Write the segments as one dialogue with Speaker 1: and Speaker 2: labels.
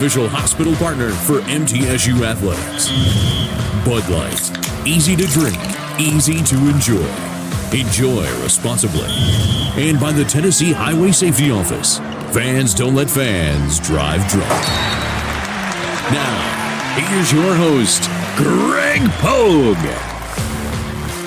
Speaker 1: Official hospital partner for MTSU Athletics. Bud Light. Easy to drink, easy to enjoy. Enjoy responsibly. And by the Tennessee Highway Safety Office. Fans don't let fans drive drunk. Now, here's your host, Greg Pogue.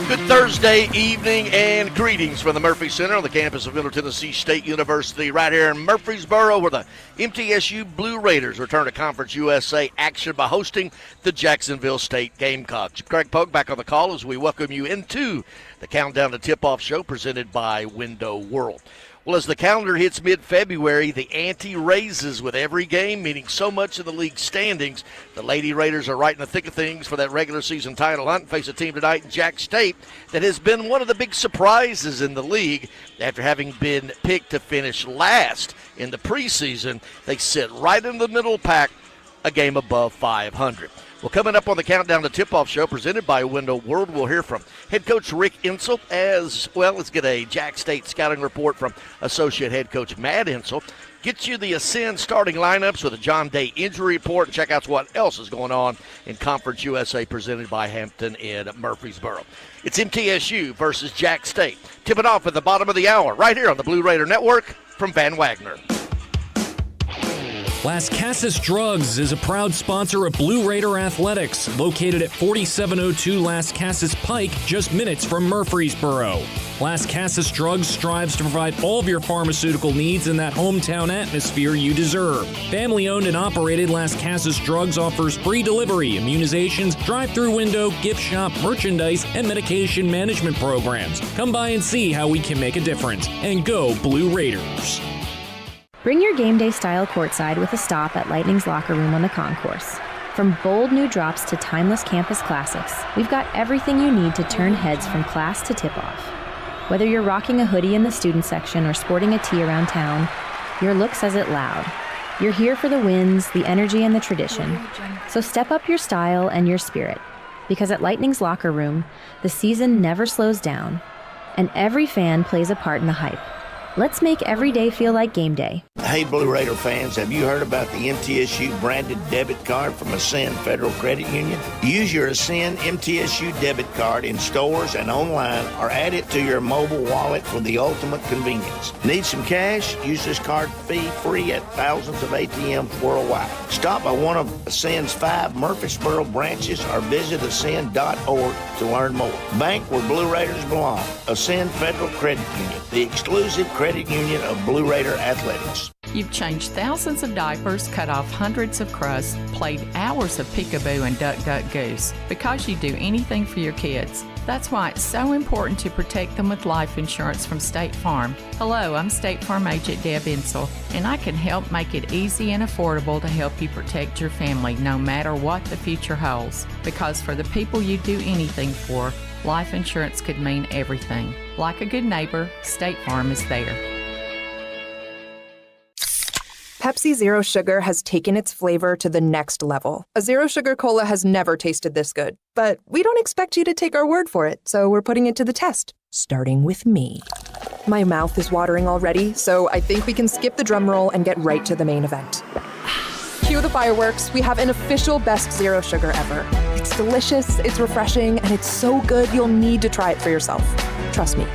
Speaker 2: Good Thursday evening and greetings from the Murphy Center on the campus of Middle Tennessee State University right here in Murfreesboro, where the MTSU Blue Raiders return to Conference USA action by hosting the Jacksonville State Gamecocks. Greg Pogue back on the call as we welcome you into the Countdown to Tip-Off show presented by Window World. Well, as the calendar hits mid-February, the ante raises with every game, meaning so much of the league standings. The Lady Raiders are right in the thick of things for that regular season title hunt and face a team tonight in Jack State that has been one of the big surprises in the league. After having been picked to finish last in the preseason, they sit right in the middle pack, a game above 500. Well, coming up on the Countdown to Tip-Off show presented by Window World, we'll hear from head coach Rick Insel, as well as get a Jack State scouting report from associate head coach Matt Insel. Get you the Ascend starting lineups with a John Day injury report, and check out what else is going on in Conference USA presented by Hampton in Murfreesboro. It's MTSU versus Jack State. Tip it off at the bottom of the hour right here on the Blue Raider Network from Van Wagner.
Speaker 3: Las Casas Drugs is a proud sponsor of Blue Raider Athletics, located at 4702 Las Casas Pike, just minutes from Murfreesboro. Las Casas Drugs strives to provide all of your pharmaceutical needs in that hometown atmosphere you deserve. Family-owned and operated, Las Casas Drugs offers free delivery, immunizations, drive-through window, gift shop, merchandise, and medication management programs. Come by and see how we can make a difference. And go Blue Raiders.
Speaker 4: Bring your game day style courtside with a stop at Lightning's locker room on the concourse. From bold new drops to timeless campus classics, we've got everything you need to turn heads from class to tip-off. Whether you're rocking a hoodie in the student section or sporting a tee around town, your look says it loud. You're here for the wins, the energy, and the tradition. So step up your style and your spirit, because at Lightning's locker room, the season never slows down, and every fan plays a part in the hype. Let's make every day feel like game day.
Speaker 5: Hey, Blue Raider fans, have you heard about the MTSU branded debit card from Ascend Federal Credit Union? Use your Ascend MTSU debit card in stores and online, or add it to your mobile wallet for the ultimate convenience. Need some cash? Use this card fee-free at thousands of ATMs worldwide. Stop by one of Ascend's 5 Murfreesboro branches or visit ascend.org to learn more. Bank where Blue Raiders belong. Ascend Federal Credit Union, the exclusive credit union of Blue Raider Athletics.
Speaker 6: You've changed thousands of diapers, cut off hundreds of crusts, played hours of peekaboo and duck, duck, goose because you do anything for your kids. That's why it's so important to protect them with life insurance from State Farm. Hello, I'm State Farm agent Deb Insel, and I can help make it easy and affordable to help you protect your family no matter what the future holds. Because for the people you do anything for, life insurance could mean everything. Like a good neighbor, State Farm is there.
Speaker 7: Pepsi Zero Sugar has taken its flavor to the next level. A Zero Sugar Cola has never tasted this good. But we don't expect you to take our word for it, so we're putting it to the test. Starting with me. My mouth is watering already, so I think we can skip the drum roll and get right to the main event. Cue the fireworks. We have an official best Zero Sugar ever. It's delicious, it's refreshing, and it's so good you'll need to try it for yourself. Trust me.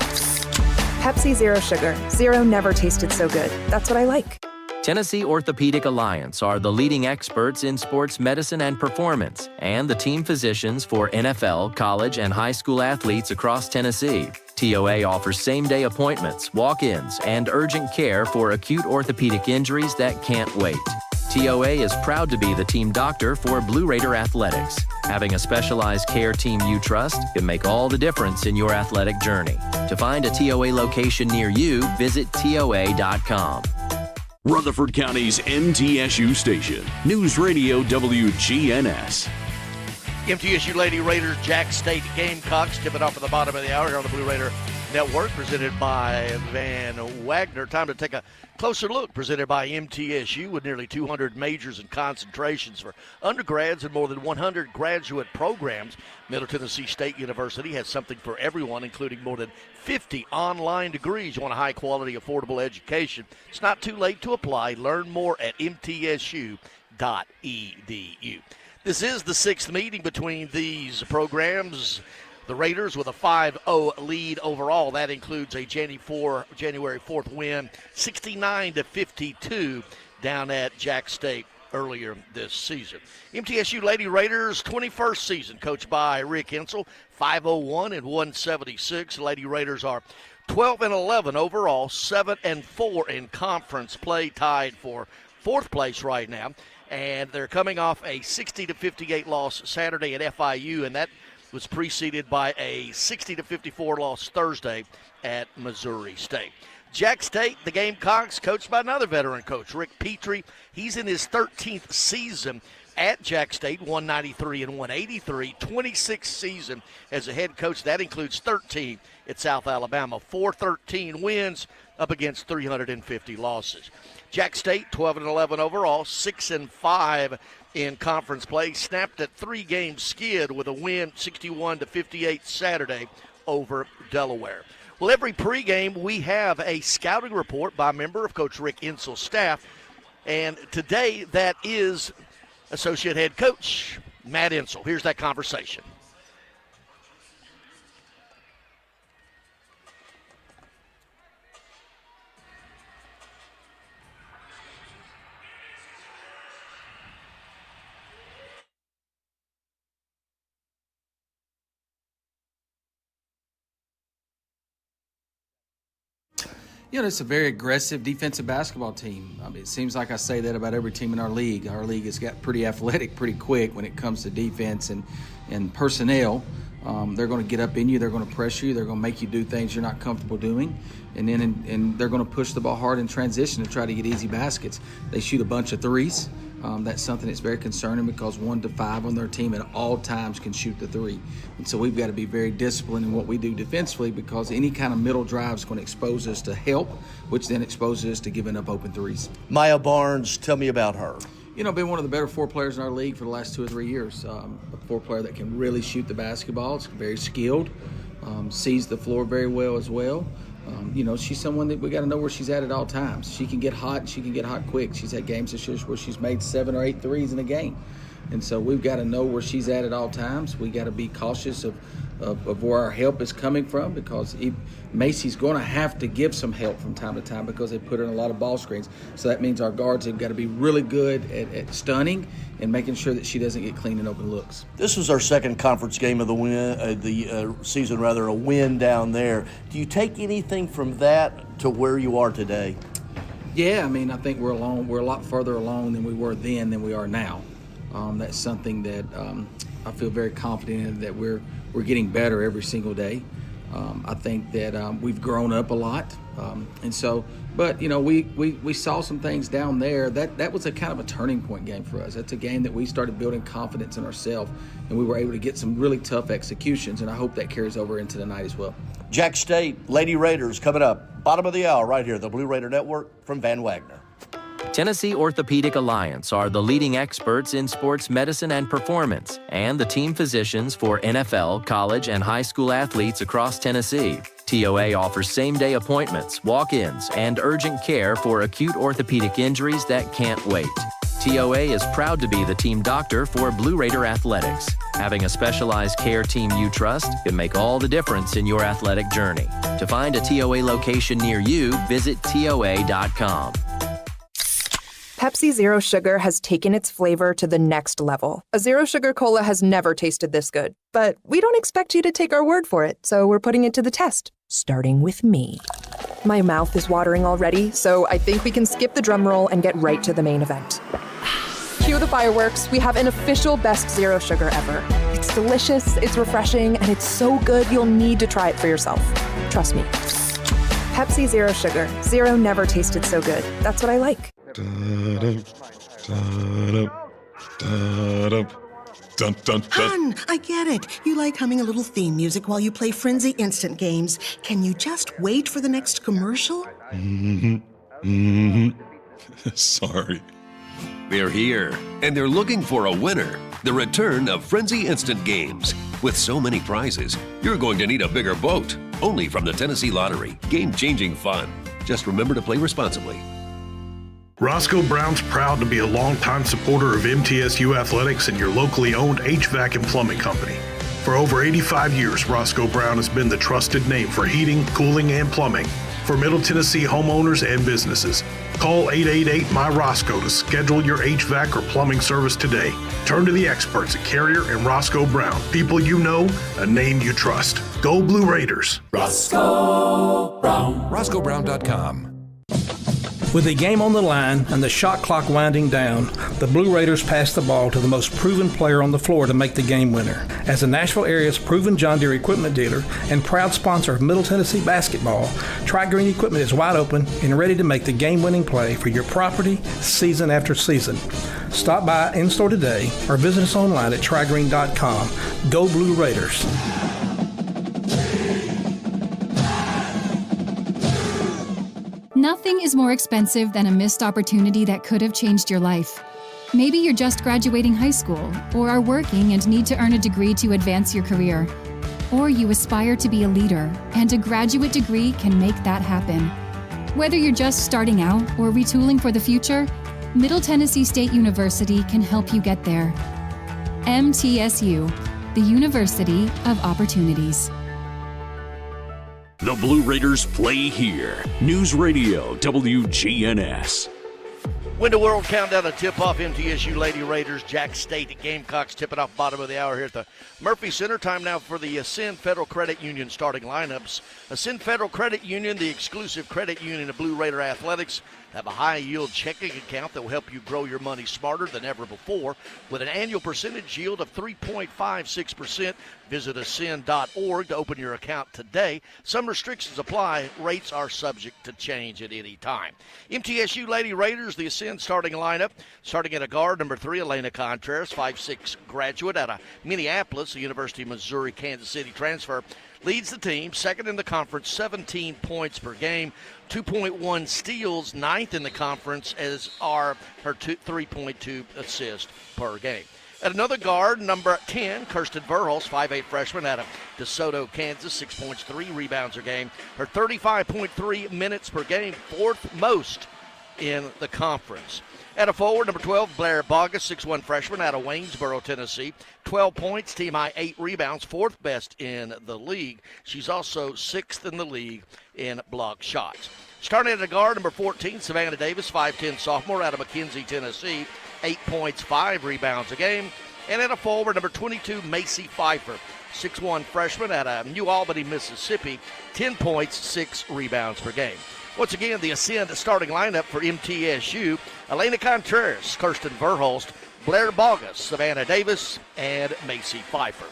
Speaker 7: Pepsi Zero Sugar. Zero never tasted so good. That's what I like.
Speaker 8: Tennessee Orthopedic Alliance are the leading experts in sports medicine and performance, and the team physicians for NFL, college, and high school athletes across Tennessee. TOA offers same-day appointments, walk-ins, and urgent care for acute orthopedic injuries that can't wait. TOA is proud to be the team doctor for Blue Raider Athletics. Having a specialized care team you trust can make all the difference in your athletic journey. To find a TOA location near you, visit TOA.com.
Speaker 1: Rutherford County's MTSU station, News Radio WGNS.
Speaker 2: MTSU Lady Raiders, Jack State Gamecocks tip it off at the bottom of the hour here on the Blue Raider Network, presented by Van Wagner. Time to take a closer look, presented by MTSU, with nearly 200 majors and concentrations for undergrads and more than 100 graduate programs. Middle Tennessee State University has something for everyone, including more than 50 online degrees. You want a high-quality, affordable education? It's not too late to apply. Learn more at MTSU.edu. This is the sixth meeting between these programs. The Raiders with a 5-0 lead overall. That includes a January 4th win, 69-52 down at Jack State earlier this season. MTSU Lady Raiders 21st season, coached by Rick Hensel, 501 and 176. Lady Raiders are 12-11 overall, 7-4 in conference play, tied for fourth place right now. And they're coming off a 60-58 loss Saturday at FIU, and that was preceded by a 60-54 loss Thursday at Missouri State. Jack State, the Gamecocks, coached by another veteran coach, Rick Petrie. He's in his 13th season at Jack State, 193 and 183, 26th season as a head coach. That includes 13 at South Alabama, 413 wins up against 350 losses. Jack State, 12-11 overall, 6-5 in conference play, snapped at 3-game skid with a win 61-58 Saturday over Delaware. Well, every pregame we have a scouting report by a member of Coach Rick Hensel's staff, and today that is Associate Head Coach Matt Hensel. Here's that conversation.
Speaker 9: You know, it's a very aggressive defensive basketball team. I mean, it seems like I say that about every team in our league. Our league has got pretty athletic pretty quick when it comes to defense and personnel. They're going to get up in you. They're going to pressure you. They're going to make you do things you're not comfortable doing. And then and they're going to push the ball hard in transition to try to get easy baskets. They shoot a bunch of threes. That's something that's very concerning because 1 to 5 on their team at all times can shoot the three. And so we've got to be very disciplined in what we do defensively because any kind of middle drive is going to expose us to help, which then exposes us to giving up open threes.
Speaker 2: Maya Barnes, tell me about her.
Speaker 9: You know, been one of the better 4 players in our league for the last 2 or 3 years. A 4 player that can really shoot the basketball. It's very skilled, sees the floor very well as well. You know, she's someone that we got to know where she's at all times. She can get hot. She can get hot quick. She's had games this year where she's made 7 or 8 threes in a game. And so we've got to know where she's at all times. We got to be cautious of where our help is coming from because Macy's going to have to give some help from time to time because they put her in a lot of ball screens. So that means our guards have got to be really good at stunning and making sure that she doesn't get clean and open looks.
Speaker 2: This was our second conference game of the season, a win down there. Do you take anything from that to where you are today?
Speaker 9: Yeah, I mean, I think we're a lot further along than we were then than we are now. That's something that I feel very confident in, that we're getting better every single day. I think that we've grown up a lot. And so, but, you know, we saw some things down there. That was a kind of a turning point game for us. That's a game that we started building confidence in ourselves, and we were able to get some really tough executions, and I hope that carries over into tonight as well.
Speaker 2: Jack State, Lady Raiders coming up. Bottom of the hour right here, the Blue Raider Network from Van Wagner.
Speaker 8: Tennessee Orthopedic Alliance are the leading experts in sports medicine and performance, and the team physicians for NFL, college, and high school athletes across Tennessee. TOA offers same-day appointments, walk-ins, and urgent care for acute orthopedic injuries that can't wait. TOA is proud to be the team doctor for Blue Raider Athletics. Having a specialized care team you trust can make all the difference in your athletic journey. To find a TOA location near you, visit TOA.com.
Speaker 7: Pepsi Zero Sugar has taken its flavor to the next level. A Zero Sugar Cola has never tasted this good. But we don't expect you to take our word for it, so we're putting it to the test. Starting with me. My mouth is watering already, so I think we can skip the drum roll and get right to the main event. Cue the fireworks. We have an official best Zero Sugar ever. It's delicious, it's refreshing, and it's so good you'll need to try it for yourself. Trust me. Pepsi Zero Sugar. Zero never tasted so good. That's what I like.
Speaker 10: Hun, I get it. You like humming a little theme music while you play Frenzy Instant games. Can you just wait for the next commercial?
Speaker 11: Sorry. They're here, and they're looking for a winner. The return of Frenzy Instant Games. With so many prizes, you're going to need a bigger boat. Only from the Tennessee Lottery. Game-changing fun. Just remember to play responsibly.
Speaker 12: Roscoe Brown's proud to be a longtime supporter of MTSU athletics and your locally owned HVAC and plumbing company. For over 85 years, Roscoe Brown has been the trusted name for heating, cooling, and plumbing for Middle Tennessee homeowners and businesses. Call 888-MY-ROSCOE to schedule your HVAC or plumbing service today. Turn to the experts at Carrier and Roscoe Brown. People you know, a name you trust. Go Blue Raiders.
Speaker 13: Roscoe Brown.
Speaker 14: RoscoeBrown.com.
Speaker 15: With the game on the line and the shot clock winding down, the Blue Raiders pass the ball to the most proven player on the floor to make the game winner. As the Nashville area's proven John Deere equipment dealer and proud sponsor of Middle Tennessee basketball, Tri-Green Equipment is wide open and ready to make the game-winning play for your property season after season. Stop by in-store today or visit us online at trigreen.com. Go Blue Raiders.
Speaker 16: Nothing is more expensive than a missed opportunity that could have changed your life. Maybe you're just graduating high school, or are working and need to earn a degree to advance your career. Or you aspire to be a leader, and a graduate degree can make that happen. Whether you're just starting out or retooling for the future, Middle Tennessee State University can help you get there. MTSU, the University of Opportunities.
Speaker 1: The Blue Raiders play here. News Radio WGNS.
Speaker 2: Winter World Countdown to tip-off. MTSU Lady Raiders, Jack State Gamecocks tipping off bottom of the hour here at the Murphy Center. Time now for the Ascend Federal Credit Union starting lineups. Ascend Federal Credit Union, the exclusive credit union of Blue Raider Athletics, have a high-yield checking account that will help you grow your money smarter than ever before with an annual percentage yield of 3.56%. Visit ascend.org to open your account today. Some restrictions apply. Rates are subject to change at any time. MTSU Lady Raiders, the Ascend starting lineup. Starting at a guard, number 3, Elena Contreras, 5'6" graduate out of Minneapolis, the University of Missouri, Kansas City transfer. Leads the team, second in the conference, 17 points per game, 2.1 steals, ninth in the conference, as are her 3.2 assists per game. At another guard, number 10, Kirsten Verhulst, 5'8" freshman out of DeSoto, Kansas, 6 points, 3 rebounds a game. Her 35.3 minutes per game, fourth most in the conference. At a forward, number 12, Blair Bogus, 6'1" freshman out of Waynesboro, Tennessee. 12 points, team high 8 rebounds, fourth best in the league. She's also sixth in the league in block shots. Starting at a guard, number 14, Savannah Davis, 5'10" sophomore out of McKenzie, Tennessee. 8 points, 5 rebounds a game. And at a forward, number 22, Macy Pfeiffer, 6'1" freshman out of New Albany, Mississippi. 10 points, 6 rebounds per game. Once again, the Ascend starting lineup for MTSU: Elena Contreras, Kirsten Verhulst, Blair Bogus, Savannah Davis, and Macy Pfeiffer.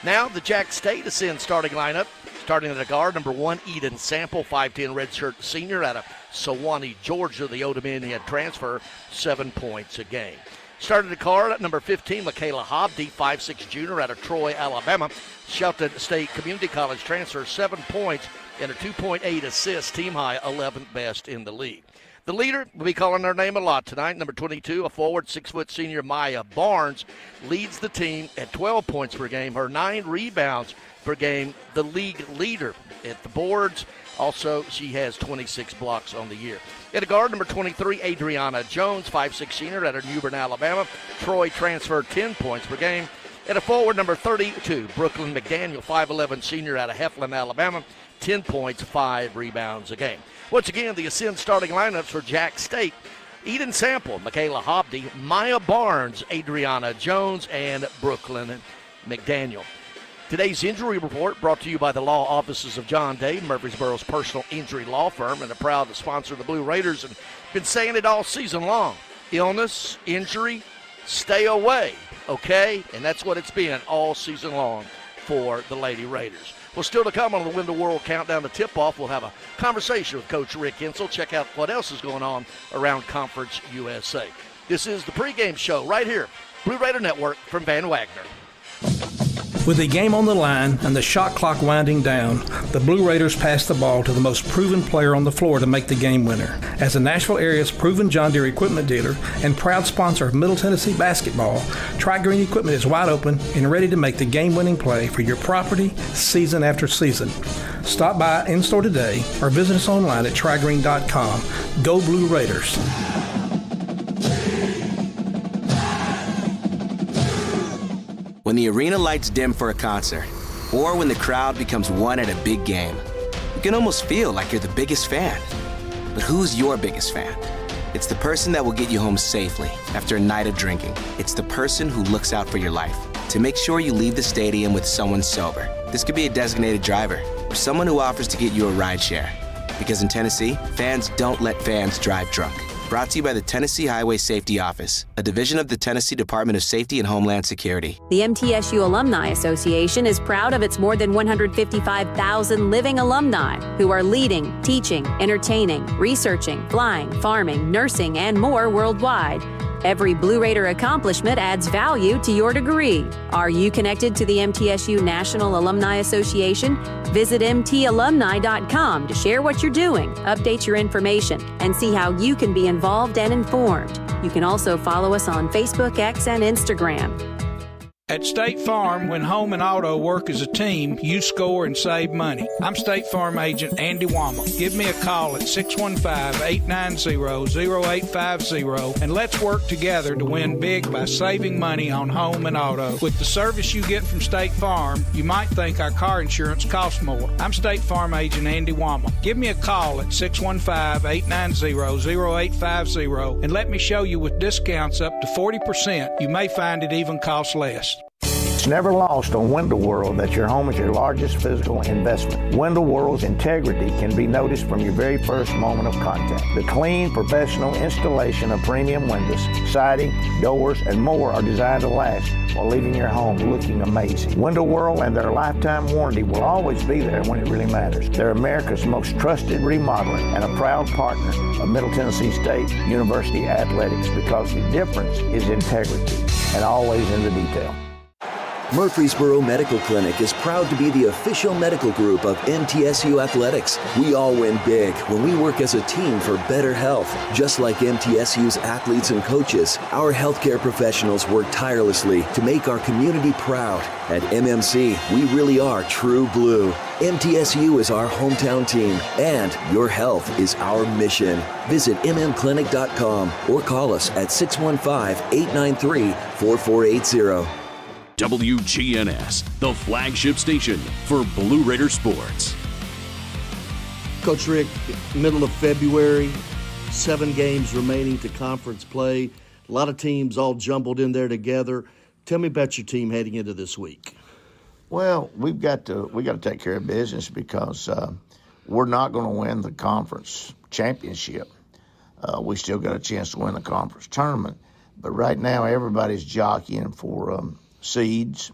Speaker 2: Now the Jack State Ascend starting lineup. Starting at a guard, number 1, Eden Sample, 5'10" redshirt senior out of Sewanee, Georgia, the Old Dominion transfer, 7 points a game. Started at guard, number 15, Michaela Hobdy, 5'6" junior out of Troy, Alabama, Shelton State Community College transfer, 7 points and a 2.8 assists, team high, 11th best in the league. The leader, we'll be calling her name a lot tonight, number 22, a forward, 6-foot senior, Maya Barnes, leads the team at 12 points per game. Her 9 rebounds per game, the league leader at the boards. Also, she has 26 blocks on the year. At a guard, number 23, Adriana Jones, 5'6" senior out of New Bern, Alabama. Troy transfer, 10 points per game. At a forward, number 32, Brooklyn McDaniel, 5'11" senior out of Heflin, Alabama. 10 points, 5 rebounds a game. Once again, the Ascend starting lineups for Jack State: Eden Sample, Michaela Hobdy, Maya Barnes, Adriana Jones, and Brooklyn McDaniel. Today's injury report brought to you by the law offices of John Day, Murfreesboro's personal injury law firm, and a proud sponsor of the Blue Raiders, and been saying it all season long. Illness, injury, stay away, okay? And that's what it's been all season long for the Lady Raiders. Well, still to come on the Winter World Countdown to tip-off, we'll have a conversation with Coach Rick Hensel. Check out what else is going on around Conference USA. This is the pregame show right here, Blue Raider Network from Van Wagner.
Speaker 15: With the game on the line and the shot clock winding down, the Blue Raiders pass the ball to the most proven player on the floor to make the game winner. As the Nashville area's proven John Deere equipment dealer and proud sponsor of Middle Tennessee basketball, Tri-Green Equipment is wide open and ready to make the game-winning play for your property season after season. Stop by in-store today or visit us online at trigreen.com. Go Blue Raiders.
Speaker 14: When the arena lights dim for a concert, or when the crowd becomes one at a big game, you can almost feel like you're the biggest fan. But who's your biggest fan? It's the person that will get you home safely after a night of drinking. It's the person who looks out for your life to make sure you leave the stadium with someone sober. This could be a designated driver or someone who offers to get you a ride share. Because in Tennessee, fans don't let fans drive drunk. Brought to you by the Tennessee Highway Safety Office, a division of the Tennessee Department of Safety and Homeland Security.
Speaker 17: The MTSU Alumni Association is proud of its more than 155,000 living alumni who are leading, teaching, entertaining, researching, flying, farming, nursing, and more worldwide. Every Blue Raider accomplishment adds value to your degree. Are you connected to the MTSU National Alumni Association? Visit mtalumni.com to share what you're doing, update your information, and see how you can be involved and informed. You can also follow us on Facebook, X, and Instagram.
Speaker 15: At State Farm, when home and auto work as a team, you score and save money. I'm State Farm agent Andy Wama. Give me a call at 615-890-0850 and let's work together to win big by saving money on home and auto. With the service you get from State Farm, you might think our car insurance costs more. I'm State Farm agent Andy Wama. Give me a call at 615-890-0850 and let me show you with discounts up to 40%. You may find it even costs less.
Speaker 5: It's never lost on Window World that your home is your largest physical investment. Window World's integrity can be noticed from your very first moment of contact. The clean, professional installation of premium windows, siding, doors, and more are designed to last while leaving your home looking amazing. Window World and their lifetime warranty will always be there when it really matters. They're America's most trusted remodeler and a proud partner of Middle Tennessee State University Athletics because the difference is integrity and always in the detail.
Speaker 18: Murfreesboro Medical Clinic is proud to be the official medical group of MTSU Athletics. We all win big when we work as a team for better health. Just like MTSU's athletes and coaches, our healthcare professionals work tirelessly to make our community proud. At MMC, we really are true blue. MTSU is our hometown team, and your health is our mission. Visit mmclinic.com or call us at 615-893-4480.
Speaker 1: WGNS, the flagship station for Blue Raider sports.
Speaker 2: Coach Rick, middle of February, 7 games remaining to conference play. A lot of teams all jumbled in there together. Tell me about your team heading into this week.
Speaker 5: Well, we got to take care of business because we're not going to win the conference championship. We still got a chance to win the conference tournament, but right now everybody's jockeying for seeds.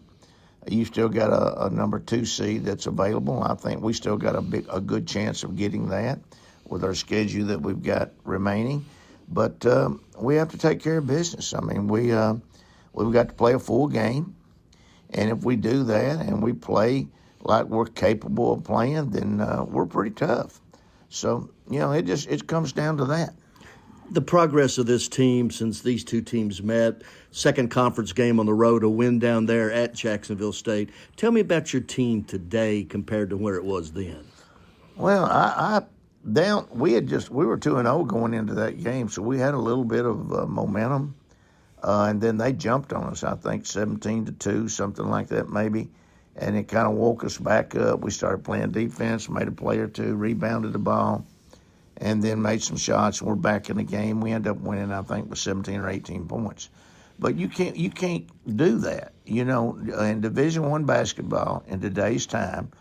Speaker 5: You still got a number 2 seed that's available. I think we still got a good chance of getting that with our schedule that we've got remaining. But we have to take care of business. I mean, we've got to play a full game, and if we do that and we play like we're capable of playing, then we're pretty tough. So it comes down to that.
Speaker 2: The progress of this team since these two teams met, second conference game on the road, a win down there at Jacksonville State. Tell me about your team today compared to where it was then.
Speaker 5: Well, we were 2-0 going into that game, so we had a little bit of momentum, and then they jumped on us. I think 17-2, something like that maybe, and it kind of woke us back up. We started playing defense, made a play or two, rebounded the ball, and then made some shots, and we're back in the game. We ended up winning, I think, with 17 or 18 points. But you can't do that. In Division I basketball in today's time,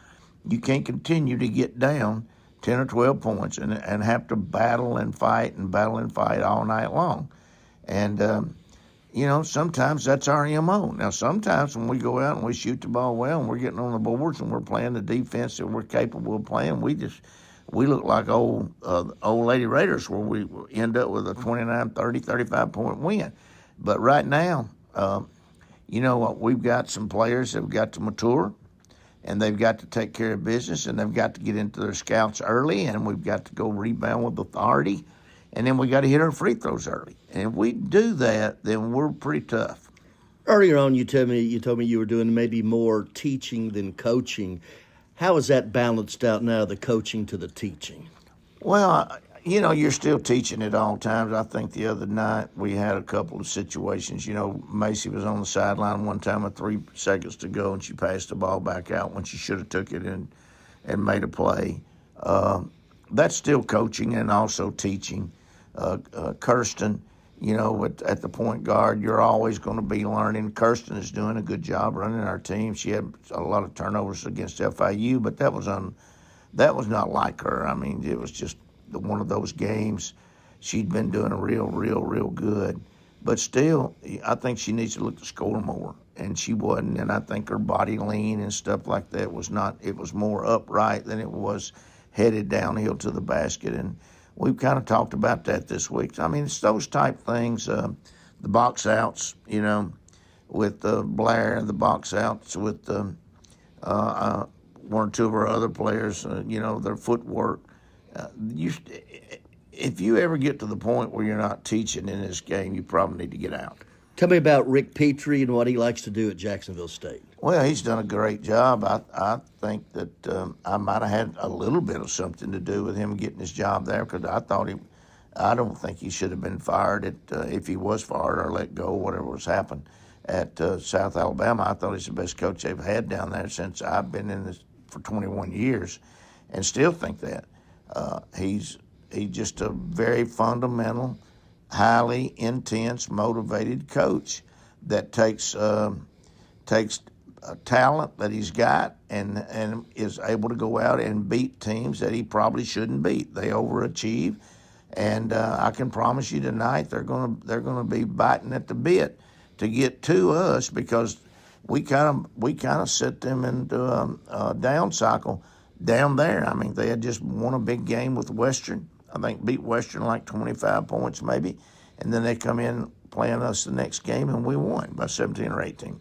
Speaker 5: you can't continue to get down 10 or 12 points and have to battle and fight all night long. And, sometimes that's our MO. Now, sometimes when we go out and we shoot the ball well and we're getting on the boards and we're playing the defense that we're capable of playing, we look like old Lady Raiders where we end up with a 29, 30, 35-point win. But right now, we've got some players that have got to mature, and they've got to take care of business, and they've got to get into their scouts early, and we've got to go rebound with authority, and then we got to hit our free throws early. And if we do that, then we're pretty tough.
Speaker 2: Earlier on, you told me you were doing maybe more teaching than coaching. How is that balanced out now, the coaching to the teaching?
Speaker 5: Well, You're still teaching at all times. I think the other night we had a couple of situations. Macy was on the sideline one time with 3 seconds to go, and she passed the ball back out when she should have took it and made a play. That's still coaching and also teaching. Kirsten, at the point guard, you're always going to be learning. Kirsten is doing a good job running our team. She had a lot of turnovers against FIU, but that was not like her. I mean, it was just one of those games. She'd been doing real good. But still, I think she needs to look to score more, and she wasn't. And I think her body lean and stuff like that was not. It was more upright than it was headed downhill to the basket. And we've kind of talked about that this week. I mean, it's those type things, the box outs, with Blair, the box outs with one or two of our other players, their footwork. If you ever get to the point where you're not teaching in this game, you probably need to get out.
Speaker 19: Tell me about Rick Petrie and what he likes to do at Jacksonville State.
Speaker 5: Well, he's done a great job. I think that I might have had a little bit of something to do with him getting his job there, because I don't think he should have been fired if he was fired or let go, whatever was happened at South Alabama. I thought he's the best coach they've had down there since I've been in this for 21 years, and still think that. He's just a very fundamental, highly intense, motivated coach that takes a talent that he's got and is able to go out and beat teams that he probably shouldn't beat. They overachieve, and I can promise you tonight they're gonna be biting at the bit to get to us, because we kind of set them into a down cycle down there. I mean, they had just won a big game with Western. I think beat Western like 25 points maybe, and then they come in playing us the next game, and we won by 17 or 18.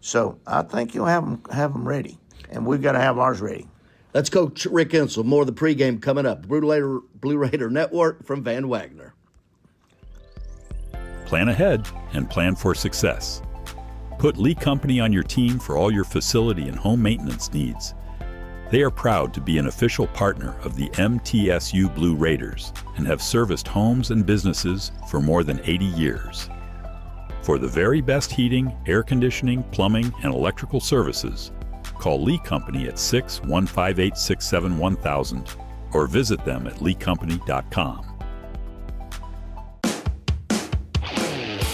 Speaker 5: So I think you'll have them ready, and we've got to have ours ready.
Speaker 19: Let's go, Rick Insel. More of the pregame coming up. Blue Raider Network from Van Wagner.
Speaker 20: Plan ahead and plan for success. Put Lee Company on your team for all your facility and home maintenance needs. They are proud to be an official partner of the MTSU Blue Raiders and have serviced homes and businesses for more than 80 years. For the very best heating, air conditioning, plumbing, and electrical services, call Lee Company at 615-867-1000 or visit them at leecompany.com.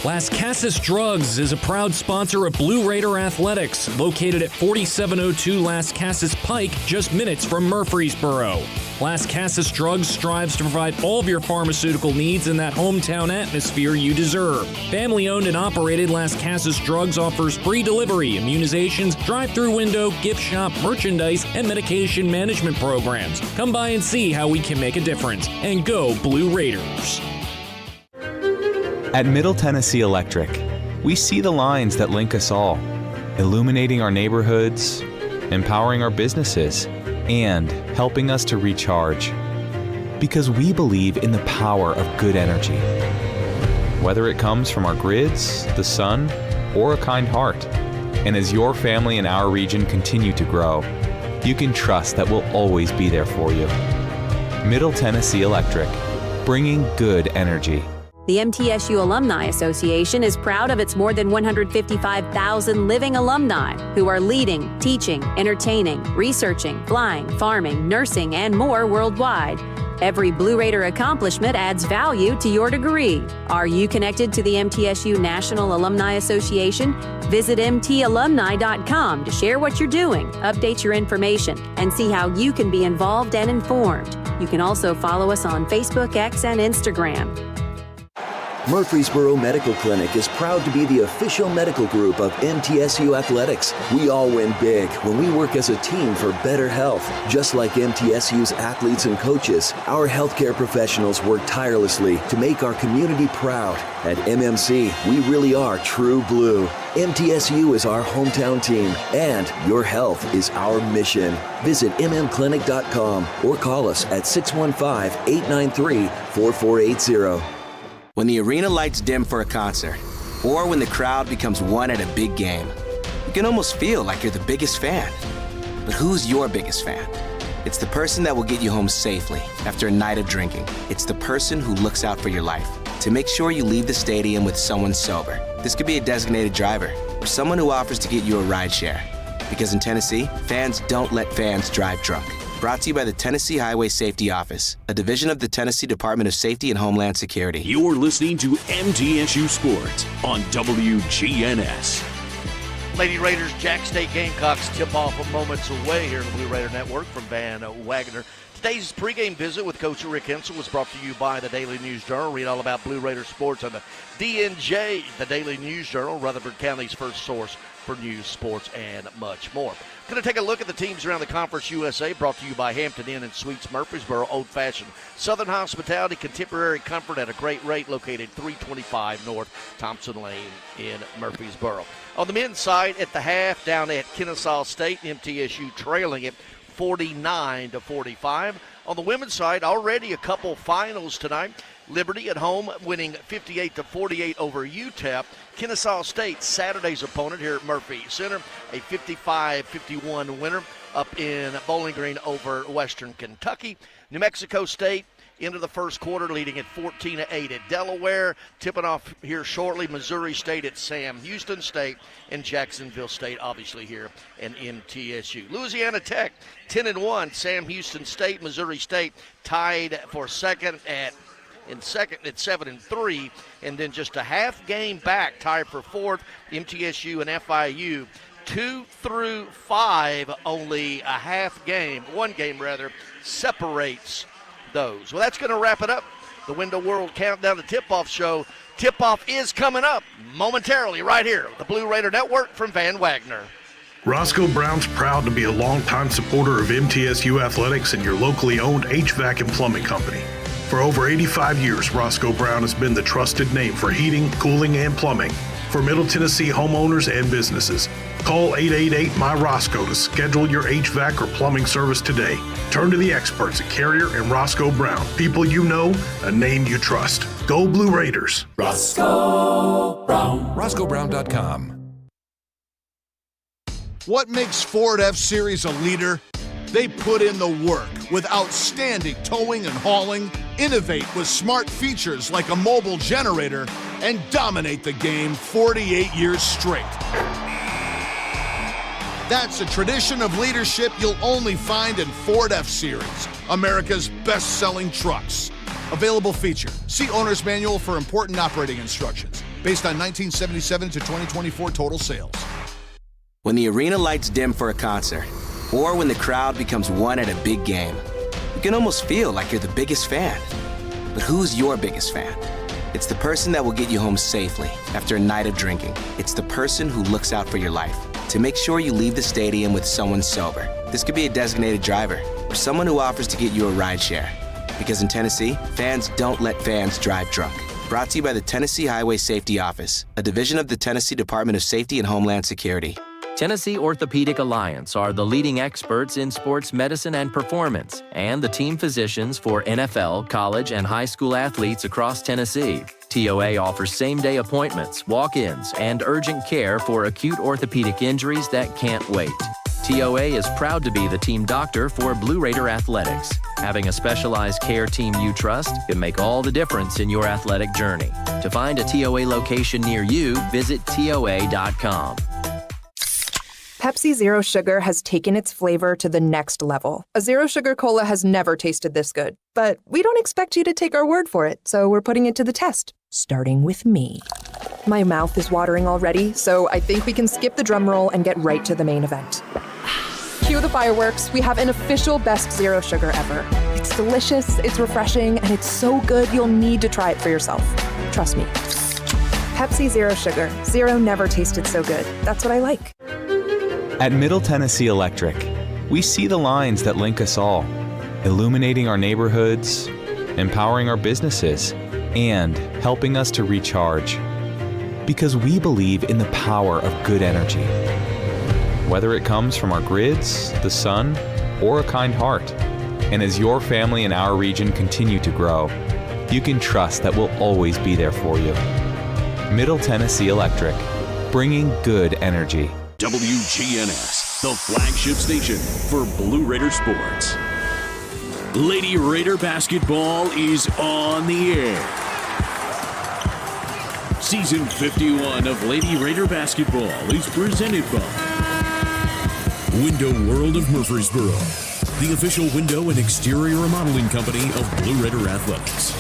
Speaker 3: Las Casas Drugs is a proud sponsor of Blue Raider Athletics, located at 4702 Las Casas Pike, just minutes from Murfreesboro. Las Casas Drugs strives to provide all of your pharmaceutical needs in that hometown atmosphere you deserve. Family-owned and operated, Las Casas Drugs offers free delivery, immunizations, drive-through window, gift shop, merchandise, and medication management programs. Come by and see how we can make a difference. And go Blue Raiders!
Speaker 21: At Middle Tennessee Electric, we see the lines that link us all, illuminating our neighborhoods, empowering our businesses, and helping us to recharge. Because we believe in the power of good energy. Whether it comes from our grids, the sun, or a kind heart. And as your family and our region continue to grow, you can trust that we'll always be there for you. Middle Tennessee Electric, bringing good energy.
Speaker 17: The MTSU Alumni Association is proud of its more than 155,000 living alumni who are leading, teaching, entertaining, researching, flying, farming, nursing, and more worldwide. Every Blue Raider accomplishment adds value to your degree. Are you connected to the MTSU National Alumni Association? Visit mtalumni.com to share what you're doing, update your information, and see how you can be involved and informed. You can also follow us on Facebook, X, and Instagram.
Speaker 18: Murfreesboro Medical Clinic is proud to be the official medical group of MTSU Athletics. We all win big when we work as a team for better health. Just like MTSU's athletes and coaches, our healthcare professionals work tirelessly to make our community proud. At MMC, we really are true blue. MTSU is our hometown team, and your health is our mission. Visit mmclinic.com or call us at 615-893-4480.
Speaker 14: When the arena lights dim for a concert, or when the crowd becomes one at a big game, you can almost feel like you're the biggest fan. But who's your biggest fan? It's the person that will get you home safely after a night of drinking. It's the person who looks out for your life to make sure you leave the stadium with someone sober. This could be a designated driver or someone who offers to get you a ride share. Because in Tennessee, fans don't let fans drive drunk. Brought to you by the Tennessee Highway Safety Office, a division of the Tennessee Department of Safety and Homeland Security.
Speaker 1: You're listening to MTSU Sports on WGNS.
Speaker 2: Lady Raiders, Jack State Gamecocks tip-off moments away here on the Blue Raider Network from Van Wagner. Today's pregame visit with Coach Rick Hensel was brought to you by the Daily News Journal. Read all about Blue Raider sports on the DNJ, the Daily News Journal, Rutherford County's first source for news, sports, and much more. Going to take a look at the teams around the Conference USA, brought to you by Hampton Inn and Suites Murfreesboro, old-fashioned Southern hospitality, contemporary comfort at a great rate, located 325 North Thompson Lane in Murfreesboro. On the men's side, at the half, down at Kennesaw State, MTSU trailing it 49-45. On the women's side, already a couple finals tonight. Liberty at home winning 58-48 over UTEP. Kennesaw State, Saturday's opponent here at Murphy Center, a 55-51 winner up in Bowling Green over Western Kentucky. New Mexico State into the first quarter leading at 14-8 at Delaware. Tipping off here shortly, Missouri State at Sam Houston State, and Jacksonville State obviously here in MTSU. Louisiana Tech 10-1, Sam Houston State, Missouri State tied for second at 7-3, and then just a half game back, tied for fourth, MTSU and FIU. 2 through 5, only a half game, one game rather, separates those. Well, that's going to wrap it up. The Window World Countdown to Tip-Off show. Tip-Off is coming up momentarily right here, the Blue Raider Network from Van Wagner.
Speaker 12: Roscoe Brown's proud to be a longtime supporter of MTSU athletics and your locally owned HVAC and plumbing company. For over 85 years, Roscoe Brown has been the trusted name for heating, cooling, and plumbing for Middle Tennessee homeowners and businesses. Call 888-MY-ROSCOE to schedule your HVAC or plumbing service today. Turn to the experts at Carrier and Roscoe Brown. People you know, a name you trust. Go Blue Raiders.
Speaker 13: Roscoe Brown.
Speaker 4: RoscoeBrown.com. What makes Ford F-Series a leader? They put in the work with outstanding towing and hauling, innovate with smart features like a mobile generator, and dominate the game 48 years straight. That's a tradition of leadership you'll only find in Ford F-Series, America's best-selling trucks. Available feature. See Owner's Manual for important operating instructions. Based on 1977 to 2024 total sales.
Speaker 14: When the arena lights dim for a concert, or when the crowd becomes one at a big game, you can almost feel like you're the biggest fan. But who's your biggest fan? It's the person that will get you home safely after a night of drinking. It's the person who looks out for your life to make sure you leave the stadium with someone sober. This could be a designated driver or someone who offers to get you a ride share. Because in Tennessee, fans don't let fans drive drunk. Brought to you by the Tennessee Highway Safety Office, a division of the Tennessee Department of Safety and Homeland Security.
Speaker 8: Tennessee Orthopedic Alliance are the leading experts in sports medicine and performance, and the team physicians for NFL, college, and high school athletes across Tennessee. TOA offers same-day appointments, walk-ins, and urgent care for acute orthopedic injuries that can't wait. TOA is proud to be the team doctor for Blue Raider Athletics. Having a specialized care team you trust can make all the difference in your athletic journey. To find a TOA location near you, visit TOA.com.
Speaker 7: Pepsi Zero Sugar has taken its flavor to the next level. A Zero Sugar Cola has never tasted this good. But we don't expect you to take our word for it, so we're putting it to the test, starting with me. My mouth is watering already, so I think we can skip the drum roll and get right to the main event. Cue the fireworks. We have an official best Zero Sugar ever. It's delicious, it's refreshing, and it's so good you'll need to try it for yourself. Trust me. Pepsi Zero Sugar. Zero never tasted so good. That's what I like.
Speaker 21: At Middle Tennessee Electric, we see the lines that link us all, illuminating our neighborhoods, empowering our businesses, and helping us to recharge. Because we believe in the power of good energy. Whether it comes from our grids, the sun, or a kind heart. And as your family and our region continue to grow, you can trust that we'll always be there for you. Middle Tennessee Electric, bringing good energy.
Speaker 1: WGNS, the flagship station for Blue Raider sports. Lady Raider basketball is on the air. Season 51 of Lady Raider basketball is presented by Window World of Murfreesboro, the official window and exterior remodeling company of Blue Raider Athletics.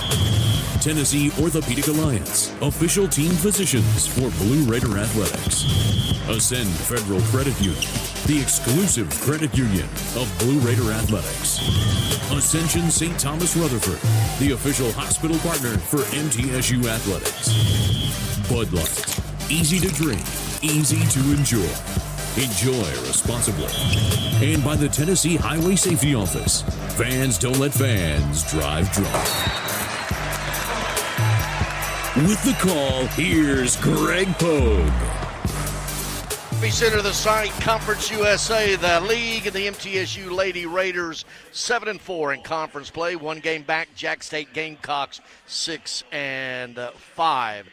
Speaker 1: Tennessee Orthopedic Alliance, official team physicians for Blue Raider Athletics. Ascend Federal Credit Union, the exclusive credit union of Blue Raider Athletics. Ascension St. Thomas Rutherford, the official hospital partner for MTSU Athletics. Bud Light, easy to drink, easy to enjoy. Enjoy responsibly. And by the Tennessee Highway Safety Office, fans don't let fans drive drunk. With the call, here's Greg Pogue.
Speaker 2: Be center of the site, Conference USA, the league, and the MTSU Lady Raiders 7-4 in conference play. One game back, Jack State Gamecocks 6-5.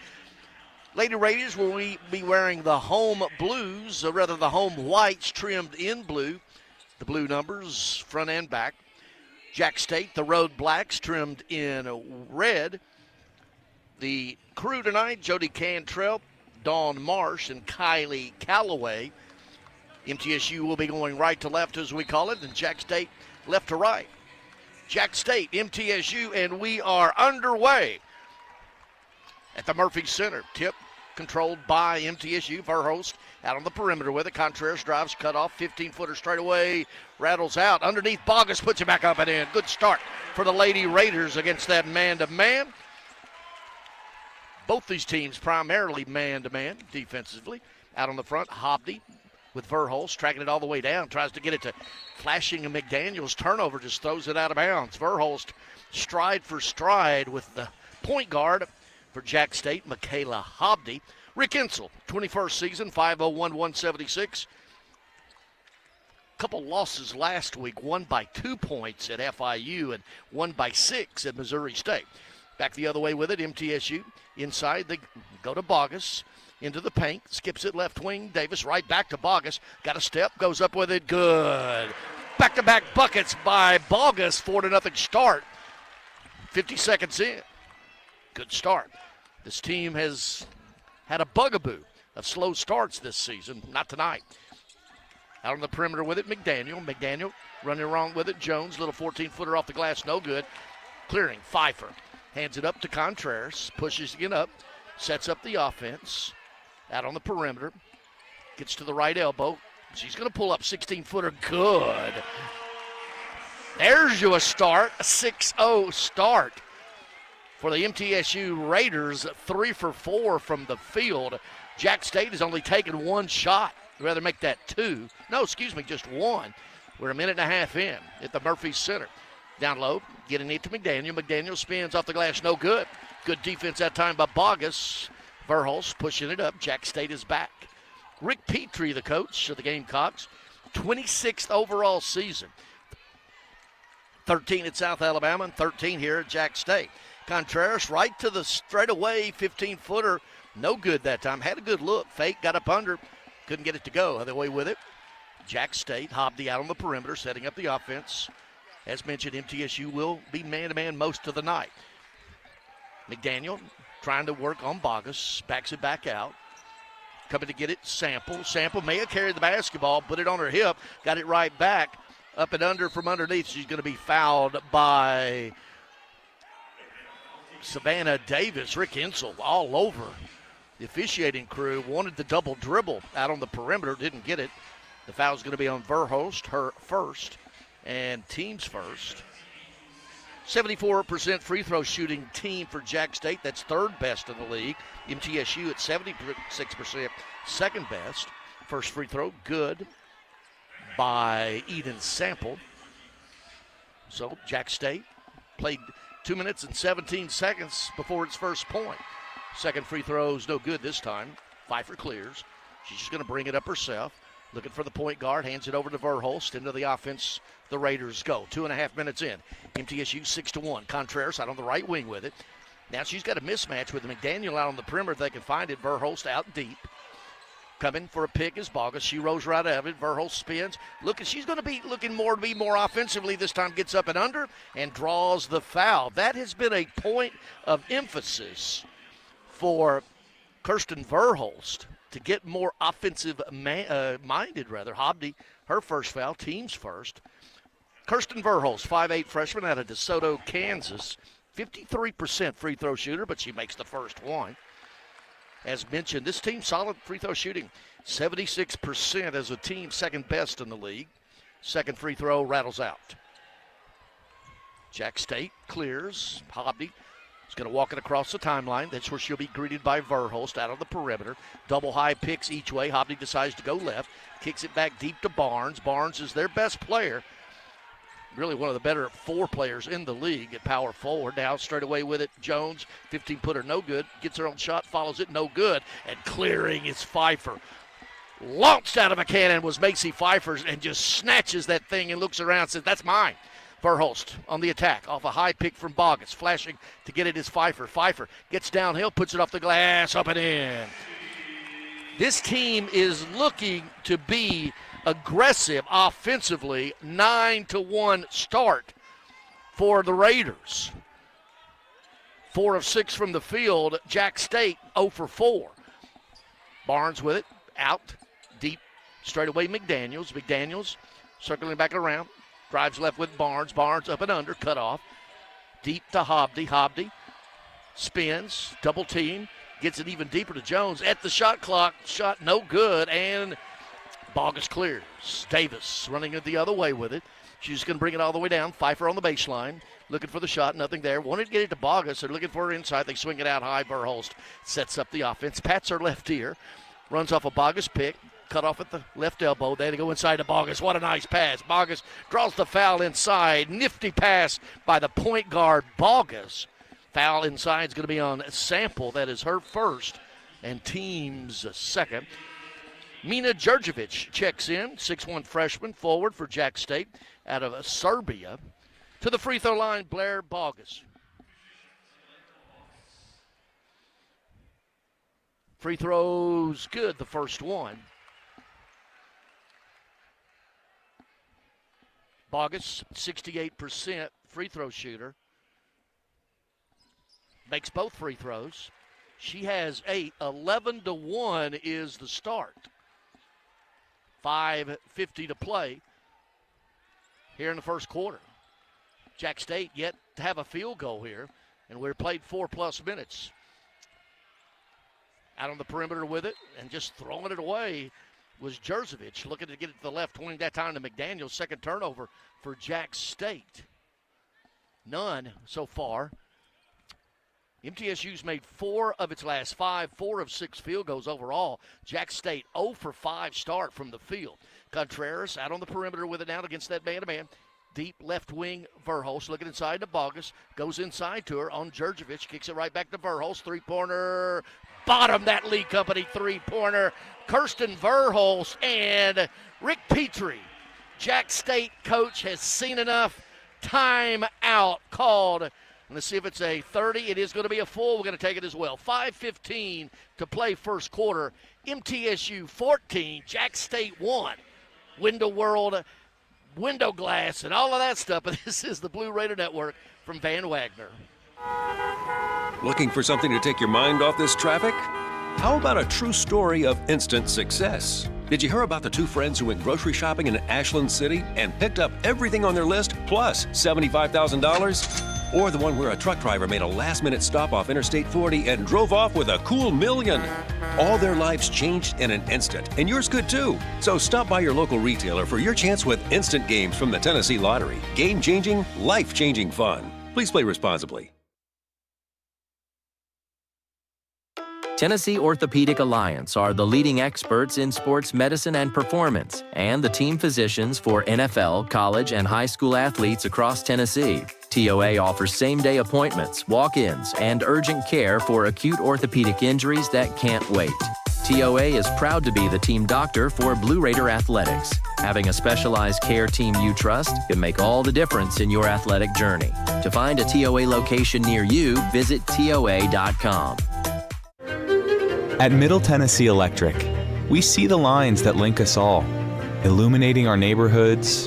Speaker 2: Lady Raiders will be wearing the home blues, or rather the home whites trimmed in blue. The blue numbers front and back. Jack State, the road blacks trimmed in red. The crew tonight, Jody Cantrell, Dawn Marsh, and Kylie Calloway. MTSU will be going right to left, as we call it, and Jack State left to right. Jack State, MTSU, and we are underway at the Murphy Center. Tip controlled by MTSU. Verhulst out on the perimeter with it. Contreras drives, cut off, 15-footer straight away, rattles out. Underneath, Bogus puts it back up and in. Good start for the Lady Raiders against that man-to-man. Both these teams primarily man-to-man defensively. Out on the front, Hobdy with Verhulst, tracking it all the way down. Tries to get it to Flashing and McDaniel's turnover, just throws it out of bounds. Verhulst stride for stride with the point guard for Jack State, Michaela Hobdy. Rick Insel, 21st season, 501-176. Couple losses last week, one by 2 points at FIU and one by 6 at Missouri State. Back the other way with it, MTSU. Inside, they go to Bogus. Into the paint, skips it left wing. Davis right back to Bogus. Got a step, goes up with it, good. Back-to-back buckets by Bogus, 4-0 start. 50 seconds in. Good start. This team has had a bugaboo of slow starts this season. Not tonight. Out on the perimeter with it, McDaniel. McDaniel running around with it. Jones, little 14-footer off the glass, no good. Clearing, Pfeiffer. Hands it up to Contreras. Pushes it up. Sets up the offense. Out on the perimeter. Gets to the right elbow. She's going to pull up 16-footer. Good. There's you a start. A 6-0 start for the MTSU Raiders. 3 for 4 from the field. Jack State has only taken one shot. I'd rather make that 2. No, excuse me, just 1. We're a minute and a half in at the Murphy Center. Down low, getting it to McDaniel. McDaniel spins off the glass, no good. Good defense that time by Bogus. Verhulst pushing it up. Jack State is back. Rick Petrie, the coach of the Gamecocks, 26th overall season. 13 at South Alabama and 13 here at Jack State. Contreras right to the straightaway 15-footer. No good that time. Had a good look. Fake, got up under. Couldn't get it to go. Other way with it. Jack State, Hobdy out on the perimeter, setting up the offense. As mentioned, MTSU will be man-to-man most of the night. McDaniel trying to work on Bogus. Backs it back out. Coming to get it, Sample. Sample may have carried the basketball, put it on her hip, got it right back. Up and under from underneath. She's going to be fouled by Savannah Davis. Rick Insel all over. The officiating crew wanted the double dribble out on the perimeter, didn't get it. The foul's going to be on Verhulst, her first, and team's first. 74% free throw shooting team for Jack State. That's third best in the league. MTSU at 76%, second best. First free throw, good by Eden Sample. So Jack State played 2 minutes and 17 seconds before its first point. Second free throw's no good this time. Pfeiffer clears. She's just going to bring it up herself. Looking for the point guard, hands it over to Verhulst. Into the offense, the Raiders go. 2.5 minutes in. MTSU 6-1. Contreras out on the right wing with it. Now she's got a mismatch with McDaniel out on the perimeter if they can find it. Verhulst out deep. Coming for a pick is Bogus. She rolls right out of it. Verhulst spins. She's going to be looking to be more offensively this time. Gets up and under and draws the foul. That has been a point of emphasis for Kirsten Verhulst to get more offensive minded, rather. Hobdy, her first foul, team's first. Kirsten Verhulst, 5'8" freshman out of DeSoto, Kansas. 53% free throw shooter, but she makes the first one. As mentioned, this team solid free throw shooting, 76% as a team, second best in the league. Second free throw rattles out. Jack State clears. Hobdy is going to walk it across the timeline. That's where she'll be greeted by Verhulst out of the perimeter. Double high picks each way. Hobdy decides to go left, kicks it back deep to Barnes. Barnes is their best player. Really one of the better 4 players in the league at power forward. Now straight away with it, Jones, 15-footer, no good. Gets her own shot, follows it, no good. And clearing is Pfeiffer. Launched out of a cannon was Macy Pfeiffer and just snatches that thing and looks around and says, that's mine. Verhulst on the attack, off a high pick from Bogus. Flashing to get it is Pfeiffer. Pfeiffer gets downhill, puts it off the glass, up and in. This team is looking to be aggressive offensively. 9-1 start for the Raiders. 4 of 6 from the field. Jack State 0 for 4. Barnes with it, out, deep, straight away McDaniels. McDaniels circling back around, drives left with Barnes. Barnes up and under, cut off. Deep to Hobdy. Hobdy spins, double team, gets it even deeper to Jones. At the shot clock, shot no good, and Bogus clears. Davis running it the other way with it. She's going to bring it all the way down. Pfeiffer on the baseline, looking for the shot, nothing there. Wanted to get it to Bogus. They're looking for her inside. They swing it out high. Verhulst sets up the offense. Pats her left ear, runs off a Bogus pick, cut off at the left elbow. They had to go inside to Bogus. What a nice pass. Bogus draws the foul inside. Nifty pass by the point guard, Bogus. Foul inside is going to be on Sample. That is her first and team's second. Mina Djurjevic checks in, 6'1" freshman, forward for Jack State out of Serbia. To the free throw line, Blair Bogus. Free throws good, the first one. Bogus, 68% free throw shooter. Makes both free throws. She has 8. 11-1 is the start. 5:50 to play here in the first quarter. Jack State yet to have a field goal here, and we're played 4+ minutes. Out on the perimeter with it and just throwing it away was Djurjevic, looking to get it to the left wing, that time to McDaniel. Second turnover for Jack State. None so far. MTSU's made 4 of its last 5, 4 of 6 field goals overall. Jack State 0 for 5 start from the field. Contreras out on the perimeter with it now against that man-to-man. Deep left wing, Verhulst looking inside to Bogus. Goes inside to her on Djurjevic. Kicks it right back to Verhulst. Three-pointer. Bottom that Lee Company three-pointer. Kirsten Verhulst and Rick Petrie. Jack State coach has seen enough. Time out called. Let's see if it's a 30. It is going to be a full. We're going to take it as well. 5:15 to play first quarter. MTSU 14, Jack State 1. Window World, window glass, and all of that stuff. But this is the Blue Raider Network from Van Wagner.
Speaker 11: Looking for something to take your mind off this traffic? How about a true story of instant success? Did you hear about the 2 friends who went grocery shopping in Ashland City and picked up everything on their list plus $75,000? Or the one where a truck driver made a last-minute stop off Interstate 40 and drove off with a cool $1 million? All their lives changed in an instant, and yours could too. So stop by your local retailer for your chance with instant games from the Tennessee Lottery. Game-changing, life-changing fun. Please play responsibly.
Speaker 8: Tennessee Orthopedic Alliance are the leading experts in sports medicine and performance, and the team physicians for NFL, college, and high school athletes across Tennessee. TOA offers same-day appointments, walk-ins, and urgent care for acute orthopedic injuries that can't wait. TOA is proud to be the team doctor for Blue Raider Athletics. Having a specialized care team you trust can make all the difference in your athletic journey. To find a TOA location near you, visit TOA.com.
Speaker 21: At Middle Tennessee Electric, We see the lines that link us all, illuminating our neighborhoods,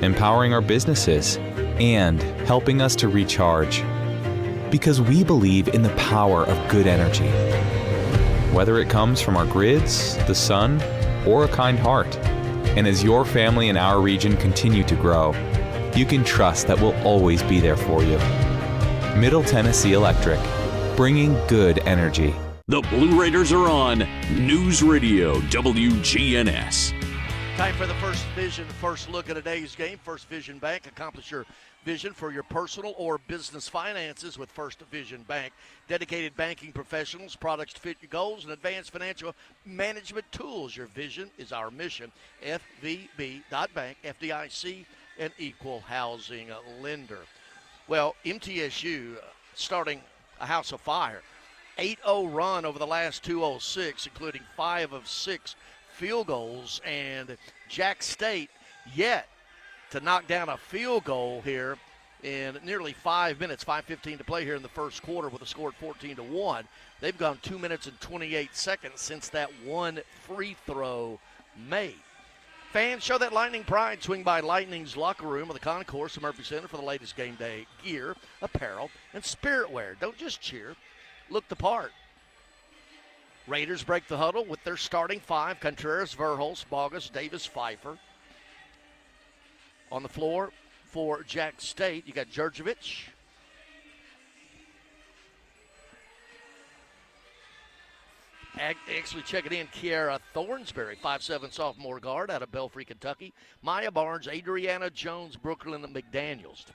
Speaker 21: empowering our businesses, and helping us to recharge. Because we believe in the power of good energy. Whether it comes from our grids, the sun, or a kind heart. And as your family and our region continue to grow, you can trust that we'll always be there for you. Middle Tennessee Electric, bringing good energy.
Speaker 1: The Blue Raiders are on News Radio WGNS.
Speaker 2: Time for the First Vision first look at today's game. First Vision Bank. Accomplish your vision for your personal or business finances with First Vision Bank. Dedicated banking professionals, products to fit your goals, and advanced financial management tools. Your vision is our mission. FVB.bank, FDIC, an equal housing lender. Well, MTSU starting a house of fire. 8-0 run over the last 206, including 5 of 6 field goals, and Jack State yet to knock down a field goal here in nearly 5 minutes, 5:15 to play here in the first quarter with a score at 14-1. They've gone 2 minutes and 28 seconds since that one free throw made. Fans, show that Lightning pride. Swing by Lightning's locker room of the concourse of Murphy Center for the latest game day gear, apparel, and spirit wear. Don't just cheer, look the part. Raiders break the huddle with their starting 5, Contreras, Verhulst, Bogus, Davis, Pfeiffer. On the floor for Jack State, you got Djurdjevic. Actually checking in, Kiara Thornsberry, 5'7" sophomore guard out of Belfry, Kentucky. Maya Barnes, Adriana Jones, Brooklyn McDaniels.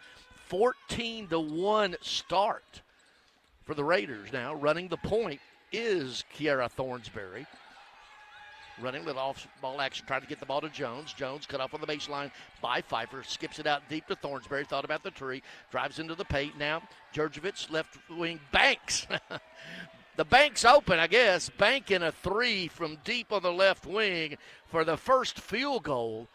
Speaker 2: 14-1 start for the Raiders now. Running the point is Kiara Thornsberry. Running with off-ball action, trying to get the ball to Jones. Jones cut off on the baseline by Pfeiffer. Skips it out deep to Thornsberry. Thought about the tree. Drives into the paint. Now Djurdjevic, left wing, banks. The bank's open, I guess. Banking a 3 from deep on the left wing for the first field goal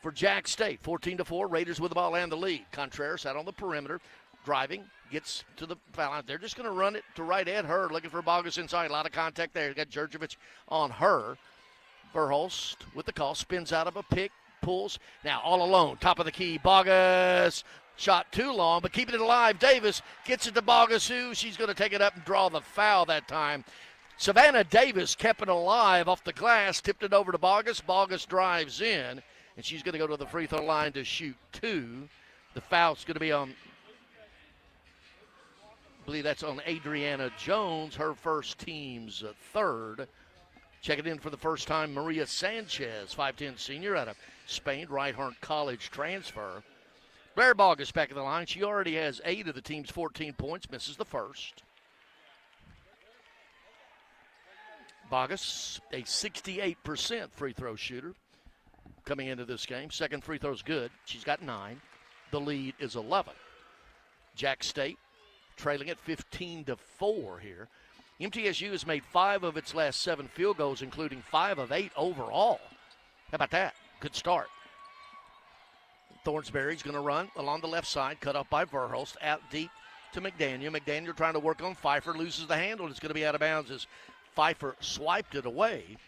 Speaker 2: for Jack State. 14-4, Raiders with the ball and the lead. Contreras out on the perimeter, driving, gets to the foul line. They're just going to run it to right at her, looking for Bogus inside. A lot of contact there. You got Djurdjevic on her. Verhulst with the call, spins out of a pick, pulls. Now all alone, top of the key, Bogus. Shot too long, but keeping it alive. Davis gets it to Bogus, who she's going to take it up and draw the foul that time. Savannah Davis kept it alive off the glass, tipped it over to Bogus. Bogus drives in, and she's going to go to the free throw line to shoot 2. The foul's going to be on, I believe that's on Adriana Jones, her first team's third. Checking in for the first time, Maria Sanchez, 5'10" senior out of Spain, Reinhardt College transfer. Blair Bogus back in the line. She already has 8 of the team's 14 points, misses the first. Bogus, a 68% free throw shooter coming into this game. Second free throw's good. She's got 9. The lead is 11. Jack State trailing at 15-4 here. MTSU has made 5 of its last 7 field goals, including 5 of 8 overall. How about that? Good start. Thornsberry's going to run along the left side, cut off by Verhulst, out deep to McDaniel. McDaniel trying to work on Pfeiffer, loses the handle. It's going to be out of bounds as Pfeiffer swiped it away.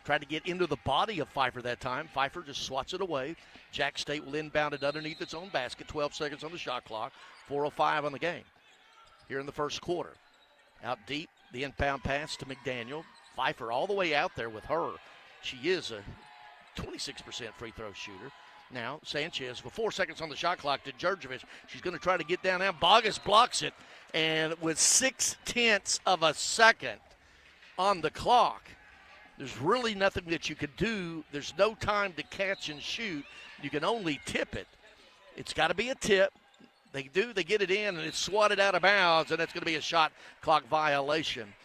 Speaker 2: Tried to get into the body of Pfeiffer that time. Pfeiffer just swats it away. Jack State will inbound it underneath its own basket. 12 seconds on the shot clock. 4:05 on the game here in the first quarter. Out deep, the inbound pass to McDaniel. Pfeiffer all the way out there with her. She is a 26% free throw shooter. Now, Sanchez, with 4 seconds on the shot clock to Djurdjevic. She's going to try to get down now. Bogus blocks it. And with 0.6 of a second on the clock, there's really nothing that you could do. There's no time to catch and shoot. You can only tip it. It's got to be a tip. They get it in, and it's swatted out of bounds, and that's going to be a shot clock violation.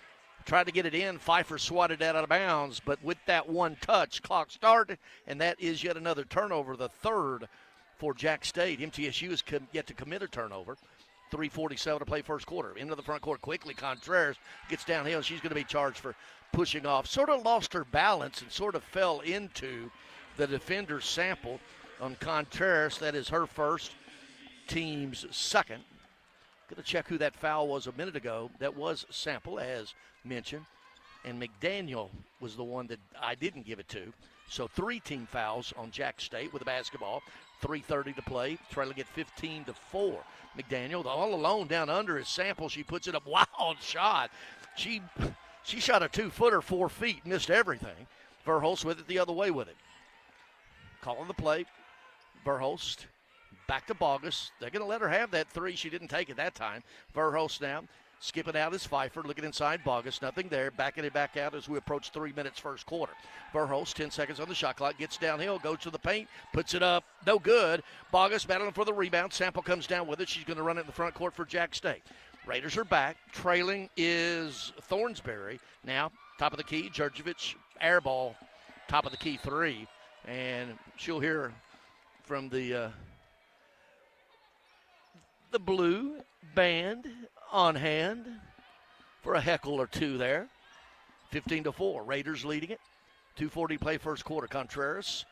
Speaker 2: Tried to get it in. Pfeiffer swatted out of bounds, but with that one touch, clock started, and that is yet another turnover, the third for Jack State. MTSU is yet to commit a turnover. 3:47 to play first quarter. Into the front court quickly. Contreras gets downhill. She's going to be charged for pushing off. Sort of lost her balance and sort of fell into the defender's sample on Contreras. That is her first, team's second. Going to check who that foul was a minute ago. That was Sample, as mentioned. and McDaniel was the one that I didn't give it to. So 3 team fouls on Jack State with the basketball. 3:30 to play, trailing at 15-4. McDaniel, all alone down under his sample. She puts it up. Wild shot. She shot a 2-footer, 4 feet, missed everything. Verhulst with it the other way with it. Calling the play. Verhulst back to Bogus. They're going to let her have that 3. She didn't take it that time. Verhulst now. Skipping out is Pfeiffer, looking inside Bogus. Nothing there. Backing it back out as we approach 3 minutes first quarter. Verhulst, 10 seconds on the shot clock, gets downhill, goes to the paint, puts it up. No good. Bogus battling for the rebound. Sample comes down with it. She's going to run it in the front court for Jack State. Raiders are back. Trailing is Thornsberry. Now, top of the key, Djurdjevic, air ball, top of the key 3. And she'll hear from the blue band on hand for a heckle or two there. 15-4. Raiders leading it. 2:40 play first quarter. Contreras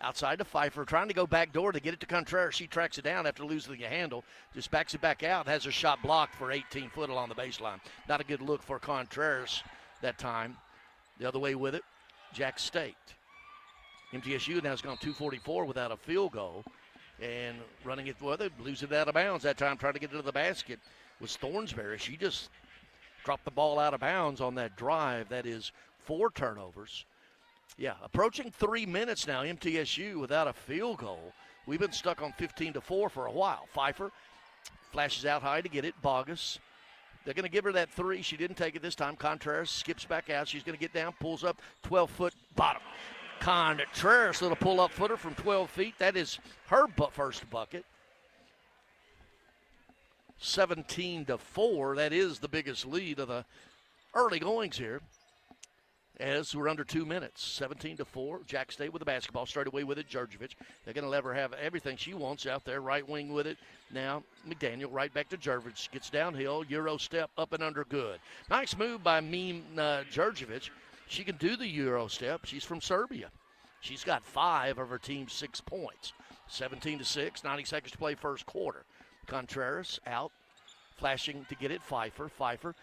Speaker 2: outside to Pfeiffer, trying to go back door to get it to Contreras. She tracks it down after losing the handle. Just backs it back out. Has her shot blocked for 18-foot along the baseline. Not a good look for Contreras that time. The other way with it, Jack State. MTSU now has gone 2:44 without a field goal. And running it, well, they lose it out of bounds that time, trying to get it to the basket was Thornsberry. She just dropped the ball out of bounds on that drive. That is 4 turnovers. Yeah, approaching 3 minutes now, MTSU without a field goal. We've been stuck on 15-4 for a while. Pfeiffer flashes out high to get it. Bogus. They're going to give her that 3. She didn't take it this time. Contreras skips back out. She's going to get down, pulls up, 12-foot bottom. Contreras, little pull-up footer from 12 feet. That is her first bucket. 17-4. That is the biggest lead of the early goings here. As we're under 2 minutes. 17-4. Jack State with the basketball. Straight away with it, Djurdjevic. They're going to let her have everything she wants out there. Right wing with it. Now McDaniel right back to Djurdjevic. Gets downhill. Euro step up and under good. Nice move by Djurdjevic. She can do the Euro step. She's from Serbia. She's got 5 of her team's 6 points. 17-6, 90 seconds to play first quarter. Contreras out, flashing to get it. Pfeiffer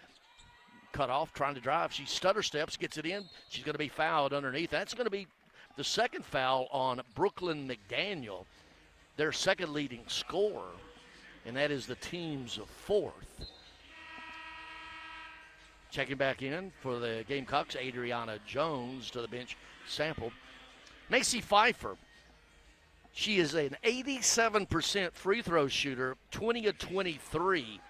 Speaker 2: cut off, trying to drive. She stutter steps, gets it in. She's going to be fouled underneath. That's going to be the second foul on Brooklyn McDaniel, their second leading scorer, and that is the team's 4th. Checking back in for the Gamecocks, Adriana Jones to the bench, sample. Macy Pfeiffer, she is an 87% free throw shooter, 20 of 23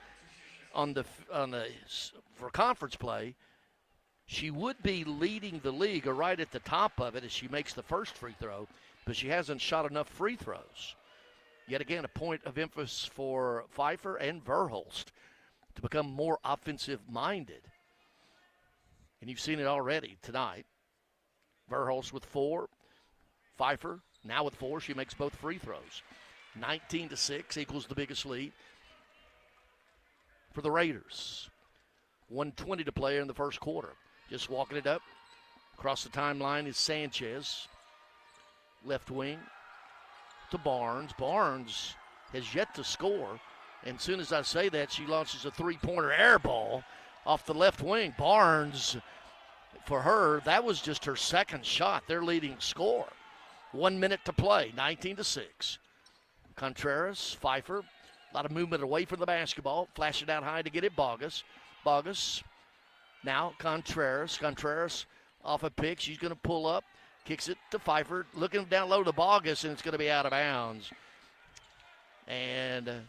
Speaker 2: for conference play. She would be leading the league or right at the top of it as she makes the first free throw, but she hasn't shot enough free throws. Yet again, a point of emphasis for Pfeiffer and Verhulst to become more offensive-minded. And you've seen it already tonight. Verhulst with 4. Pfeiffer now with 4. She makes both free throws. 19-6 equals the biggest lead for the Raiders. 1:20 to play in the first quarter. Just walking it up. Across the timeline is Sanchez. Left wing to Barnes. Barnes has yet to score. And as soon as I say that, she launches a 3-pointer air ball off the left wing. Barnes, for her, that was just her second shot, their leading score. 1 minute to play, 19-6. Contreras, Pfeiffer, a lot of movement away from the basketball. Flash it out high to get it, Bogus. Bogus, now Contreras. Contreras off a pick. She's going to pull up, kicks it to Pfeiffer. Looking down low to Bogus, and it's going to be out of bounds. And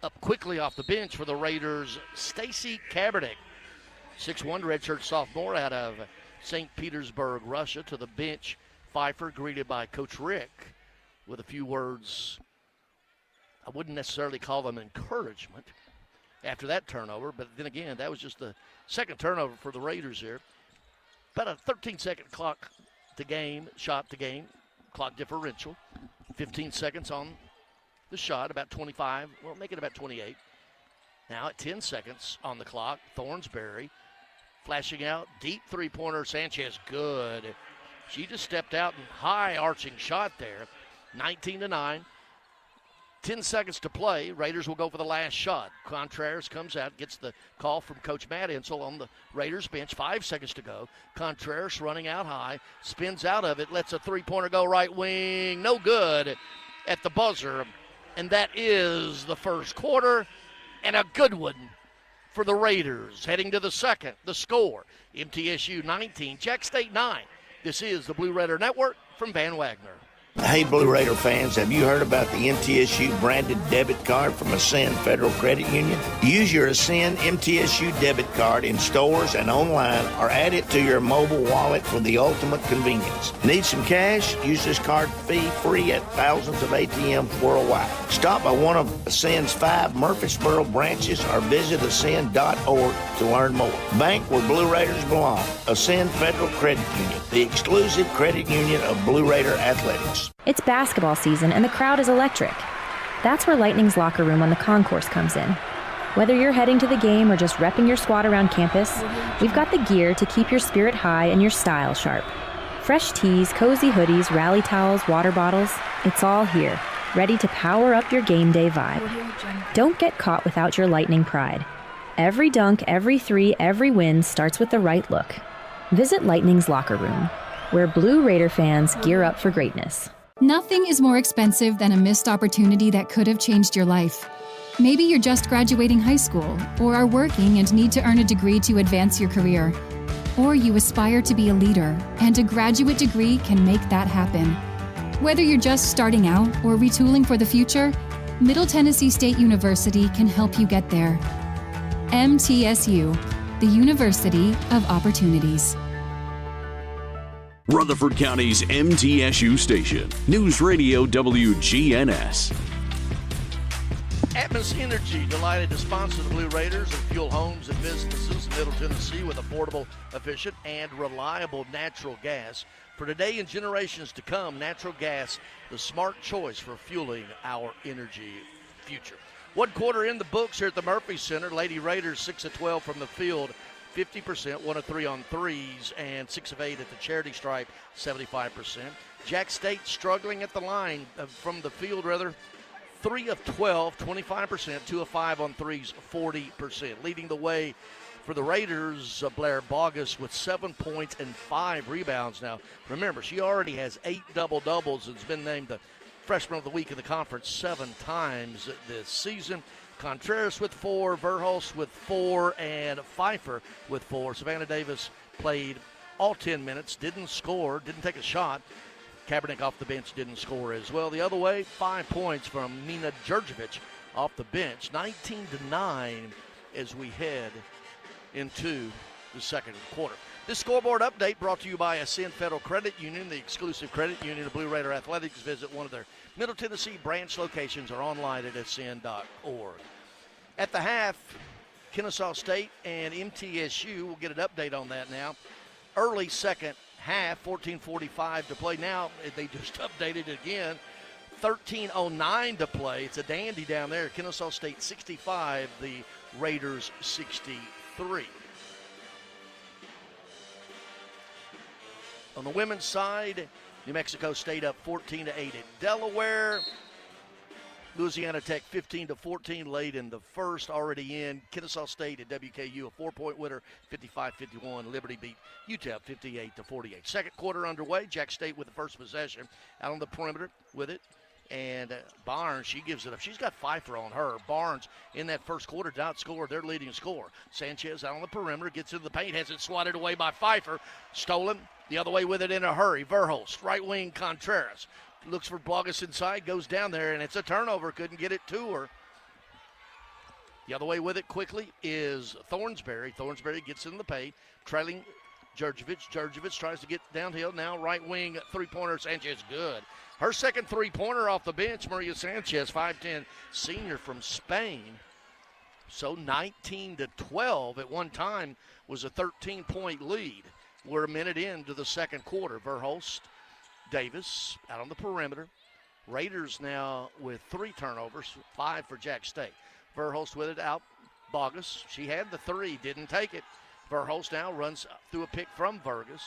Speaker 2: up quickly off the bench for the Raiders, Stacy Kaepernick, 6'1", redshirt sophomore out of St. Petersburg, Russia, to the bench. Pfeiffer greeted by Coach Rick with a few words. I wouldn't necessarily call them encouragement after that turnover, but then again, that was just the second turnover for the Raiders here. About a 13-second clock to game, shot to game, clock differential. 15 seconds on the shot, about 25, well, make it about 28. Now at 10 seconds on the clock, Thornsberry flashing out, deep three-pointer, Sanchez, good. She just stepped out and high arching shot there. 19-9. 10 seconds to play. Raiders will go for the last shot. Contreras comes out, gets the call from Coach Matt Insel on the Raiders bench. 5 seconds to go. Contreras running out high, spins out of it, lets a three-pointer go right wing. No good at the buzzer. And that is the first quarter, and a good one for the Raiders. Heading to the second, the score, MTSU 19, Jack State 9. This is the Blue Raider Network from Van Wagner.
Speaker 5: Hey, Blue Raider fans, have you heard about the MTSU branded debit card from Ascend Federal Credit Union? Use your Ascend MTSU debit card in stores and online, or add it to your mobile wallet for the ultimate convenience. Need some cash? Use this card fee-free at thousands of ATMs worldwide. Stop by one of Ascend's 5 Murfreesboro branches or visit ascend.org to learn more. Bank where Blue Raiders belong. Ascend Federal Credit Union, the exclusive credit union of Blue Raider Athletics.
Speaker 6: It's basketball season and the crowd is electric. That's where Lightning's locker room on the concourse comes in. Whether you're heading to the game or just repping your squad around campus, we've got the gear to keep your spirit high and your style sharp. Fresh tees, cozy hoodies, rally towels, water bottles, it's all here, ready to power up your game day vibe. Don't get caught without your Lightning pride. Every dunk, every three, every win starts with the right look. Visit Lightning's locker room, where Blue Raider fans gear up for greatness.
Speaker 16: Nothing is more expensive than a missed opportunity that could have changed your life. Maybe you're just graduating high school, or are working and need to earn a degree to advance your career. Or you aspire to be a leader, and a graduate degree can make that happen. Whether you're just starting out or retooling for the future, Middle Tennessee State University can help you get there. MTSU, the University of Opportunities.
Speaker 1: Rutherford County's MTSU station, News Radio WGNS.
Speaker 2: Atmos Energy, delighted to sponsor the Blue Raiders and fuel homes and businesses in Middle Tennessee with affordable, efficient, and reliable natural gas. For today and generations to come, natural gas, the smart choice for fueling our energy future. 1 quarter in the books here at the Murphy Center. Lady Raiders 6 of 12 from the field, 50%, 1 of 3 on threes, and 6 of 8 at the charity stripe, 75%. Jack State struggling at the line from the field, 3 of 12, 25%, 2 of 5 on threes, 40%. Leading the way for the Raiders, Blair Bogus with 7 points and 5 rebounds. Now, remember, she already has 8 double-doubles and has been named the Freshman of the Week in the conference 7 times this season. Contreras with 4, Verhulst with 4, and Pfeiffer with 4. Savannah Davis played all 10 minutes, didn't score, didn't take a shot. Kaepernick off the bench didn't score as well. The other way, 5 points from Mina Djurdjevic off the bench. 19-9 as we head into the second quarter. This scoreboard update brought to you by Ascend Federal Credit Union, the exclusive credit union of Blue Raider Athletics. Visit one of their Middle Tennessee branch locations or online at ascend.org. At the half, Kennesaw State and MTSU, we'll get an update on that now. Early second half, 14:45 to play. Now they just updated it again. 13:09 to play. It's a dandy down there. Kennesaw State 65, the Raiders 63. On the women's side, New Mexico State up 14-8 at Delaware. Louisiana Tech 15-14 late in the first, already in. Kennesaw State at WKU, a 4-point winner, 55-51. Liberty beat UTEP 58-48. Second quarter underway. Jack State with the first possession, out on the perimeter with it. And Barnes, she gives it up. She's got Pfeiffer on her. Barnes in that first quarter did not score. Their leading scorer. Sanchez out on the perimeter, gets into the paint, has it swatted away by Pfeiffer. Stolen the other way with it in a hurry. Verhulst, right wing Contreras. Looks for Blogus inside, goes down there, and it's a turnover. Couldn't get it to her. The other way with it quickly is Thornsberry. Thornsberry gets in the paint, trailing Djurdjevic. Djurdjevic tries to get downhill. Now right wing three-pointer, Sanchez, good. Her second three-pointer off the bench, Maria Sanchez, 5'10", senior from Spain. So 19-12 at one time was a 13-point lead. We're a minute into the second quarter. Verhulst, Davis out on the perimeter. Raiders now with 3 turnovers, 5 for Jack State. Verhulst with it out. Bogus, she had the 3, didn't take it. Verhulst now runs through a pick from Bogus.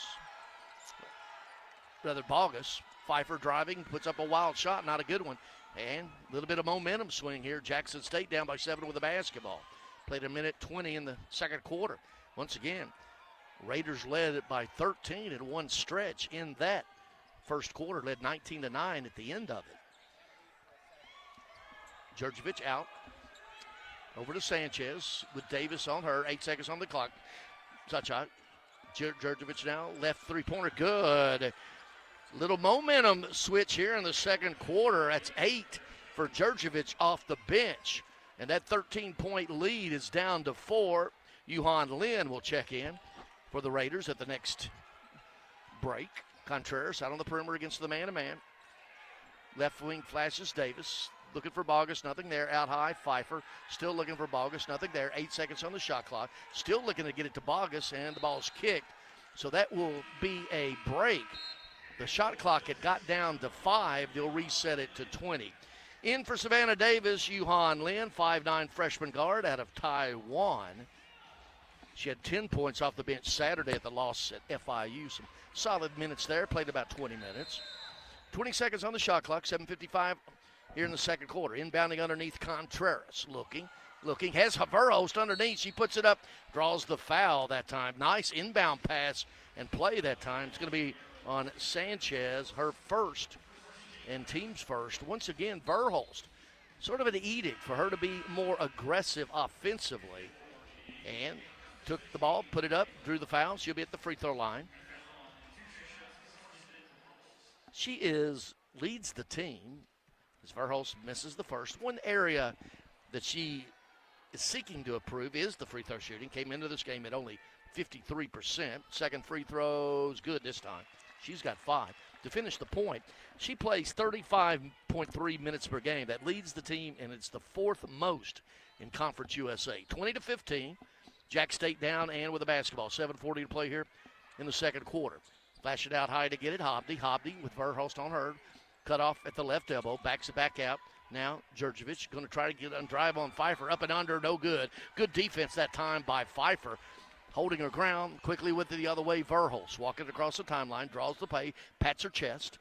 Speaker 2: Pfeiffer driving, puts up a wild shot, not a good one. And a little bit of momentum swing here. Jackson State down by 7 with the basketball. Played a minute 20 in the second quarter. Once again, Raiders led it by 13 in one stretch in that first quarter, led 19-9 at the end of it. Djurdjevic out. Over to Sanchez with Davis on her. 8 seconds on the clock. Touch out. Djurdjevic now. Left three-pointer. Good. Little momentum switch here in the second quarter. That's 8 for Djurdjevic off the bench. And that 13-point lead is down to 4. Yuhan Lin will check in for the Raiders at the next break. Contreras out on the perimeter against the man-to-man. Left wing flashes Davis. Looking for Bogus, nothing there. Out high, Pfeiffer. Still looking for Bogus, nothing there. 8 seconds on the shot clock. Still looking to get it to Bogus, and the ball's kicked. So that will be a break. The shot clock had got down to 5. They'll reset it to 20. In for Savannah Davis, Yuhan Lin, 5'9" freshman guard out of Taiwan. She had 10 points off the bench Saturday at the loss at FIU. Some solid minutes there. Played about 20 minutes. 20 seconds on the shot clock. 7:55 here in the second quarter. Inbounding underneath Contreras. Looking. Has Verhulst underneath. She puts it up. Draws the foul that time. Nice inbound pass and play that time. It's going to be on Sanchez, her first and team's first. Once again, Verhulst. Sort of an edict for her to be more aggressive offensively. And took the ball, put it up, drew the foul. She'll be at the free throw line. She leads the team as Verhulst misses the first. One area that she is seeking to improve is the free throw shooting. Came into this game at only 53%. Second free throw's good this time. She's got 5. To finish the point, she plays 35.3 minutes per game. That leads the team, and it's the 4th most in Conference USA. 20-15. Jack State down and with the basketball. 7:40 to play here in the second quarter. Flash it out high to get it. Hobdy with Verhulst on her. Cut off at the left elbow. Backs it back out. Now Djurdjevic going to try to get a drive on Pfeiffer. Up and under. No good. Good defense that time by Pfeiffer. Holding her ground. Quickly with it the other way. Verhulst walking across the timeline. Draws the play. Pats her chest.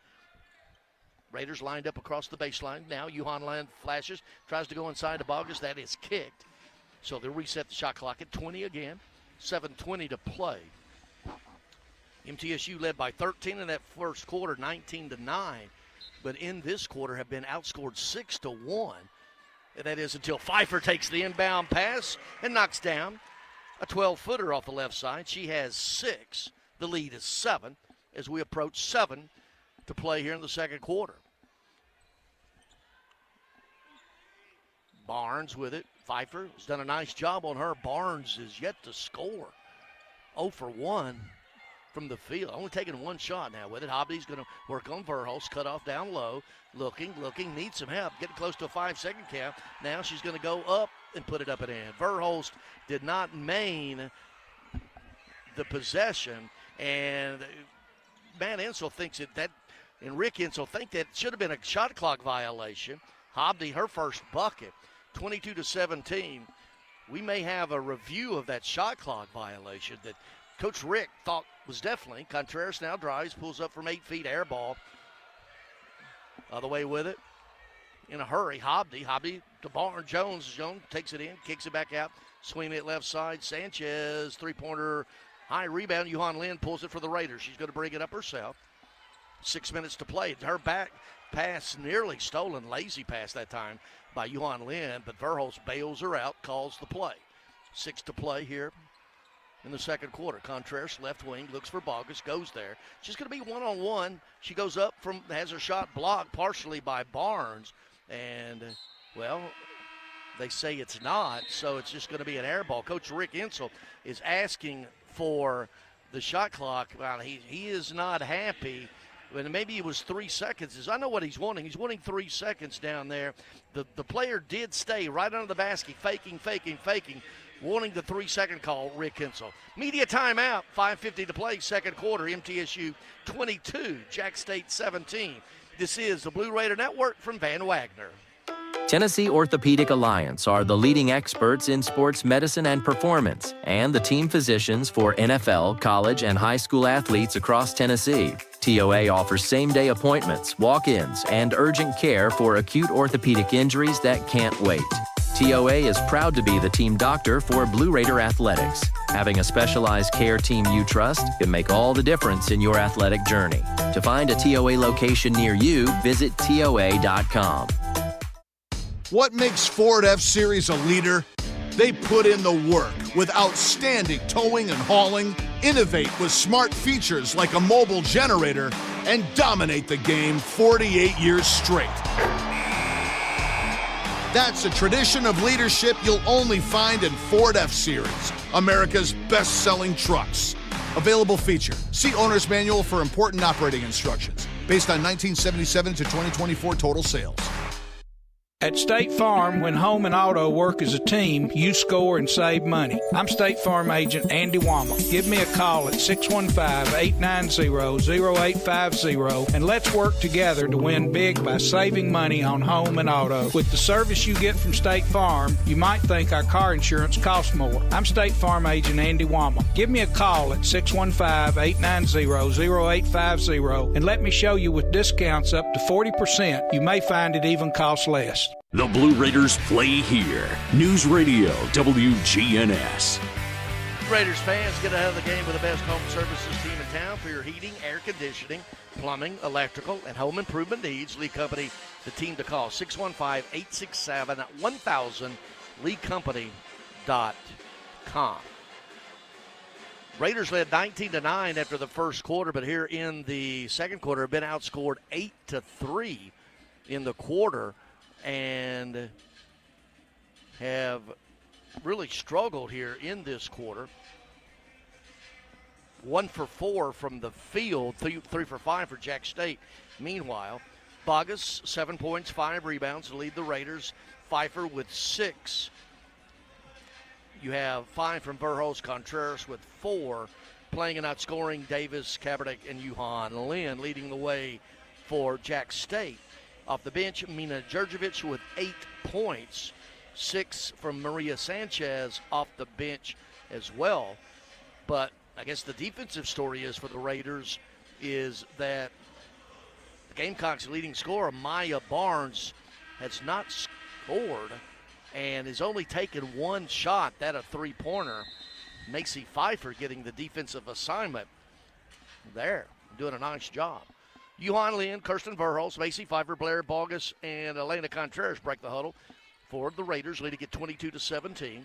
Speaker 2: Raiders lined up across the baseline. Now Yuhan Lin flashes. Tries to go inside to Bogus. That is kicked. So they'll reset the shot clock at 20 again. 7:20 to play. MTSU led by 13 in that first quarter, 19-9. But in this quarter have been outscored 6-1. And that is until Pfeiffer takes the inbound pass and knocks down a 12-footer off the left side. She has 6. The lead is 7 as we approach 7 to play here in the second quarter. Barnes with it. Pfeiffer has done a nice job on her. Barnes is yet to score. 0 for 1 from the field. Only taking one shot now with it. Hobby's going to work on Verhulst. Cut off down low. Looking. Needs some help. Getting close to a 5-second count. Now she's going to go up and put it up and in. Verhulst did not main the possession. And Matt Insel thinks and Rick Insel think that should have been a shot clock violation. Hobby, her first bucket. 22-17. We may have a review of that shot clock violation that Coach Rick thought was definitely. Contreras now drives, pulls up from 8 feet, air ball. Other way with it. In a hurry, Hobby to Barnes. Jones takes it in, kicks it back out. Swing it left side. Sanchez, three-pointer, high rebound. Yuhan Lin pulls it for the Raiders. She's going to bring it up herself. 6 minutes to play. Her back pass nearly stolen. Lazy pass that time by Yuhan Lin, but Verhulst bails her out, calls the play. 6 to play here in the second quarter. Contreras, left wing, looks for Bogus, goes there. She's going to be one-on-one. She goes up has her shot blocked partially by Barnes, and, well, they say it's not, so it's just going to be an air ball. Coach Rick Insel is asking for the shot clock. Well, he is not happy. And maybe it was 3 seconds. I know what he's wanting. He's wanting 3 seconds down there. The player did stay right under the basket, faking, wanting the 3-second call, Rick Insel. Media timeout, 5:50 to play, second quarter. MTSU 22, Jack State 17. This is the Blue Raider Network from Van Wagner.
Speaker 8: Tennessee Orthopedic Alliance are the leading experts in sports medicine and performance, and the team physicians for NFL, college, and high school athletes across Tennessee. TOA offers same-day appointments, walk-ins, and urgent care for acute orthopedic injuries that can't wait. TOA is proud to be the team doctor for Blue Raider Athletics. Having a specialized care team you trust can make all the difference in your athletic journey. To find a TOA location near you, visit TOA.com.
Speaker 4: What makes Ford F-Series a leader? They put in the work with outstanding towing and hauling, innovate with smart features like a mobile generator, and dominate the game 48 years straight. That's a tradition of leadership you'll only find in Ford F-Series, America's best-selling trucks. Available feature. See Owner's Manual for important operating instructions. Based on 1977 to 2024 total sales.
Speaker 15: At State Farm, when home and auto work as a team, you score and save money. I'm State Farm agent Andy Womack. Give me a call at 615-890-0850 and let's work together to win big by saving money on home and auto. With the service you get from State Farm, you might think our car insurance costs more. I'm State Farm agent Andy Womack. Give me a call at 615-890-0850 and let me show you with discounts up to 40%. You may find it even costs less.
Speaker 1: The Blue Raiders play here. News Radio WGNS.
Speaker 2: Raiders fans, get ahead of the game with the best home services team in town for your heating, air conditioning, plumbing, electrical, and home improvement needs. Lee Company, the team to call, 615-867-1000, leecompany.com. Raiders led 19-9 after the first quarter, but here in the second quarter have been outscored 8-3 in the quarter, and have really struggled here in this quarter. 1 for 4 from the field, 3 for 5 for Jack State. Meanwhile, Bogus, 7 points, 5 rebounds to lead the Raiders. Pfeiffer with 6. You have 5 from Verhulst, Contreras with 4. Playing and not scoring, Davis, Kaepernick, and Yuhan Lin leading the way for Jack State. Off the bench, Mina Djurdjevic with 8 points, 6 from Maria Sanchez off the bench as well. But I guess the defensive story is for the Raiders is that the Gamecocks' leading scorer, Maya Barnes, has not scored and has only taken 1 shot, that a 3-pointer. Macy Pfeiffer getting the defensive assignment there, doing a nice job. Yuhan Lin, Kirsten Verhulst, Macy Pfeiffer, Blair Bogus, and Elena Contreras break the huddle for the Raiders, leading at 22-17.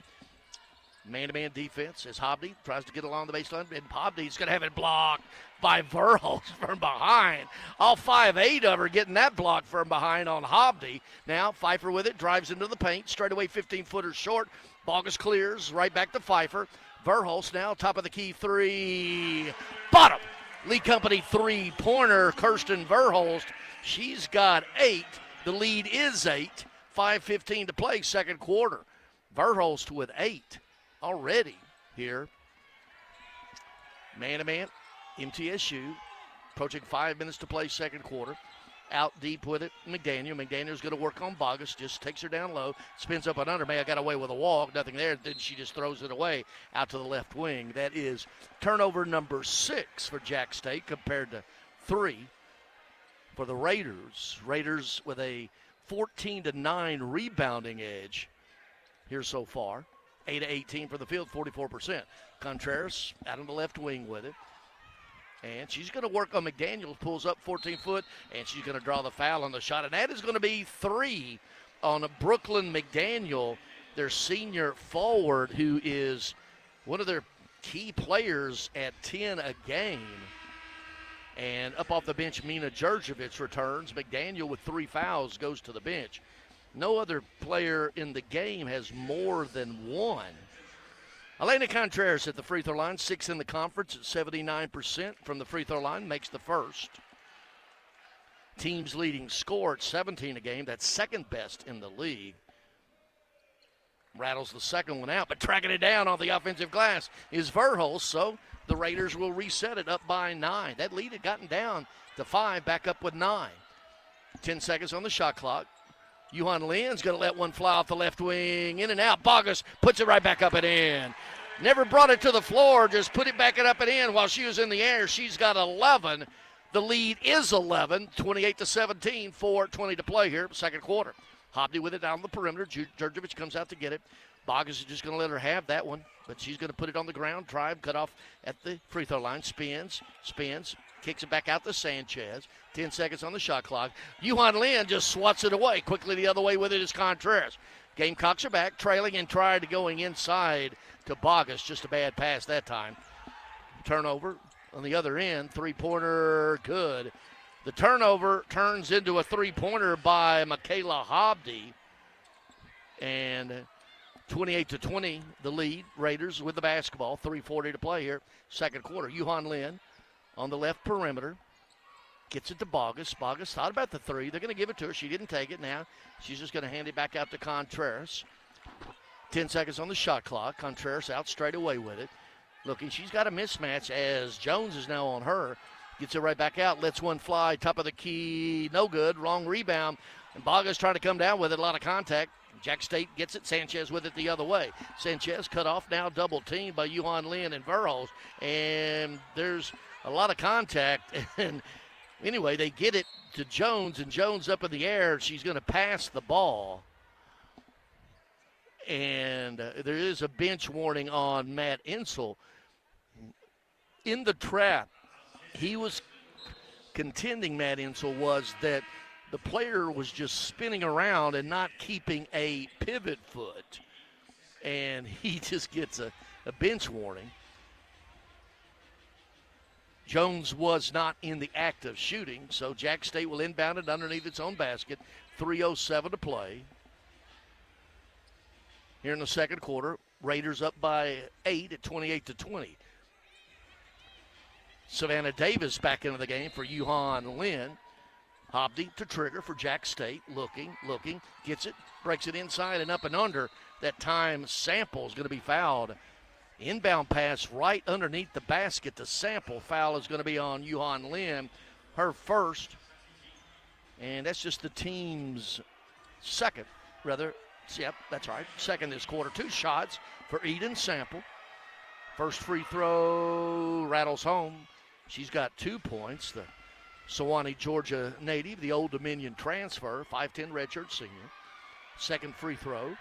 Speaker 2: Man-to-man defense as Hobney tries to get along the baseline, and Hobney's going to have it blocked by Verhulst from behind. All 5'8" of her getting that block from behind on Hobney. Now Pfeiffer with it, drives into the paint, straightaway 15-footer short. Bogus clears, right back to Pfeiffer. Verhulst now, top of the key, 3, bottom. Lee Company 3-pointer, Kirsten Verhulst. She's got 8. The lead is 8. 5:15 to play, second quarter. Verhulst with 8 already here. Man-to-man, MTSU approaching 5 minutes to play, second quarter. Out deep with it, McDaniel. McDaniel's going to work on Bogus, just takes her down low, spins up and under. May I got away with a walk, nothing there. Then she just throws it away out to the left wing. That is turnover number 6 for Jack State compared to 3 for the Raiders. Raiders with a 14-9 rebounding edge here so far. 8-18 for the field, 44%. Contreras out on the left wing with it. And she's going to work on McDaniel, pulls up 14-foot, and she's going to draw the foul on the shot. And that is going to be 3 on Brooklyn McDaniel, their senior forward, who is one of their key players at 10 a game. And up off the bench, Mina Djurdjevic returns. McDaniel with 3 fouls goes to the bench. No other player in the game has more than 1. Elena Contreras at the free throw line, 6 in the conference at 79% from the free throw line, makes the first. Team's leading score at 17 a game, that's second best in the league. Rattles the second one out, but tracking it down on the offensive glass is Verhulst, so the Raiders will reset it up by 9. That lead had gotten down to 5, back up with 9. 10 seconds on the shot clock. Yuhan Lin's going to let one fly off the left wing, in and out. Bogus puts it right back up and in. Never brought it to the floor, just put it back up and in while she was in the air. She's got 11. The lead is 11, 28-17, 4:20 to play here, second quarter. Hobney with it down the perimeter. Djurdjevic comes out to get it. Bogus is just going to let her have that one, but she's going to put it on the ground, drive, cut off at the free throw line, spins, kicks it back out to Sanchez. 10 seconds on the shot clock. Yuhan Lin just swats it away. Quickly the other way with it is Contreras. Gamecocks are back, trailing and tried to going inside to Bogus. Just a bad pass that time. Turnover on the other end. Three-pointer, good. The turnover turns into a three-pointer by Michaela Hobdy. And 28-20, the lead. Raiders with the basketball. 3:40 to play here. Second quarter. Yuhan Lin on the left perimeter. Gets it to Bogus. Bogus thought about the three. They're going to give it to her. She didn't take it. Now she's just going to hand it back out to Contreras. 10 seconds on the shot clock. Contreras out straight away with it. Looking, she's got a mismatch as Jones is now on her. Gets it right back out. Lets one fly. Top of the key. No good. Wrong rebound. And Bogus trying to come down with it. A lot of contact. Jack State gets it. Sanchez with it the other way. Sanchez cut off now. Double teamed by Yuhan Lin and Verhulst. And there's a lot of contact. And anyway, they get it to Jones, and Jones up in the air. She's going to pass the ball. And there is a bench warning on Matt Insel. In the trap, he was contending, Matt Insel, was that the player was just spinning around and not keeping a pivot foot. And he just gets a bench warning. Jones was not in the act of shooting, so Jack State will inbound it underneath its own basket. 3:07 to play. Here in the second quarter, Raiders up by 8 at 28-20. Savannah Davis back into the game for Yuhan Lin. Hobdy to trigger for Jack State. Looking, gets it, breaks it inside and up and under. That time Sample is going to be fouled. Inbound pass right underneath the basket to Sample. Foul is going to be on Yuhan Lin, her first. And that's just the team's second, rather. Yep, that's right. Second this quarter. 2 shots for Eden Sample. First free throw rattles home. She's got 2 points. The Sewanee, Georgia native, the Old Dominion transfer, 5'10" redshirt senior. Second free throw.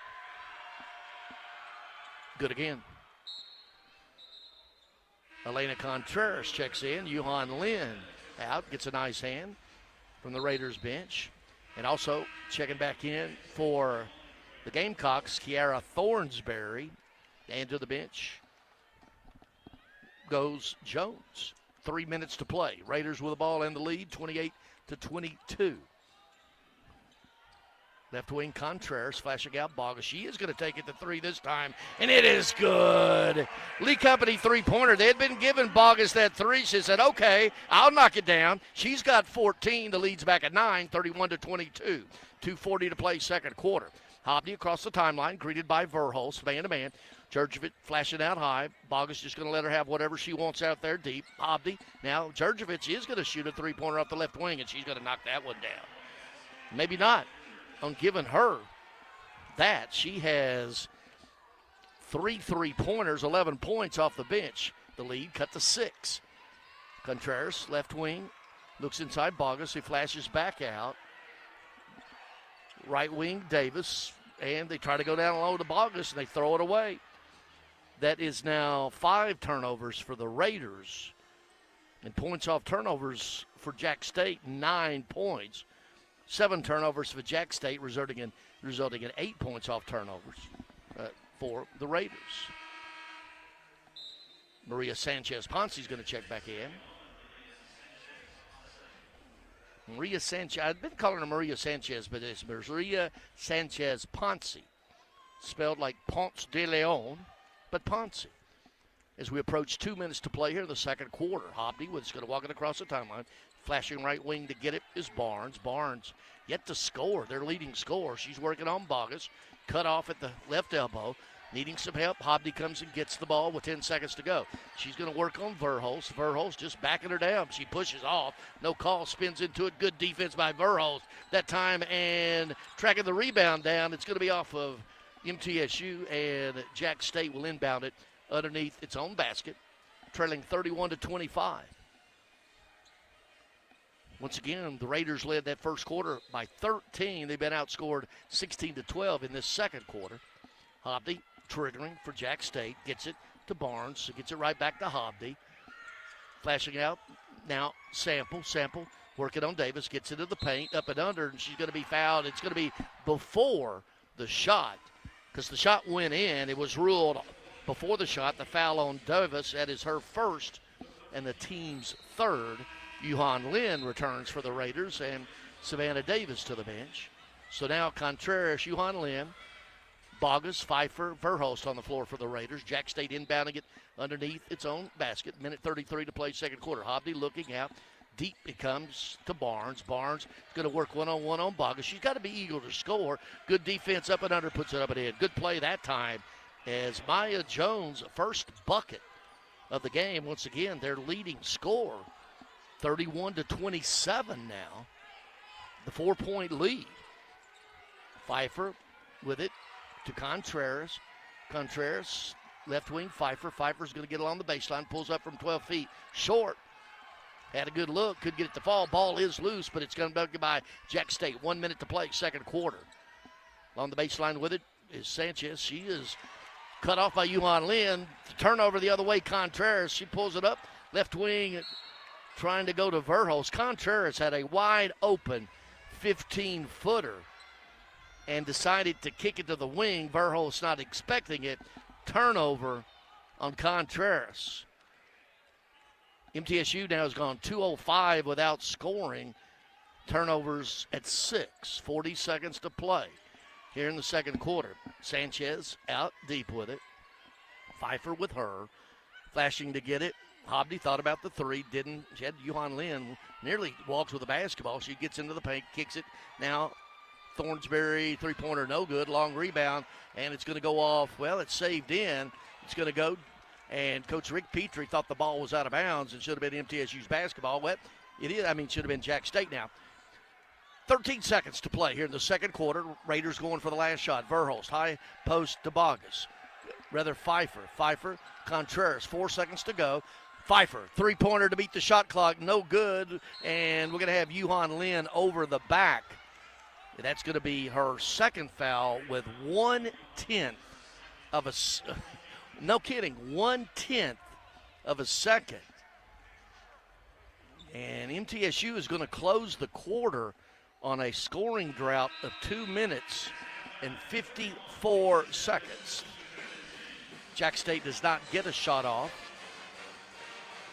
Speaker 2: Good again. Elena Contreras checks in. Yuhan Lin out, gets a nice hand from the Raiders bench. And also checking back in for the Gamecocks, Kiara Thornsberry. And to the bench goes Jones. 3 minutes to play. Raiders with the ball in the lead, 28-22. Left wing Contreras flashing out Bogus. She is going to take it to 3 this time, and it is good. Lee Company three-pointer. They had been giving Bogus that 3. She said, okay, I'll knock it down. She's got 14. The lead's back at 9, 31-22. 2:40 to play second quarter. Hobdy across the timeline, greeted by Verhulst, man-to-man. Djurdjevic flashing out high. Bogus just going to let her have whatever she wants out there deep. Hobdy. Now Djurdjevic is going to shoot a three-pointer off the left wing, and she's going to knock that one down. Maybe not. On giving her that, she has 3 3-pointers, 11 points off the bench. The lead cut to 6. Contreras, left wing, looks inside Bogus. He flashes back out. Right wing, Davis, and they try to go down low to Bogus, and they throw it away. That is now 5 turnovers for the Raiders. And points off turnovers for Jack State, 9 points. 7 turnovers for Jack State, resulting in 8 points off turnovers for the Raiders. Maria Sanchez-Ponce is going to check back in. Maria Sanchez, I've been calling her Maria Sanchez, but it's Maria Sanchez-Ponce, spelled like Ponce de Leon, but Ponce. As we approach 2 minutes to play here in the second quarter, Hobdy was going to walk it across the timeline. Flashing right wing to get it is Barnes. Barnes yet to score, their leading scorer. She's working on Bogus. Cut off at the left elbow. needing some help. Hobby comes and gets the ball with 10 seconds to go. She's going to work on Verhulst. Verhulst just backing her down. She pushes off. No call, spins into it. Good defense by Verhulst that time, and tracking the rebound down. It's going to be off of MTSU, and Jack State will inbound it underneath its own basket, trailing 31-25. Once again, the Raiders led that first quarter by 13. They've been outscored 16-12 in this second quarter. Hobby triggering for Jack State. Gets it to Barnes. So gets it right back to Hobby. Flashing out. Now Sample working on Davis. Gets into the paint. Up and under. And she's going to be fouled. It's going to be before the shot. Because the shot went in. It was ruled before the shot. The foul on Davis. That is her first and the team's third. Yuhan Lin returns for the Raiders, and Savannah Davis to the bench. So now Contreras, Yuhan Lin, Bogus, Pfeiffer, Verhulst on the floor for the Raiders. Jack State inbounding it underneath its own basket. Minute 33 to play second quarter. Hobby looking out. Deep it comes to Barnes. Barnes is going to work one-on-one on Bogus. She's got to be eager to score. Good defense up and under, puts it up and in. Good play that time as Maya Jones, first bucket of the game. Once again, their leading scorer. 31-27 now. The 4-point lead. Pfeiffer with it to Contreras. Contreras, left wing, Pfeiffer. Pfeiffer's going to get along the baseline. Pulls up from 12 feet. Short. Had a good look. Could get it to fall. Ball is loose, but it's going to be by Jack State. 1 minute to play, second quarter. Along the baseline with it is Sanchez. She is cut off by Yuhan Lin. Turnover the other way, Contreras. She pulls it up. Left wing, trying to go to Verhulst. Contreras had a wide open 15-footer and decided to kick it to the wing. Verhulst not expecting it. Turnover on Contreras. MTSU now has gone 2:05 without scoring. Turnovers at 6. 40 seconds to play here in the second quarter. Sanchez out deep with it. Pfeiffer with her. Flashing to get it. Hobby thought about the three, didn't. She had Yuhan Lin nearly walks with the basketball. She gets into the paint, kicks it. Now Thornsberry, three-pointer, no good. Long rebound, and it's going to go off. Well, it's saved in. It's going to go, and Coach Rick Petrie thought the ball was out of bounds and should have been MTSU's basketball. Well, it is. Should have been Jack State now. 13 seconds to play here in the second quarter. Raiders going for the last shot. Verhulst, high post to Bogus. Rather Pfeiffer, Contreras, 4 seconds to go. Pfeiffer, three-pointer to beat the shot clock, no good, and we're going to have Yuhan Lin over the back. That's going to be her second foul with 1/10 of a, no kidding, 1/10 of a second. And MTSU is going to close the quarter on a scoring drought of 2 minutes and 54 seconds. Jack State does not get a shot off.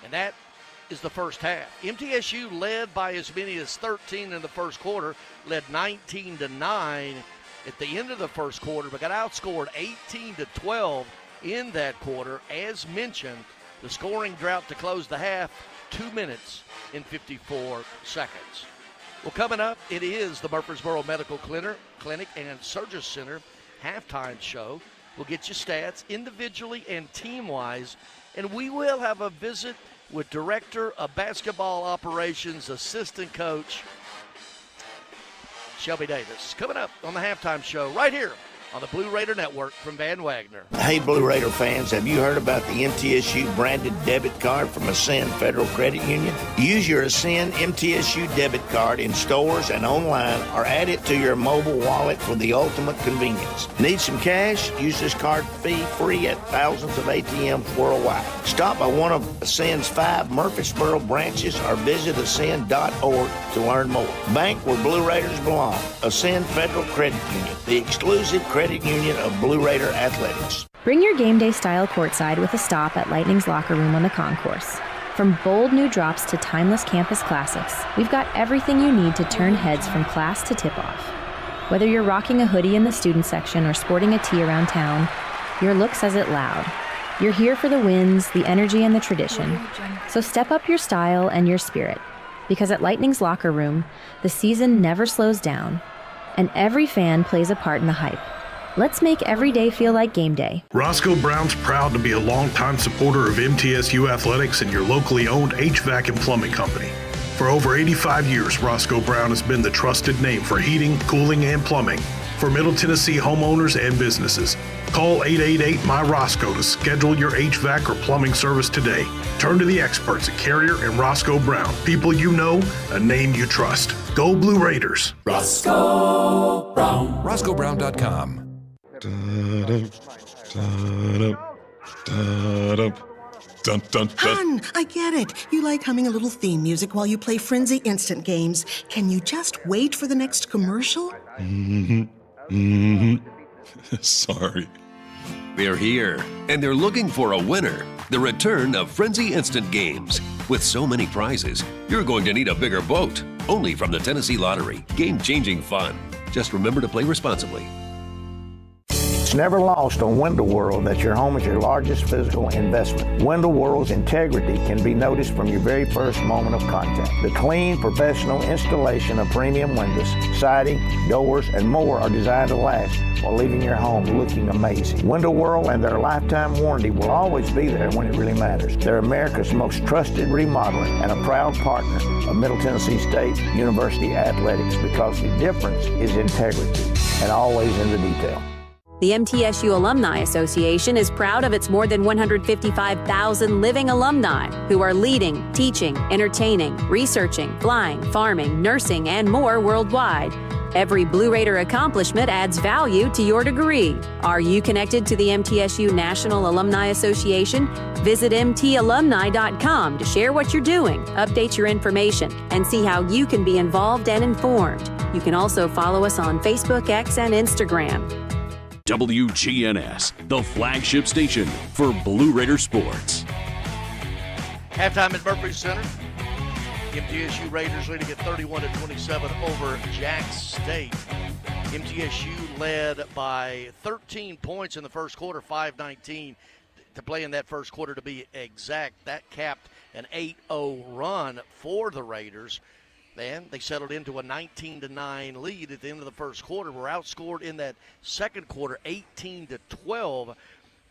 Speaker 2: And that is the first half. MTSU led by as many as 13 in the first quarter, led 19-9 at the end of the first quarter, but got outscored 18-12 in that quarter. As mentioned, the scoring drought to close the half, 2 minutes and 54 seconds. Well, coming up, it is the Murfreesboro Medical Clinic and Surgery Center halftime show. We'll get you stats individually and team-wise, and we will have a visit with Director of Basketball Operations, Assistant Coach Shelby Davis. Coming up on the halftime show right here on the Blue Raider Network from Van Wagner.
Speaker 5: Hey, Blue Raider fans, have you heard about the MTSU branded debit card from Ascend Federal Credit Union? Use your Ascend MTSU debit card in stores and online, or add it to your mobile wallet for the ultimate convenience. Need some cash? Use this card fee-free at thousands of ATMs worldwide. Stop by one of Ascend's 5 Murfreesboro branches or visit ascend.org to learn more. Bank where Blue Raiders belong. Ascend Federal Credit Union, the exclusive credit union of Blue Raider Athletics.
Speaker 6: Bring your game day style courtside with a stop at Lightning's Locker Room on the concourse. From bold new drops to timeless campus classics, we've got everything you need to turn heads from class to tip-off. Whether you're rocking a hoodie in the student section or sporting a tee around town, your look says it loud. You're here for the wins, the energy, and the tradition. So step up your style and your spirit, because at Lightning's Locker Room, the season never slows down, and every fan plays a part in the hype. Let's make every day feel like game day.
Speaker 12: Roscoe Brown's proud to be a longtime supporter of MTSU athletics and your locally owned HVAC and plumbing company. For over 85 years, Roscoe Brown has been the trusted name for heating, cooling, and plumbing for Middle Tennessee homeowners and businesses. Call 888-MY-ROSCOE to schedule your HVAC or plumbing service today. Turn to the experts at Carrier and Roscoe Brown. People you know, a name you trust. Go Blue Raiders.
Speaker 13: Roscoe Brown.
Speaker 9: RoscoeBrown.com.
Speaker 10: Hun, I get it. You like humming a little theme music while you play Frenzy Instant games. Can you just wait for the next commercial?
Speaker 11: Sorry. They're here, and they're looking for a winner. The return of Frenzy Instant Games. With so many prizes, you're going to need a bigger boat. Only from the Tennessee Lottery. Game-changing fun. Just remember to play responsibly.
Speaker 5: It's never lost on Window World that your home is your largest physical investment. Window World's integrity can be noticed from your very first moment of contact. The clean, professional installation of premium windows, siding, doors, and more are designed to last while leaving your home looking amazing. Window World and their lifetime warranty will always be there when it really matters. They're America's most trusted remodeler and a proud partner of Middle Tennessee State University Athletics because the difference is integrity and always in the detail.
Speaker 17: The MTSU Alumni Association is proud of its more than 155,000 living alumni who are leading, teaching, entertaining, researching, flying, farming, nursing, and more worldwide. Every Blue Raider accomplishment adds value to your degree. Are you connected to the MTSU National Alumni Association? Visit mtalumni.com to share what you're doing, update your information, and see how you can be involved and informed. You can also follow us on Facebook, X, and Instagram.
Speaker 1: WGNS, the flagship station for Blue Raider sports.
Speaker 2: Halftime at Murphy Center. MTSU Raiders leading at 31-27 over Jack State. MTSU led by 13 points in the first quarter, 5:19 to play in that first quarter to be exact. That capped an 8-0 run for the Raiders. And they settled into a 19-9 lead at the end of the first quarter. Were outscored in that second quarter 18-12.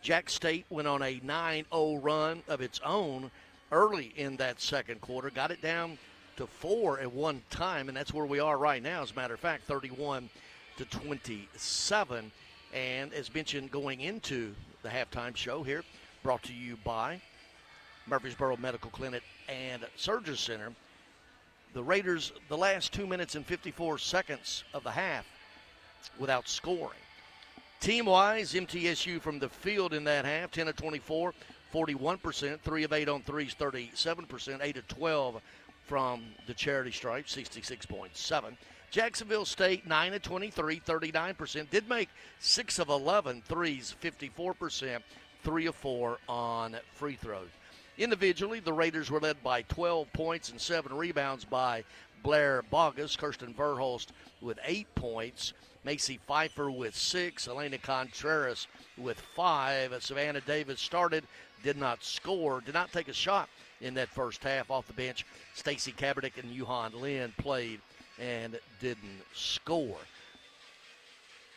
Speaker 2: Jack State went on a 9-0 run of its own early in that second quarter. Got it down to 4 at one time, and that's where we are right now. As a matter of fact, 31-27. And as mentioned going into the halftime show here, brought to you by Murfreesboro Medical Clinic and Surgery Center, the Raiders, the last 2 minutes and 54 seconds of the half without scoring. Team-wise, MTSU from the field in that half, 10 of 24, 41%, 3 of 8 on threes, 37%, 8 of 12 from the charity stripe, 66.7. Jacksonville State, 9 of 23, 39%, did make 6 of 11 threes, 54%, 3 of 4 on free throws. Individually, the Raiders were led by 12 points and 7 rebounds by Blair Bogus, Kirsten Verhulst with 8 points, Macy Pfeiffer with 6, Elena Contreras with 5. Savannah Davis started, did not score, did not take a shot in that first half off the bench. Stacy Kaepernick and Yuhan Lin played and didn't score.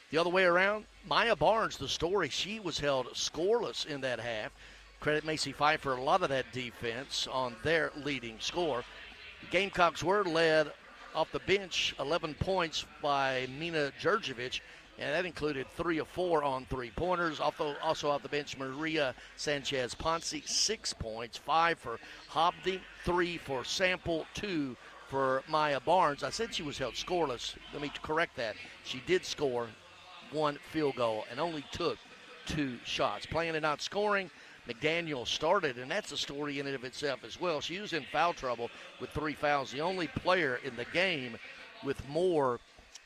Speaker 2: The other way around, Maya Barnes, the story, she was held scoreless in that half. Credit Macy Pfeiffer a lot of that defense on their leading score. The Gamecocks were led off the bench 11 points by Mina Djurjevic, and that included 3 of 4 on three-pointers. Also off the bench, Maria Sanchez-Ponce, 6 points, 5 for Hobdy, 3 for Sample, 2 for Maya Barnes. I said she was held scoreless. Let me correct that. She did score 1 field goal and only took 2 shots. Playing and not scoring, McDaniel started, and that's a story in and of itself as well. She was in foul trouble with 3 fouls. The only player in the game with more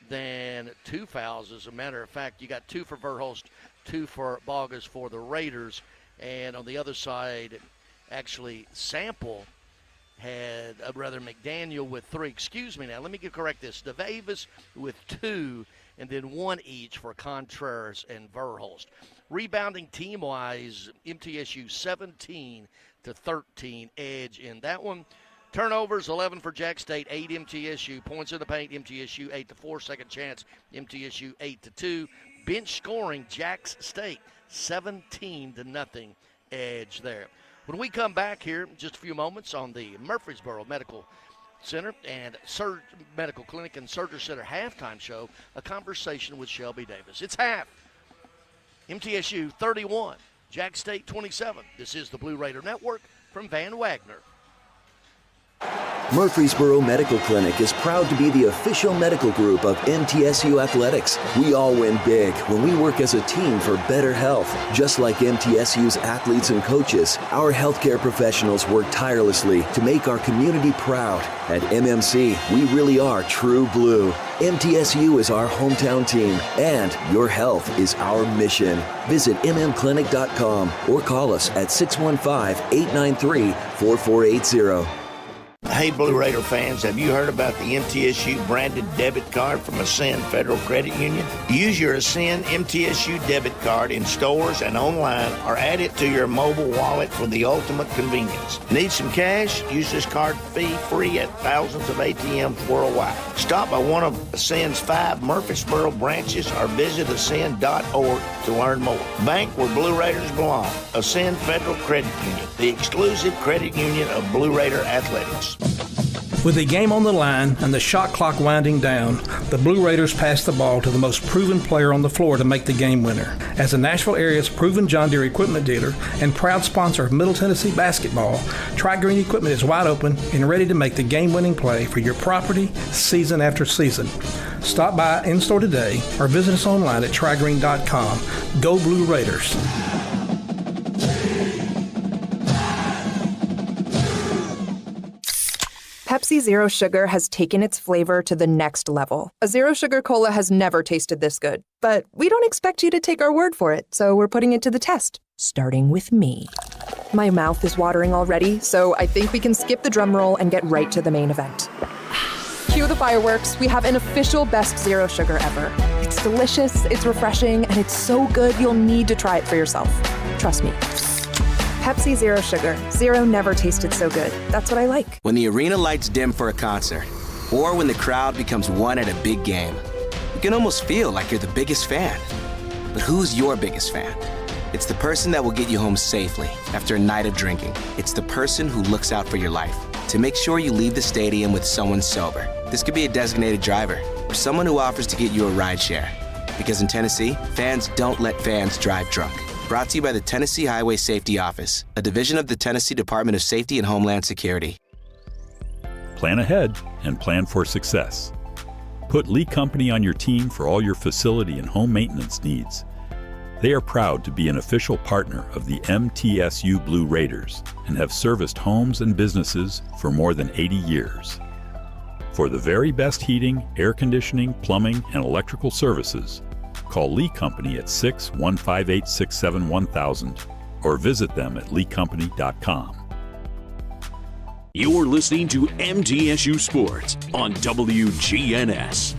Speaker 2: than 2 fouls. As a matter of fact, you got 2 for Verhulst, 2 for Bogus for the Raiders. And on the other side, actually, Sample had, McDaniel with 3. Excuse me now, let me correct this. DeVavis with 2, and then 1 each for Contreras and Verhulst. Rebounding team-wise, MTSU 17-13 edge in that one. Turnovers, 11 for Jack State, 8 MTSU. Points in the paint, MTSU 8-4. Second chance, MTSU 8-2. bench scoring Jax State 17-0 edge there. When we come back here in just a few moments on the Murfreesboro Medical Center and Medical Clinic and Surgery Center halftime show, a conversation with Shelby Davis. It's half. MTSU 31, Jax State 27. This is the Blue Raider Network from Van Wagner.
Speaker 18: Murfreesboro Medical Clinic is proud to be the official medical group of MTSU Athletics. We all win big when we work as a team for better health. Just like MTSU's athletes and coaches, our healthcare professionals work tirelessly to make our community proud. At MMC, we really are true blue. MTSU is our hometown team, and your health is our mission. Visit mmclinic.com or call us at 615-893-4480.
Speaker 5: Hey, Blue Raider fans, have you heard about the MTSU branded debit card from Ascend Federal Credit Union? Use your Ascend MTSU debit card in stores and online, or add it to your mobile wallet for the ultimate convenience. Need some cash? Use this card fee-free at thousands of ATMs worldwide. Stop by one of Ascend's 5 Murfreesboro branches or visit ascend.org to learn more. Bank where Blue Raiders belong. Ascend Federal Credit Union, the exclusive credit union of Blue Raider athletics.
Speaker 15: With the game on the line and the shot clock winding down, the Blue Raiders pass the ball to the most proven player on the floor to make the game winner. As the Nashville area's proven John Deere equipment dealer and proud sponsor of Middle Tennessee basketball, Tri-Green Equipment is wide open and ready to make the game-winning play for your property season after season. Stop by in-store today or visit us online at trigreen.com. Go Blue Raiders.
Speaker 7: Pepsi Zero Sugar has taken its flavor to the next level. A Zero Sugar Cola has never tasted this good. But we don't expect you to take our word for it, so we're putting it to the test, starting with me. My mouth is watering already, so I think we can skip the drum roll and get right to the main event. Cue the fireworks. We have an official best Zero Sugar ever. It's delicious, it's refreshing, and it's so good you'll need to try it for yourself. Trust me. Pepsi Zero Sugar. Zero never tasted so good. That's what I like.
Speaker 14: When the arena lights dim for a concert, or when the crowd becomes one at a big game, you can almost feel like you're the biggest fan. But who's your biggest fan? It's the person that will get you home safely after a night of drinking. It's the person who looks out for your life to make sure you leave the stadium with someone sober. This could be a designated driver or someone who offers to get you a ride share. Because in Tennessee, fans don't let fans drive drunk. Brought to you by the Tennessee Highway Safety Office, a division of the Tennessee Department of Safety and Homeland Security.
Speaker 20: Plan ahead and plan for success. Put Lee Company on your team for all your facility and home maintenance needs. They are proud to be an official partner of the MTSU Blue Raiders and have serviced homes and businesses for more than 80 years. For the very best heating, air conditioning, plumbing, and electrical services, call Lee Company at 615-867-1000 or visit them at leecompany.com.
Speaker 1: You're listening to MTSU Sports on WGNS.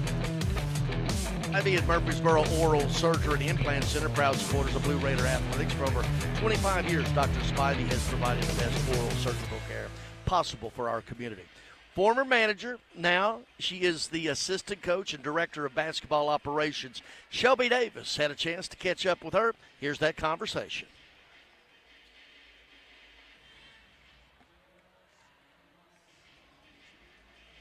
Speaker 2: At Murfreesboro Oral Surgery and Implant Center, proud supporters of Blue Raider Athletics. For over 25 years, Dr. Spivey has provided the best oral surgical care possible for our community. Former manager, now she is the assistant coach and director of basketball operations. Shelby Davis had a chance to catch up with her. Here's that conversation.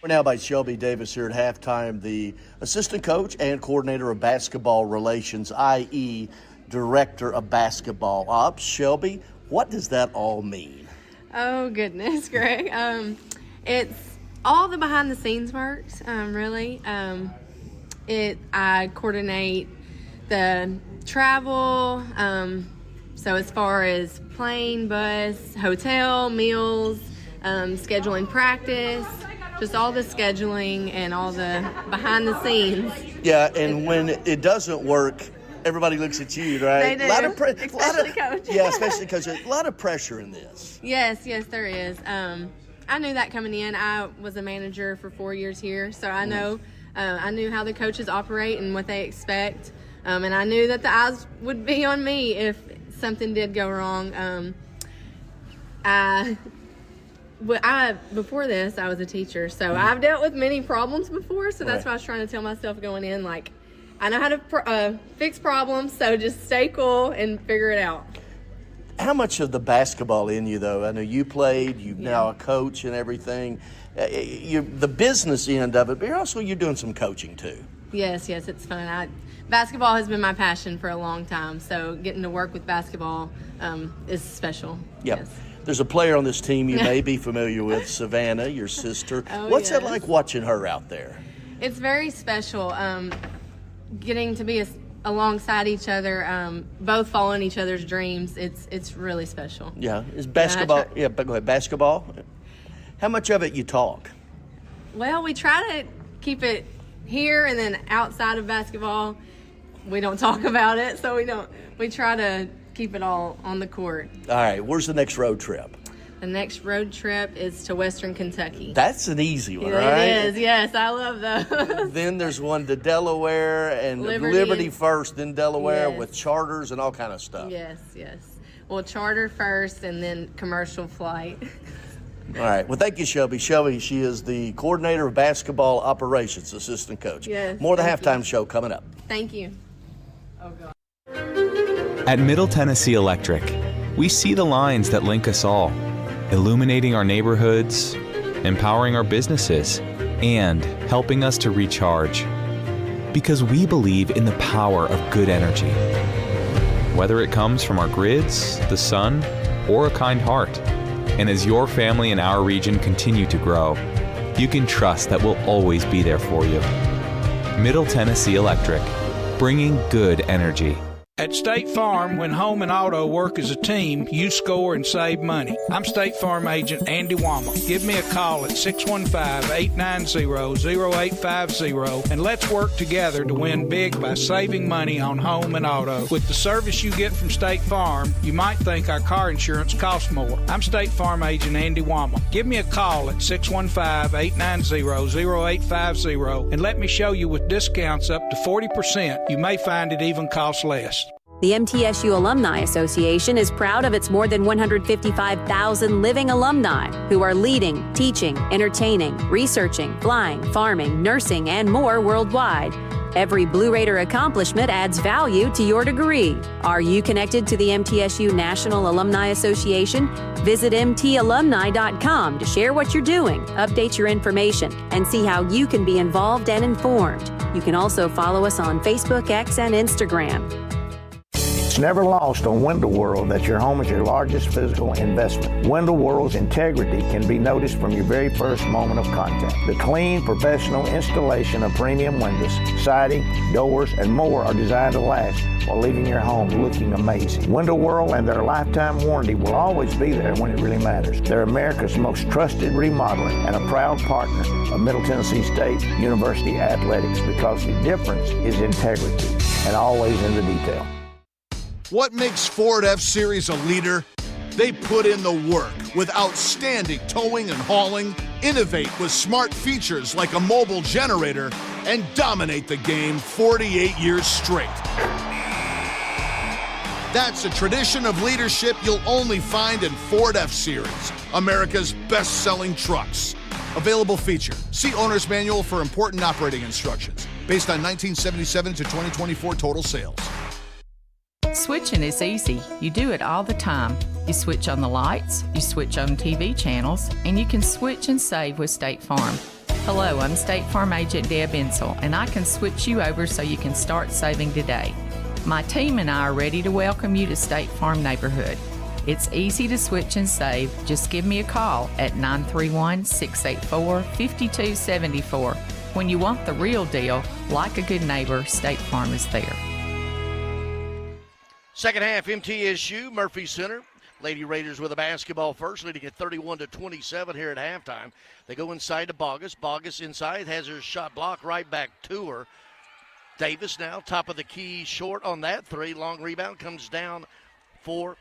Speaker 19: We're now by Shelby Davis here at halftime, the assistant coach and coordinator of basketball relations, i.e. director of basketball ops. Shelby, what does that all mean?
Speaker 9: Oh, goodness, Greg. It's all the behind-the-scenes works, really. I coordinate the travel, so as far as plane, bus, hotel, meals, scheduling practice, just all the scheduling and all the behind-the-scenes.
Speaker 19: Yeah, and when it doesn't work, everybody looks at you, right?
Speaker 9: They do, especially coach.
Speaker 19: Yeah, especially coach. A lot of pressure in this.
Speaker 9: Yes, there is. I knew that coming in. I was a manager for 4 years here, so I know I knew how the coaches operate and what they expect, and I knew that the eyes would be on me if something did go wrong. Before this, I was a teacher, so I've dealt with many problems before, so that's why I was trying to tell myself going in, like, I know how to fix problems, so just stay cool and figure it out.
Speaker 19: How much of the basketball in you, though? I know you played, you're now a coach and everything. The business end of it, but you're doing some coaching too.
Speaker 9: Yes, it's fun. Basketball has been my passion for a long time, so getting to work with basketball is special.
Speaker 19: Yep.
Speaker 9: Yes.
Speaker 19: There's a player on this team you may be familiar with, Savannah, your sister. What's it like watching her out there?
Speaker 9: It's very special. Getting to be alongside each other, both following each other's dreams. It's really special.
Speaker 19: Yeah, is basketball? But go ahead. Basketball. How much of it you talk?
Speaker 9: Well, we try to keep it here, and then outside of basketball, we don't talk about it. So we try to keep it all on the court.
Speaker 19: All right. Where's the next road trip?
Speaker 9: The next road trip is to Western Kentucky.
Speaker 19: That's an easy one, right?
Speaker 9: It is, yes. I love those.
Speaker 19: Then there's one to Delaware and Liberty first, then Delaware with charters and all kind of stuff.
Speaker 9: Yes. Well, charter first and then commercial flight.
Speaker 19: All right. Well, thank you, Shelby. Shelby, she is the coordinator of basketball operations, assistant coach.
Speaker 9: Yes.
Speaker 19: More of the halftime show coming up.
Speaker 9: Thank you. Oh, God.
Speaker 21: At Middle Tennessee Electric, we see the lines that link us all, illuminating our neighborhoods, empowering our businesses, and helping us to recharge. Because we believe in the power of good energy. Whether it comes from our grids, the sun, or a kind heart. And as your family and our region continue to grow, you can trust that we'll always be there for you. Middle Tennessee Electric, bringing good energy.
Speaker 15: At State Farm, when home and auto work as a team, you score and save money. I'm State Farm agent Andy Wama. Give me a call at 615-890-0850 and let's work together to win big by saving money on home and auto. With the service you get from State Farm, you might think our car insurance costs more. I'm State Farm agent Andy Wama. Give me a call at 615-890-0850 and let me show you with discounts up to 40%. You may find it even costs less.
Speaker 17: The MTSU Alumni Association is proud of its more than 155,000 living alumni who are leading, teaching, entertaining, researching, flying, farming, nursing, and more worldwide. Every Blue Raider accomplishment adds value to your degree. Are you connected to the MTSU National Alumni Association? Visit mtalumni.com to share what you're doing, update your information, and see how you can be involved and informed. You can also follow us on Facebook, X, and Instagram.
Speaker 5: It's never lost on Window World that your home is your largest physical investment. Window World's integrity can be noticed from your very first moment of contact. The clean, professional installation of premium windows, siding, doors, and more are designed to last while leaving your home looking amazing. Window World and their lifetime warranty will always be there when it really matters. They're America's most trusted remodeler and a proud partner of Middle Tennessee State University Athletics because the difference is integrity and always in the detail.
Speaker 4: What makes Ford F-Series a leader? They put in the work with outstanding towing and hauling, innovate with smart features like a mobile generator, and dominate the game 48 years straight. That's a tradition of leadership you'll only find in Ford F-Series, America's best-selling trucks. Available feature. See Owner's Manual for important operating instructions. Based on 1977 to 2024 total sales.
Speaker 3: Switching is easy. You do it all the time. You switch on the lights, you switch on TV channels, and you can switch and save with State Farm. Hello, I'm State Farm agent Deb Insel, and I can switch you over so you can start saving today. My team and I are ready to welcome you to State Farm Neighborhood. It's easy to switch and save. Just give me a call at 931-684-5274. When you want the real deal, like a good neighbor, State Farm is there.
Speaker 2: Second half, MTSU, Murphy Center. Lady Raiders with a basketball first, leading at 31-27 here at halftime. They go inside to Bogus. Bogus inside has her shot blocked right back to her. Davis now, top of the key, short on that three. Long rebound comes down for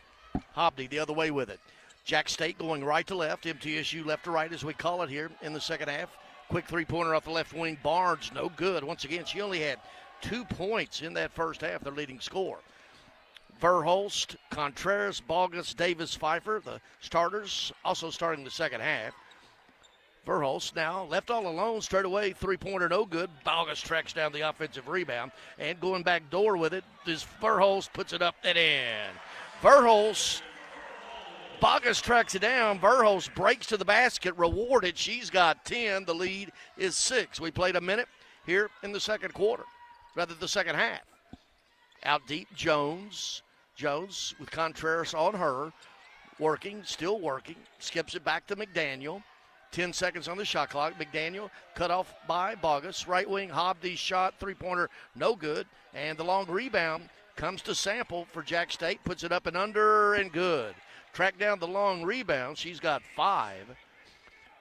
Speaker 2: Hobney the other way with it. Jack State going right to left. MTSU left to right as we call it here in the second half. Quick three-pointer off the left wing. Barnes, no good. Once again, she only had 2 points in that first half, their leading score. Verholst, Contreras, Bogus, Davis, Pfeiffer, the starters, also starting the second half. Verhulst now left all alone, straight away, three-pointer no good. Bogus tracks down the offensive rebound, and going back door with it, this Verhulst puts it up and in. Verhulst, Bogus tracks it down. Verhulst breaks to the basket, rewarded. She's got 10. The lead is 6. We played a minute here in the second half. Out deep, Jones. Jones with Contreras on her. Still working. Skips it back to McDaniel. 10 seconds on the shot clock. McDaniel cut off by Bogus. Right wing, Hobdy's shot, three-pointer, no good. And the long rebound comes to Sample for Jack State. Puts it up and under and good. Track down the long rebound. She's got 5.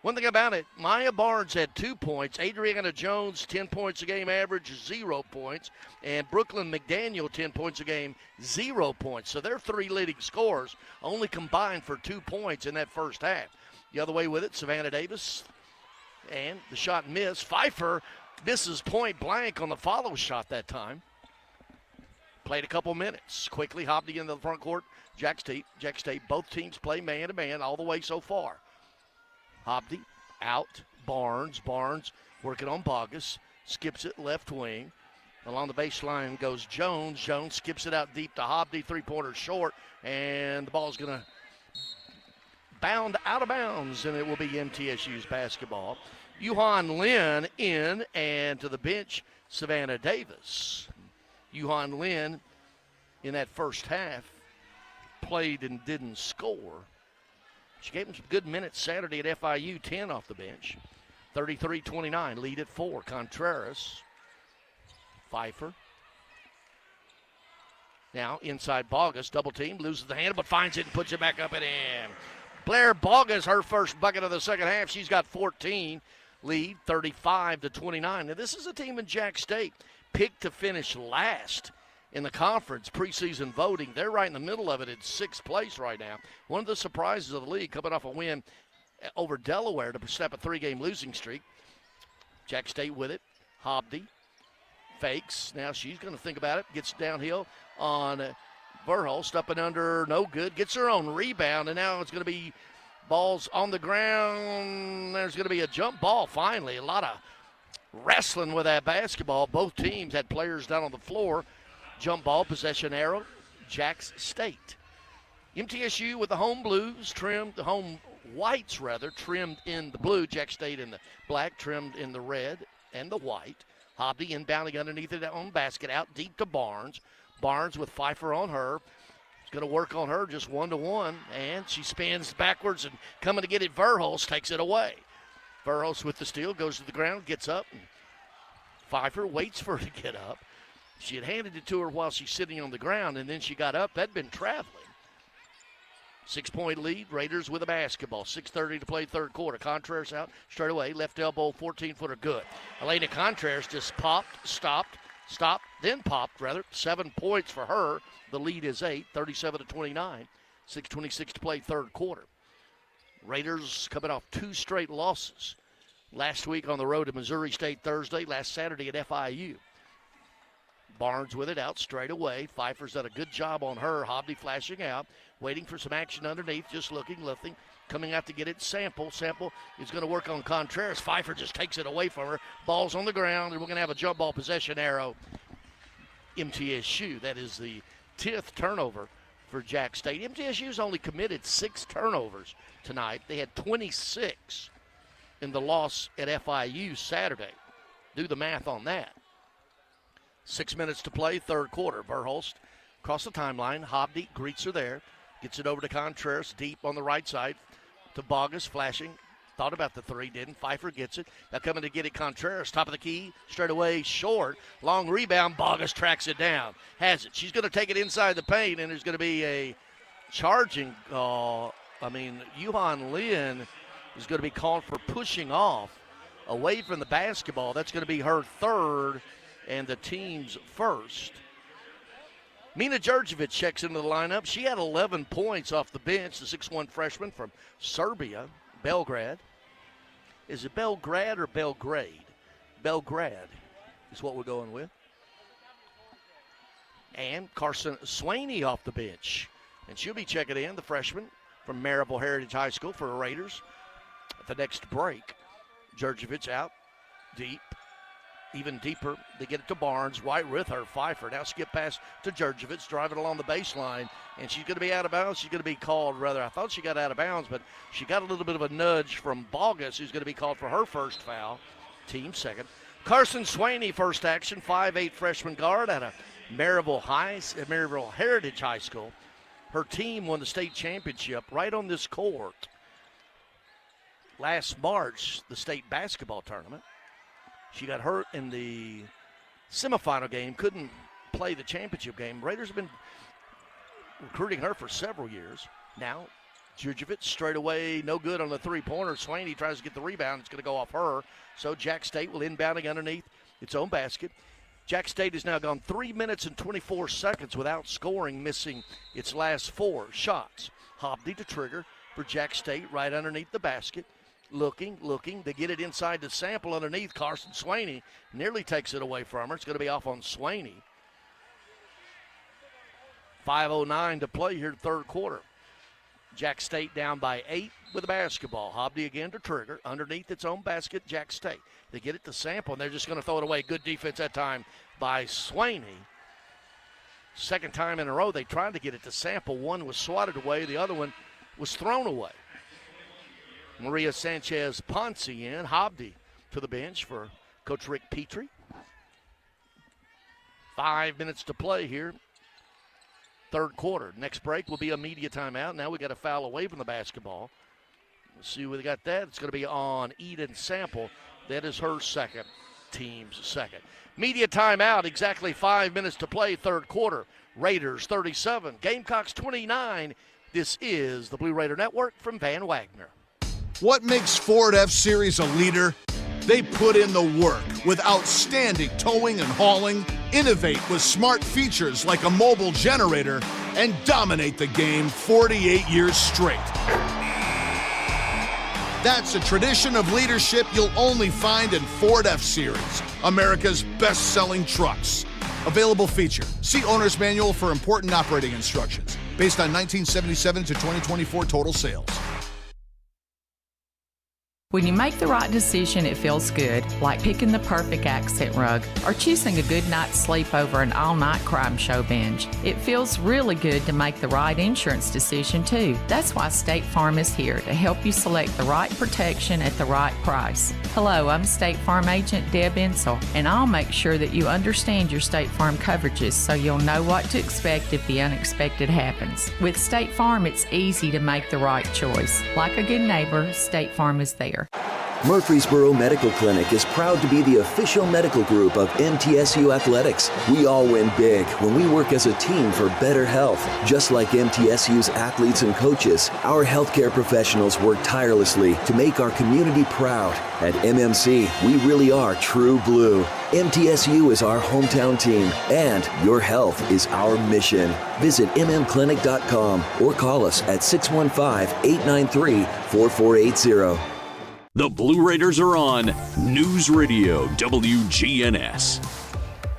Speaker 2: One thing about it, Maya Barnes had 2 points. Adriana Jones, 10 points a game average, 0 points. And Brooklyn McDaniel, 10 points a game, 0 points. So their 3 leading scorers only combined for 2 points in that first half. The other way with it, Savannah Davis. And the shot missed. Pfeiffer misses point blank on the follow shot that time. Played a couple minutes. Quickly, Hobdy into the front court. Jack State, both teams play man-to-man all the way so far. Hobdy out. Barnes working on Bogus. Skips it left wing. Along the baseline goes Jones. Jones skips it out deep to Hobdy. Three-pointer short. And the ball's going to bound out of bounds, and it will be MTSU's basketball. Yuhan Lin in, and to the bench, Savannah Davis. Yuhan Lin in that first half played and didn't score. She gave him some good minutes Saturday at FIU, 10 off the bench. 33-29, lead at 4. Contreras, Pfeiffer. Now inside Bogus, double team, loses the handle, but finds it and puts it back up and in. Blair Bogus, her first bucket of the second half. She's got 14, lead 35-29. Now this is a team in Jack State picked to finish last in the conference preseason voting. They're right in the middle of it in 6th place right now. One of the surprises of the league, coming off a win over Delaware to snap a 3-game losing streak. Jack State with it. Hobdy fakes. Now she's going to think about it. Gets downhill on Verhulst, up and under, no good. Gets her own rebound, and now it's going to be balls on the ground. There's going to be a jump ball finally. A lot of wrestling with that basketball. Both teams had players down on the floor. Jump ball, possession arrow, Jack State. MTSU with the home blues, the home whites trimmed in the blue. Jack State in the black, trimmed in the red and the white. Hobby inbounding underneath it on basket, out deep to Barnes. Barnes with Pfeiffer on her. He's going to work on her just 1-to-1, and she spins backwards and coming to get it. Verhulst takes it away. Verhulst with the steal, goes to the ground, gets up. And Pfeiffer waits for her to get up. She had handed it to her while she's sitting on the ground, and then she got up. That'd been traveling. 6-point lead, Raiders with a basketball. 6:30 to play third quarter. Contreras out straight away. Left elbow, 14-footer, good. Elena Contreras just stopped, then popped, 7 points for her. The lead is 8, 37-29. 6:26 to play third quarter. Raiders coming off 2 straight losses. Last week on the road to Missouri State Thursday, last Saturday at FIU. Barnes with it out straight away. Pfeiffer's done a good job on her. Hobby flashing out, waiting for some action underneath, just looking. Coming out to get it, Sample. Sample is going to work on Contreras. Pfeiffer just takes it away from her. Ball's on the ground, and we're going to have a jump ball possession arrow. MTSU. That is the 10th turnover for Jack State. MTSU's only committed 6 turnovers tonight. They had 26 in the loss at FIU Saturday. Do the math on that. 6 minutes to play, third quarter. Verhulst across the timeline. Hobdy greets her there. Gets it over to Contreras, deep on the right side to Bogus, flashing. Thought about the 3, didn't. Pfeiffer gets it. Now coming to get it, Contreras, top of the key, straight away, short. Long rebound, Bogus tracks it down. Has it. She's going to take it inside the paint, and there's going to be a charging call. Yuhan Lin is going to be called for pushing off away from the basketball. That's going to be her 3rd. And the team's first. Mina Djurdjevic checks into the lineup. She had 11 points off the bench, the 6'1 freshman from Serbia, Belgrade. Is it Belgrade or Belgrade? Belgrade is what we're going with. And Carson Swaney off the bench. And she'll be checking in, the freshman from Maryville Heritage High School for the Raiders at the next break. Jurjevich out deep, even deeper. They get it to Barnes. White with her. Pfeiffer now skip pass to Jurjevich, driving along the baseline, and she's going to be out of bounds. She's going to be called, rather, I thought she got out of bounds, but she got a little bit of a nudge from Bogus, who's going to be called for her first foul, team second. Carson Swaney, first action, 5'8" freshman guard out of Maryville Heritage High School. Her team won the state championship right on this court last March, the state basketball tournament. She got hurt in the semifinal game, couldn't play the championship game. Raiders have been recruiting her for several years. Now, Jurjevich straight away, no good on the three-pointer. Swaney tries to get the rebound. It's going to go off her. So Jack State will inbounding underneath its own basket. Jack State has now gone 3 minutes and 24 seconds without scoring, missing its last 4 shots. Hobney to trigger for Jack State right underneath the basket. Looking. They get it inside the sample underneath. Carson Swaney nearly takes it away from her. It's going to be off on Swaney. 5:09 to play here, third quarter. Jack State down by 8 with the basketball. Hobney again to trigger. Underneath its own basket, Jack State. They get it to sample, and they're just going to throw it away. Good defense that time by Swaney. Second time in a row they tried to get it to sample. One was swatted away. The other one was thrown away. Maria Sanchez Ponce in. Hobney to the bench for Coach Rick Petrie. 5 minutes to play here. Third quarter. Next break will be a media timeout. Now we got a foul away from the basketball. Let's see where they got that. It's going to be on Eden Sample. That is her second, team's second. Media timeout. Exactly 5 minutes to play. Third quarter. Raiders 37. Gamecocks 29. This is the Blue Raider Network from Van Wagner.
Speaker 4: What makes Ford F-Series a leader? They put in the work with outstanding towing and hauling, innovate with smart features like a mobile generator, and dominate the game 48 years straight. That's a tradition of leadership you'll only find in Ford F-Series, America's best-selling trucks. Available feature. See Owner's Manual for important operating instructions. Based on 1977 to 2024 total sales.
Speaker 3: When you make the right decision, it feels good, like picking the perfect accent rug or choosing a good night's sleep over an all-night crime show binge. It feels really good to make the right insurance decision, too. That's why State Farm is here to help you select the right protection at the right price. Hello, I'm State Farm Agent Deb Insel, and I'll make sure that you understand your State Farm coverages so you'll know what to expect if the unexpected happens. With State Farm, it's easy to make the right choice. Like a good neighbor, State Farm is there.
Speaker 18: Murfreesboro Medical Clinic is proud to be the official medical group of MTSU Athletics. We all win big when we work as a team for better health. Just like MTSU's athletes and coaches, our healthcare professionals work tirelessly to make our community proud. At MMC, we really are true blue. MTSU is our hometown team, and your health is our mission. Visit mmclinic.com or call us at 615-893-4480.
Speaker 1: The Blue Raiders are on News Radio WGNS.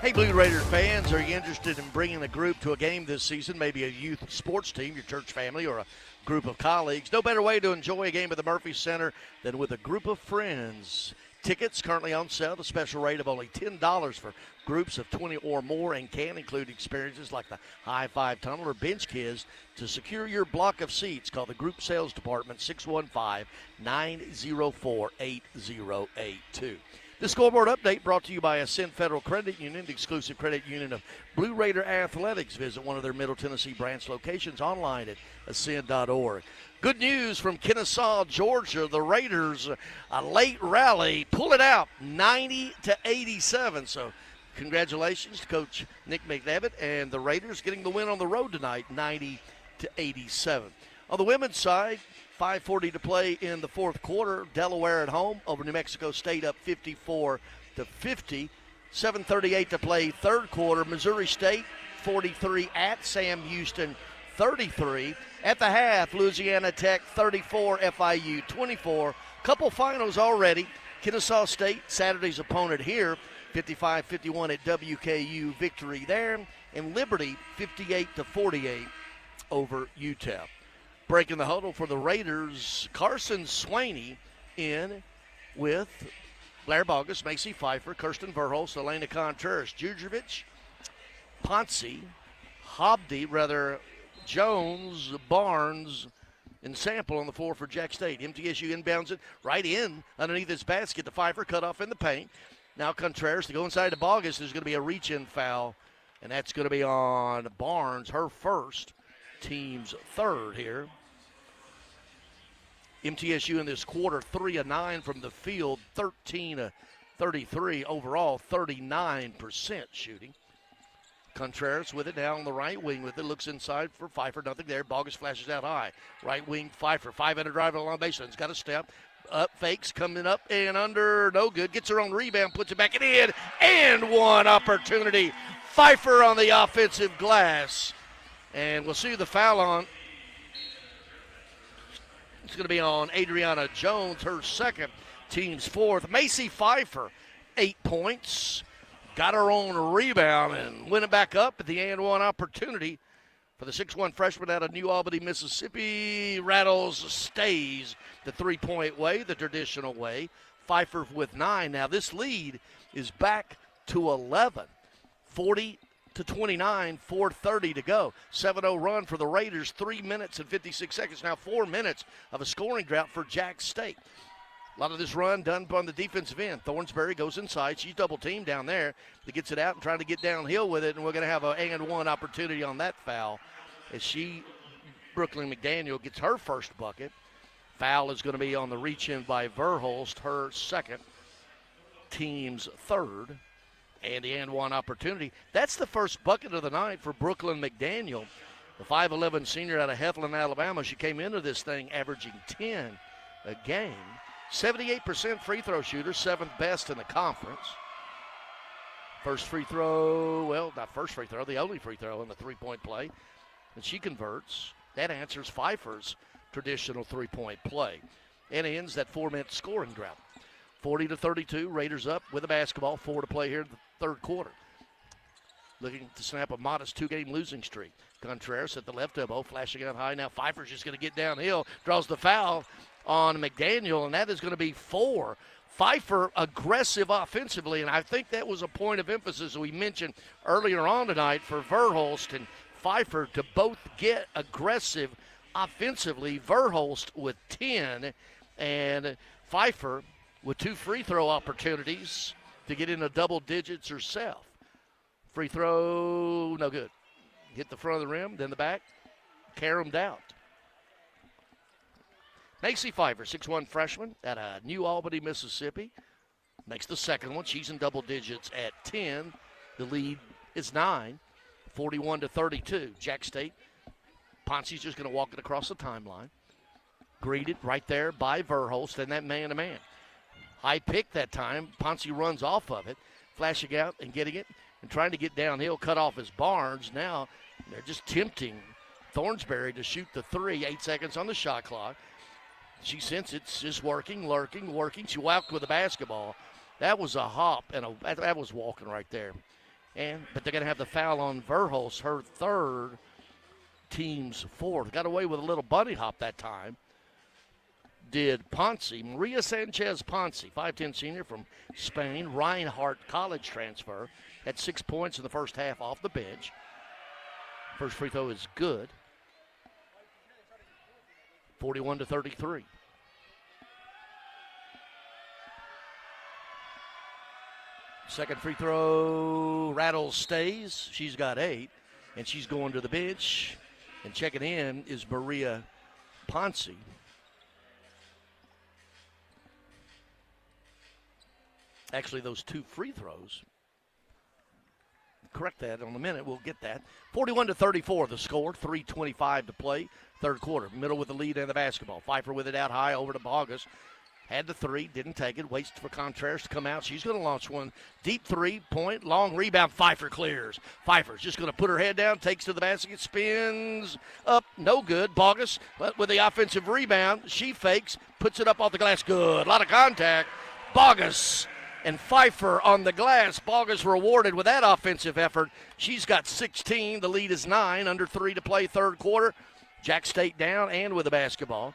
Speaker 2: Hey, Blue Raider fans, are you interested in bringing a group to a game this season? Maybe a youth sports team, your church family, or a group of colleagues. No better way to enjoy a game at the Murphy Center than with a group of friends. Tickets currently on sale at a special rate of only $10 for groups of 20 or more and can include experiences like the High Five Tunnel or Bench Kids. To secure your block of seats, call the Group Sales Department 615-904-8082. The scoreboard update brought to you by Ascend Federal Credit Union, the exclusive credit union of Blue Raider Athletics. Visit one of their Middle Tennessee branch locations online at ascend.org. Good news from Kennesaw, Georgia. The Raiders, a late rally, pull it out 90-87. So congratulations to Coach Nick McDevitt and the Raiders getting the win on the road tonight, 90-87. On the women's side, 5:40 to play in the fourth quarter. Delaware at home over New Mexico State up 54-50. 7:38 to play third quarter. Missouri State 43 at Sam Houston 33. At the half, Louisiana Tech 34, FIU 24. Couple finals already. Kennesaw State, Saturday's opponent here, 55-51 at WKU victory there. And Liberty 58-48 over UTEP. Breaking the huddle for the Raiders, Carson Swaney in with Blair Bogus, Macy Pfeiffer, Kirsten Verholst, Elena Contreras, Djurdjevic, Ponce, Jones, Barnes, and Sample on the floor for Jack State. MTSU inbounds it right in underneath his basket. The Pfeiffer cut off in the paint. Now Contreras to go inside to Bogus. There's going to be a reach-in foul, and that's going to be on Barnes, her first, team's third here. MTSU in this quarter, 3 of 9 from the field, 13 of 33 overall, 39% shooting. Contreras with it down the right wing with it, looks inside for Pfeiffer, nothing there. Bogus flashes out high. Right wing Pfeiffer, 5-handed drive along baseline. He's got a step, up, fakes, coming up and under, no good. Gets her own rebound, puts it back in, and one opportunity. Pfeiffer on the offensive glass. And we'll see the foul on. It's going to be on Adriana Jones, her second, team's fourth. Macy Pfeiffer, 8 points. Got her own rebound and went it back up at the and one opportunity for the 6'1 freshman out of New Albany, Mississippi. Rattles, stays the three-point way, the traditional way. Pfeiffer with 9. Now this lead is back to 11. 40-29, 4:30 to go. 7-0 run for the Raiders, 3 minutes and 56 seconds. Now 4 minutes of a scoring drought for Jack State. A lot of this run done on the defensive end. Thornsberry goes inside. She's double-teamed down there. He gets it out and trying to get downhill with it, and we're going to have an and-one opportunity on that foul as Brooklyn McDaniel, gets her first bucket. Foul is going to be on the reach-in by Verholst, her second, team's third, and the and-one opportunity. That's the first bucket of the night for Brooklyn McDaniel, the 5'11 senior out of Heflin, Alabama. She came into this thing averaging 10 a game. 78% free throw shooter, 7th best in the conference. First free throw, well, not first free throw, the only free throw in the three-point play. And she converts. That answers Pfeiffer's traditional three-point play. And ends that 4-minute scoring drought. 40-32, Raiders up with a basketball, 4 to play here in the third quarter. Looking to snap a modest 2-game losing streak. Contreras at the left elbow, flashing out high. Now Pfeiffer's just going to get downhill, draws the foul on McDaniel, and that is going to be 4. Pfeiffer aggressive offensively, and I think that was a point of emphasis we mentioned earlier on tonight for Verholst and Pfeiffer to both get aggressive offensively. Verholst with 10 and Pfeiffer with 2 free throw opportunities to get into double digits herself. Free throw, no good. Hit the front of the rim, then the back, caromed out. Macy Pfeiffer, 6'1 freshman out of New Albany, Mississippi. Makes the second one. She's in double digits at 10. The lead is 9, 41-32. Jack State. Ponce's just going to walk it across the timeline. Greeted right there by Verholst and that man-to-man. High pick that time. Ponce runs off of it, flashing out and getting it and trying to get downhill. Cut off his Barnes. Now they're just tempting Thornsberry to shoot the 3. 8 seconds on the shot clock. She senses it's just working. She walked with the basketball. That was a hop, and that was walking right there. But they're going to have the foul on Verholst, her third, team's fourth. Got away with a little bunny hop that time. Did Ponce, Maria Sanchez Ponce, 5'10 senior from Spain, Reinhardt college transfer, had 6 points in the first half off the bench. First free throw is good. 41-33. Second free throw, Rattles stays. She's got 8, and she's going to the bench. And checking in is Maria Ponce. Actually, those 2 free throws. Correct that on the minute. We'll get that. 41-34 the score. 3:25 to play. Third quarter. Middle with the lead and the basketball. Pfeiffer with it out high over to Bogus. Had the 3. Didn't take it. Waits for Contreras to come out. She's going to launch one. Deep 3-point. Long rebound. Pfeiffer clears. Pfeiffer's just going to put her head down. Takes to the basket. Spins up. No good. Bogus with the offensive rebound. She fakes. Puts it up off the glass. Good. A lot of contact. Bogus and Pfeiffer on the glass. Bogus rewarded with that offensive effort. She's got 16. The lead is 9. Under 3 to play third quarter. Jack State down and with the basketball.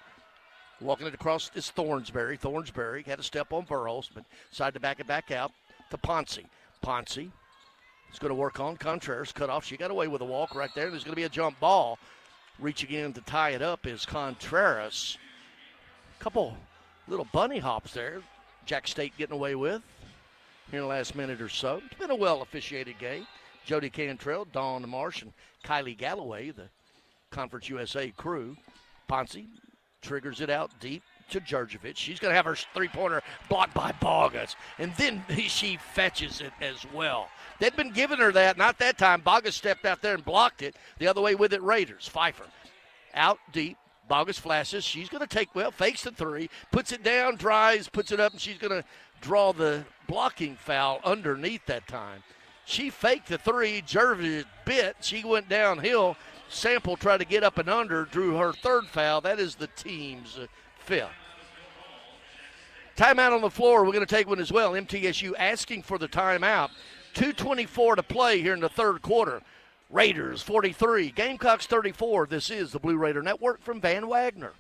Speaker 2: Walking it across is Thornsberry. Thornsberry had a step on Burroughs, but decided to back it back out to Ponce. Ponce is going to work on Contreras. Cut off. She got away with a walk right there. There's going to be a jump ball. Reaching in to tie it up is Contreras. Couple little bunny hops there. Jack State getting away with here in the last minute or so. It's been a well-officiated game. Jody Cantrell, Dawn Marsh, and Kylie Galloway, the Conference USA crew. Ponce triggers it out deep to Jurjevic. She's going to have her three-pointer blocked by Bogus, and then she fetches it as well. They'd been giving her that, not that time. Bogus stepped out there and blocked it. The other way with it, Raiders. Pfeiffer out deep. Bogus flashes. She's going to take, fakes the three, puts it down, drives, puts it up, and she's going to draw the blocking foul underneath that time. She faked the three. Jurjevic bit. She went downhill. Sample tried to get up and under, drew her third foul. That is the team's fifth. Timeout on the floor. We're going to take one as well. MTSU asking for the timeout. 2:24 to play here in the third quarter. Raiders 43, Gamecocks 34. This is the Blue Raider Network from Van Wagner.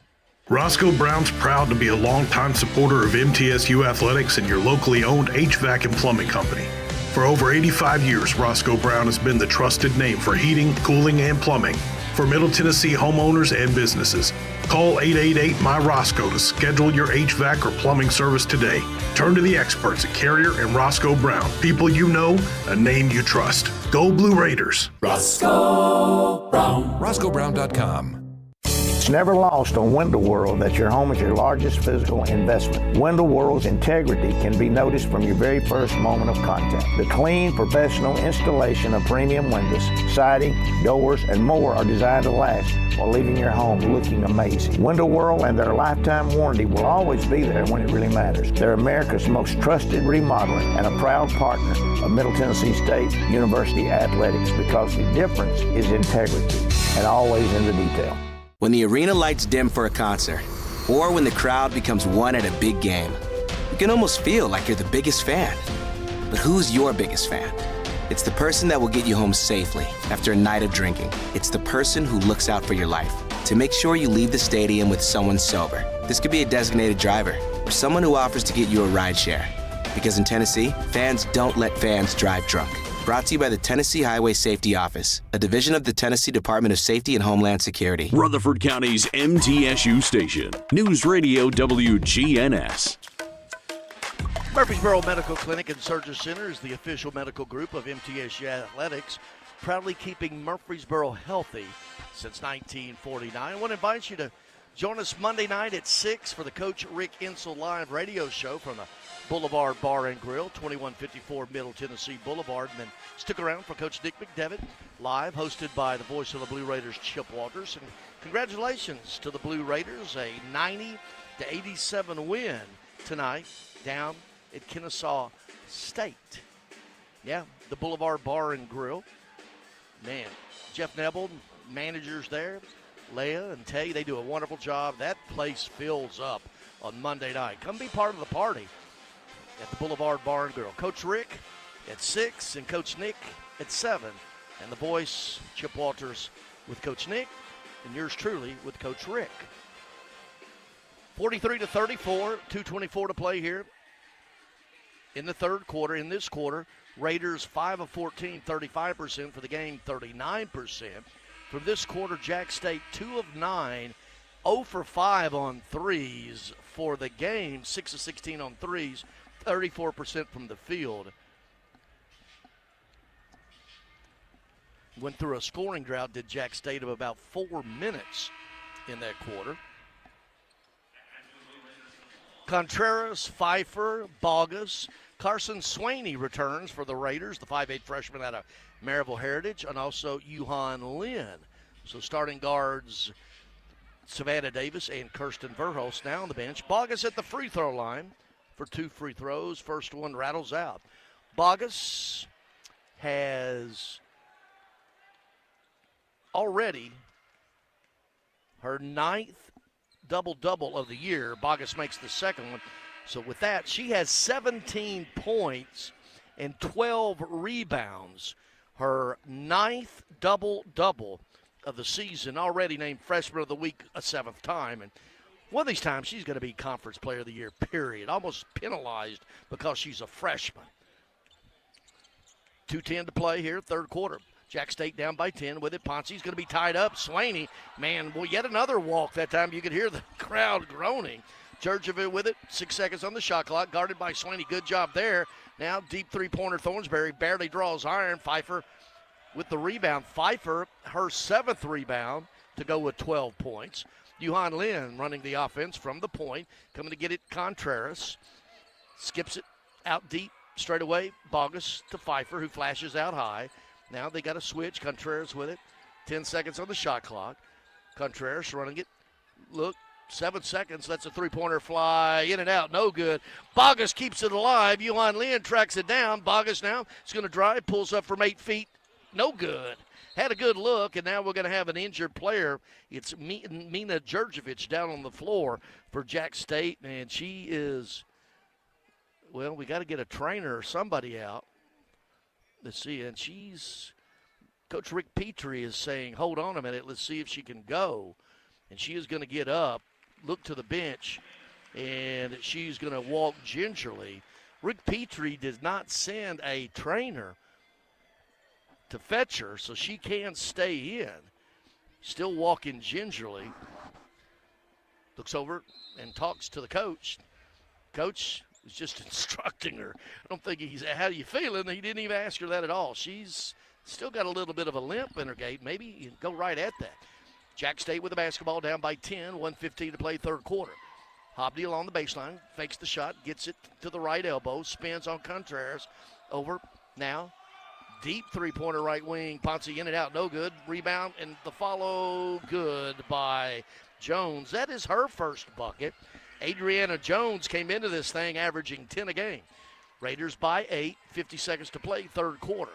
Speaker 12: Roscoe Brown's proud to be a longtime supporter of MTSU athletics and your locally owned HVAC and plumbing company. For over 85 years, Roscoe Brown has been the trusted name for heating, cooling, and plumbing for Middle Tennessee homeowners and businesses. Call 888-MY-ROSCOE to schedule your HVAC or plumbing service today. Turn to the experts at Carrier and Roscoe Brown. People you know, a name you trust. Go Blue Raiders.
Speaker 13: Roscoe Brown.
Speaker 5: RoscoeBrown.com. It's never lost on Window World that your home is your largest physical investment. Window World's integrity can be noticed from your very first moment of contact. The clean, professional installation of premium windows, siding, doors, and more are designed to last while leaving your home looking amazing. Window World and their lifetime warranty will always be there when it really matters. They're America's most trusted remodeler and a proud partner of Middle Tennessee State University Athletics because the difference is integrity and always in the detail.
Speaker 14: When the arena lights dim for a concert, or when the crowd becomes one at a big game, you can almost feel like you're the biggest fan. But who's your biggest fan? It's the person that will get you home safely after a night of drinking. It's the person who looks out for your life to make sure you leave the stadium with someone sober. This could be a designated driver or someone who offers to get you a ride share. Because in Tennessee, fans don't let fans drive drunk. Brought to you by the Tennessee Highway Safety Office, a division of the Tennessee Department of Safety and Homeland Security.
Speaker 1: Rutherford County's MTSU station, News Radio WGNS.
Speaker 2: Murfreesboro Medical Clinic and Surgery Center is the official medical group of MTSU Athletics, proudly keeping Murfreesboro healthy since 1949. I want to invite you to join us Monday night at 6 for the Coach Rick Insel live radio show from the Boulevard Bar and Grill, 2154 Middle Tennessee Boulevard. And then stick around for Coach Nick McDevitt, live, hosted by the voice of the Blue Raiders, Chip Walters. And congratulations to the Blue Raiders, a 90-87 win tonight down at Kennesaw State. Yeah, the Boulevard Bar and Grill. Man, Jeff Nebel, managers there, Leah and Tay, they do a wonderful job. That place fills up on Monday night. Come be part of the party at the Boulevard Bar and Grill. Coach Rick at 6 and Coach Nick at 7. And the voice, Chip Walters, with Coach Nick, and yours truly with Coach Rick. 43-34, 2:24 to play here in the third quarter. In this quarter, Raiders 5 of 14, 35% for the game, 39%. From this quarter, Jack State 2 of 9, 0 for 5 on threes for the game, 6 of 16 on threes, 34% from the field. Went through a scoring drought, did Jack State, of about 4 minutes in that quarter. Contreras, Pfeiffer, Bogus, Carson Swaney returns for the Raiders, the 5'8 freshman out of Maryville Heritage, and also Yuhan Lin. So starting guards, Savannah Davis and Kirsten Verhulst now on the bench. Bogus at the free throw line for 2 free throws. First one rattles out. Bogus has already her 9th double-double of the year. Bogus makes the second one. So with that, she has 17 points and 12 rebounds. Her 9th double-double of the season, already named Freshman of the Week a 7th time. And One of these times she's going to be Conference Player of the Year, period. Almost penalized because she's a freshman. 2:10 to play here, third quarter. Jack State down by 10 with it. Ponce's going to be tied up. Swaney, man, well, yet another walk that time. You could hear the crowd groaning. Jurjevic with it, 6 seconds on the shot clock, guarded by Swaney. Good job there. Now deep three-pointer Thornsberry barely draws iron. Pfeiffer with the rebound. Pfeiffer, her 7th rebound to go with 12 points. Yuhan Lin running the offense from the point, coming to get it Contreras. Skips it out deep, straight away. Bogus to Pfeiffer, who flashes out high. Now they got a switch. Contreras with it. 10 seconds on the shot clock. Contreras running it. Look, 7 seconds. That's a three-pointer fly. In and out. No good. Bogus keeps it alive. Yuhan Lin tracks it down. Bogus now is going to drive. Pulls up from 8 feet. No good. Had a good look, and now we're going to have an injured player. It's Mina Jurjevic down on the floor for Jack State, and she is, well, we got to get a trainer or somebody out. Let's see, and Coach Rick Petrie is saying, hold on a minute, let's see if she can go. And she is going to get up, look to the bench, and she's going to walk gingerly. Rick Petrie did not send a trainer to fetch her, so she can stay in. Still walking gingerly. Looks over and talks to the coach. Coach is just instructing her. I don't think he's, how are you feeling? He didn't even ask her that at all. She's still got a little bit of a limp in her gait. Maybe you go right at that. Jack State with the basketball down by 10, 1:15 to play third quarter. Hobdy along the baseline, fakes the shot, gets it to the right elbow, spins on Contreras. Over now. Deep three-pointer right wing. Ponce in and out, no good. Rebound and the follow, good by Jones. That is her first bucket. Adriana Jones came into this thing averaging 10 a game. Raiders by 8, 50 seconds to play, third quarter.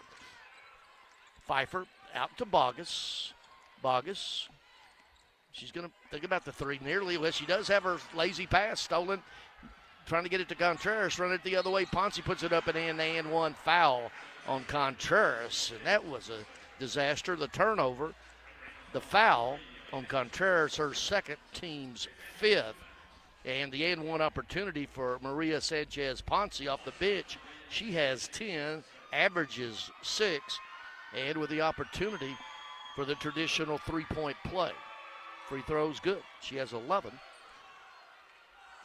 Speaker 2: Pfeiffer out to Bogus. Bogus, she's going to think about the three nearly. Well, she does have her lazy pass stolen. Trying to get it to Contreras, run it the other way. Ponce puts it up and one foul on Contreras, and that was a disaster. The turnover, the foul on Contreras, her second, team's 5th, and the and one opportunity for Maria Sanchez Ponce off the bench. She has 10, averages 6, and with the opportunity for the traditional three-point play. Free throws good. She has 11.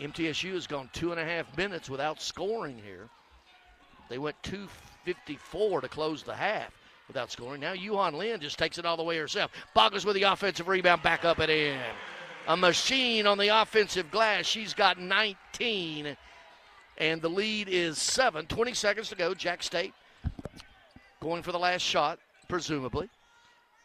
Speaker 2: MTSU has gone 2.5 minutes without scoring here. They went 2:54 to close the half without scoring. Now Yuhan Lin just takes it all the way herself. Bogus with the offensive rebound, back up and in. A machine on the offensive glass. She's got 19, and the lead is 7. 20 seconds to go. Jack State going for the last shot, presumably.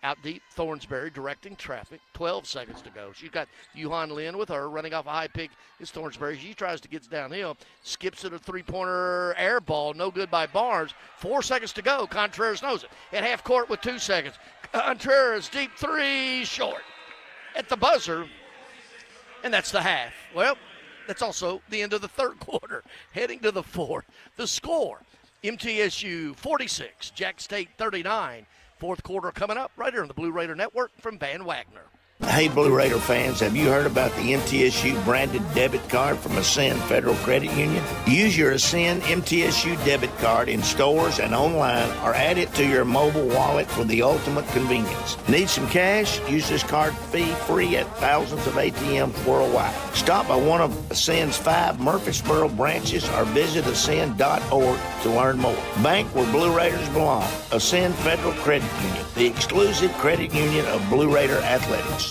Speaker 2: Out deep, Thornsberry directing traffic. 12 seconds to go. She's got Yuhan Lin with her, running off a high pick. It's Thornsberry. She tries to get downhill. Skips it, a three-pointer air ball. No good by Barnes. 4 seconds to go. Contreras knows it. At half court with 2 seconds. Contreras, deep three, short. At the buzzer. And that's the half. Well, that's also the end of the third quarter. Heading to the fourth. The score, MTSU 46, Jack State 39. Fourth quarter coming up right here on the Blue Raider Network from Van Wagner.
Speaker 5: Hey, Blue Raider fans, have you heard about the MTSU branded debit card from Ascend Federal Credit Union? Use your Ascend MTSU debit card in stores and online, or add it to your mobile wallet for the ultimate convenience. Need some cash? Use this card fee-free at thousands of ATMs worldwide. Stop by one of Ascend's 5 Murfreesboro branches or visit ascend.org to learn more. Bank where Blue Raiders belong. Ascend Federal Credit Union, the exclusive credit union of Blue Raider athletics.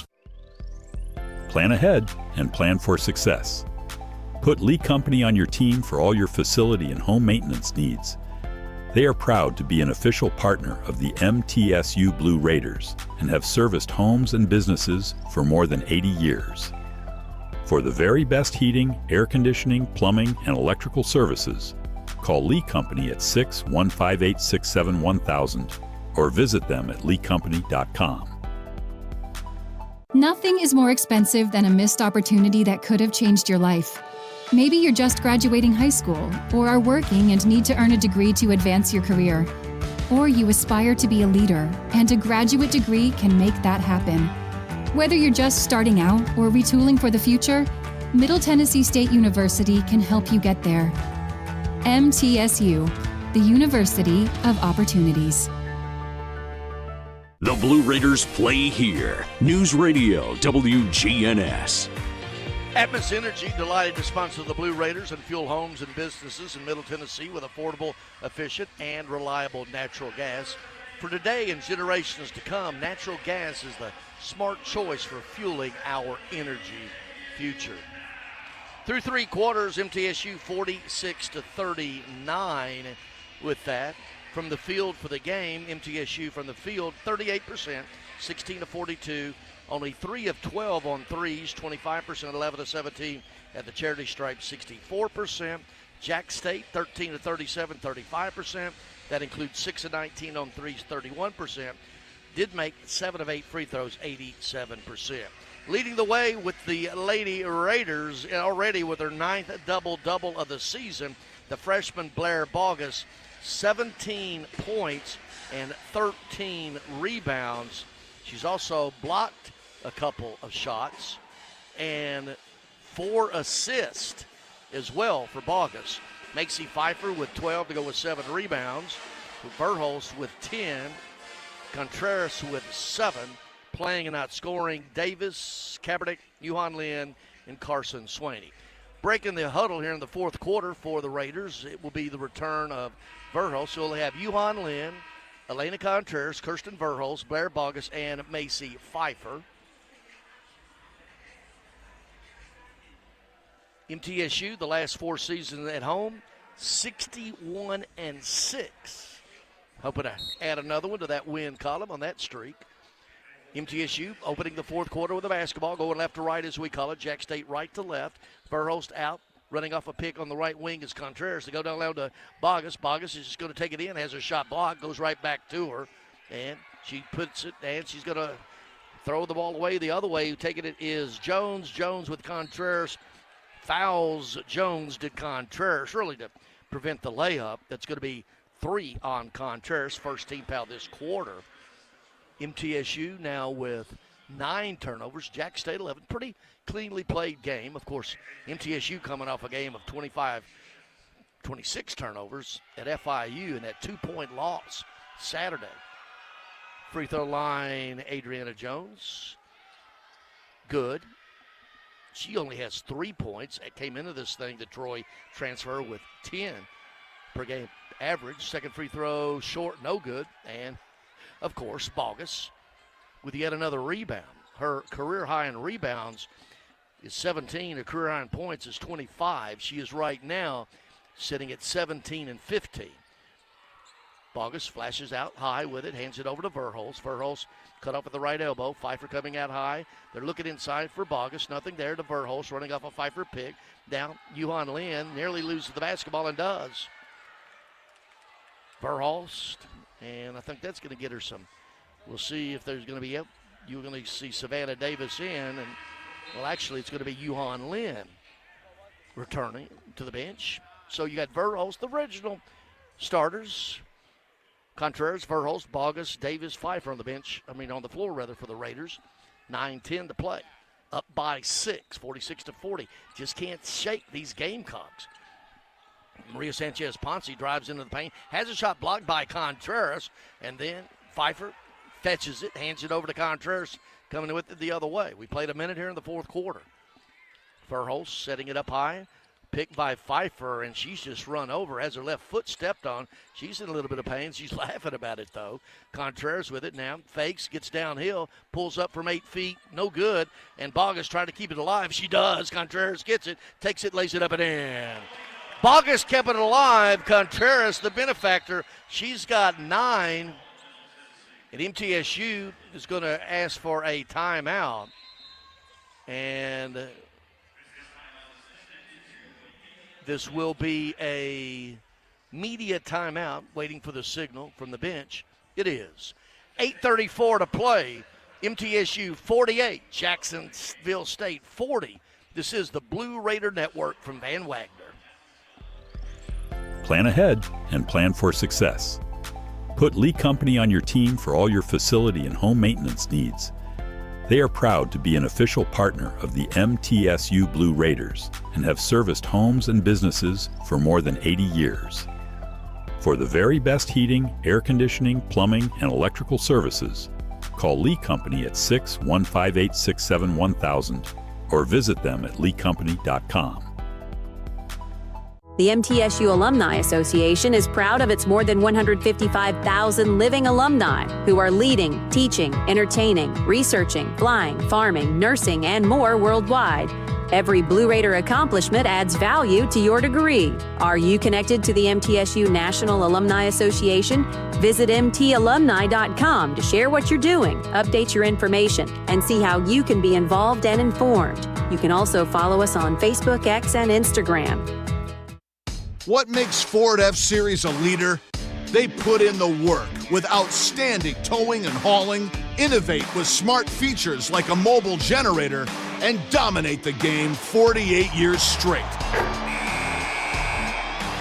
Speaker 20: Plan ahead and plan for success. Put Lee Company on your team for all your facility and home maintenance needs. They are proud to be an official partner of the MTSU Blue Raiders and have serviced homes and businesses for more than 80 years. For the very best heating, air conditioning, plumbing, and electrical services, call Lee Company at 6-158-67-1000 or visit them at leecompany.com.
Speaker 16: Nothing is more expensive than a missed opportunity that could have changed your life. Maybe you're just graduating high school, or are working and need to earn a degree to advance your career. Or you aspire to be a leader, and a graduate degree can make that happen. Whether you're just starting out or retooling for the future, Middle Tennessee State University can help you get there. MTSU, the University of Opportunities.
Speaker 1: The Blue Raiders play here. News Radio WGNS.
Speaker 2: Atmos Energy, delighted to sponsor the Blue Raiders and fuel homes and businesses in Middle Tennessee with affordable, efficient, and reliable natural gas. For today and generations to come, natural gas is the smart choice for fueling our energy future. Through three quarters, MTSU 46-39 with that. From the field for the game, MTSU from the field 38%, 16-42. Only 3 of 12 on threes, 25%, 11-17 at the charity stripe, 64%. Jack State 13-37, 35%. That includes 6 of 19 on threes, 31%. Did make 7 of 8 free throws, 87%. Leading the way with the Lady Raiders already with their 9th double-double of the season, the freshman Blair Bogus, 17 points and 13 rebounds. She's also blocked a couple of shots and 4 assists as well for Bogus. Maxie Pfeiffer with 12 to go with 7 rebounds. Verhulst with 10. Contreras with 7. Playing and outscoring Davis, Kaepernick, Yuhan Lin, and Carson Swaney. Breaking the huddle here in the fourth quarter for the Raiders, it will be the return of Verhulst. So we'll have Yuhan Lin, Elena Contreras, Kirsten Verhulst, Blair Bogus, and Macy Pfeiffer. MTSU, the last 4 seasons at home, 61-6. Hoping to add another one to that win column on that streak. MTSU opening the fourth quarter with a basketball, going left to right as we call it. Jack State right to left. Verhulst out, running off a pick on the right wing is Contreras. They go down low to Bogus. Bogus is just going to take it in, has her shot blocked, goes right back to her, and she puts it, and she's going to throw the ball away the other way. Taking it is Jones. Jones with Contreras. Fouls Jones did Contreras, really to prevent the layup. That's going to be 3 on Contreras, first team foul this quarter. MTSU now with 9 turnovers. Jack State 11. Pretty cleanly played game. Of course, MTSU coming off a game of 26 turnovers at FIU in that 2-point loss Saturday. Free throw line, Adriana Jones. Good. She only has 3 points. It came into this thing, the Troy transfer, with 10 per game average. Second free throw, short, no good. And, of course, Bogus with yet another rebound. Her career high in rebounds is 17. Her career high in points is 25. She is right now sitting at 17 and 15. Bogus flashes out high with it, hands it over to Verhulst. Verhulst cut off at the right elbow. Pfeiffer coming out high. They're looking inside for Bogus. Nothing there to Verhulst, running off a Pfeiffer pick. Down, Yuhan Lin nearly loses the basketball and does. Verhulst, and I think that's going to get her some. We'll see if there's going to be, you're going to see Savannah Davis in, and, well, actually, it's going to be Yuhan Lin returning to the bench. So you got Verhulst, the original starters. Contreras, Verhulst, Bogus, Davis, Pfeiffer on the bench. On the floor, rather, for the Raiders. 9-10 to play. Up by 6, 46-40. Just can't shake these Gamecocks. Maria Sanchez-Ponce drives into the paint, has a shot blocked by Contreras, and then Pfeiffer fetches it, hands it over to Contreras, coming with it the other way. We played a minute here in the fourth quarter. Verhulst setting it up high. Picked by Pfeiffer, and she's just run over. Has her left foot stepped on. She's in a little bit of pain. She's laughing about it, though. Contreras with it now. Fakes, gets downhill, pulls up from 8 feet. No good. And Bogus trying to keep it alive. She does. Contreras gets it, takes it, lays it up and in. Bogus kept it alive. Contreras, the benefactor, she's got 9. And MTSU is going to ask for a timeout. And this will be a media timeout, waiting for the signal from the bench. It is 8:34 to play. MTSU 48, Jacksonville State 40. This is the Blue Raider Network from Van Wagner.
Speaker 20: Plan ahead and plan for success. Put Lee Company on your team for all your facility and home maintenance needs. They are proud to be an official partner of the MTSU Blue Raiders and have serviced homes and businesses for more than 80 years. For the very best heating, air conditioning, plumbing, and electrical services, call Lee Company at 615-867-1000 or visit them at leecompany.com.
Speaker 17: The MTSU Alumni Association is proud of its more than 155,000 living alumni who are leading, teaching, entertaining, researching, flying, farming, nursing, and more worldwide. Every Blue Raider accomplishment adds value to your degree. Are you connected to the MTSU National Alumni Association? Visit mtalumni.com to share what you're doing, update your information, and see how you can be involved and informed. You can also follow us on Facebook, X, and Instagram.
Speaker 4: What makes Ford F-Series a leader? They put in the work with outstanding towing and hauling, innovate with smart features like a mobile generator, and dominate the game 48 years straight.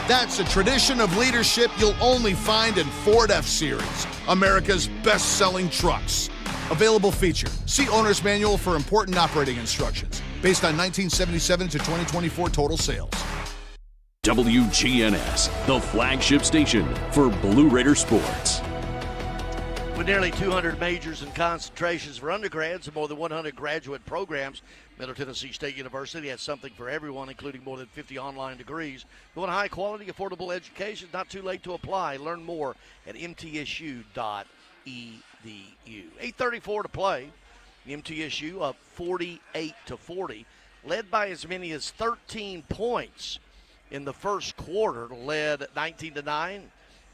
Speaker 4: That's a tradition of leadership you'll only find in Ford F-Series, America's best-selling trucks. Available feature. See Owner's Manual for important operating instructions. Based on 1977 to 2024 total sales.
Speaker 1: WGNS, the flagship station for Blue Raider sports.
Speaker 2: With nearly 200 majors and concentrations for undergrads and more than 100 graduate programs, Middle Tennessee State University has something for everyone, including more than 50 online degrees. You want a high-quality, affordable education? Not too late to apply. Learn more at mtsu.edu. 8:34 to play. MTSU up 48-40, led by as many as 13 points in the first quarter, led 19-9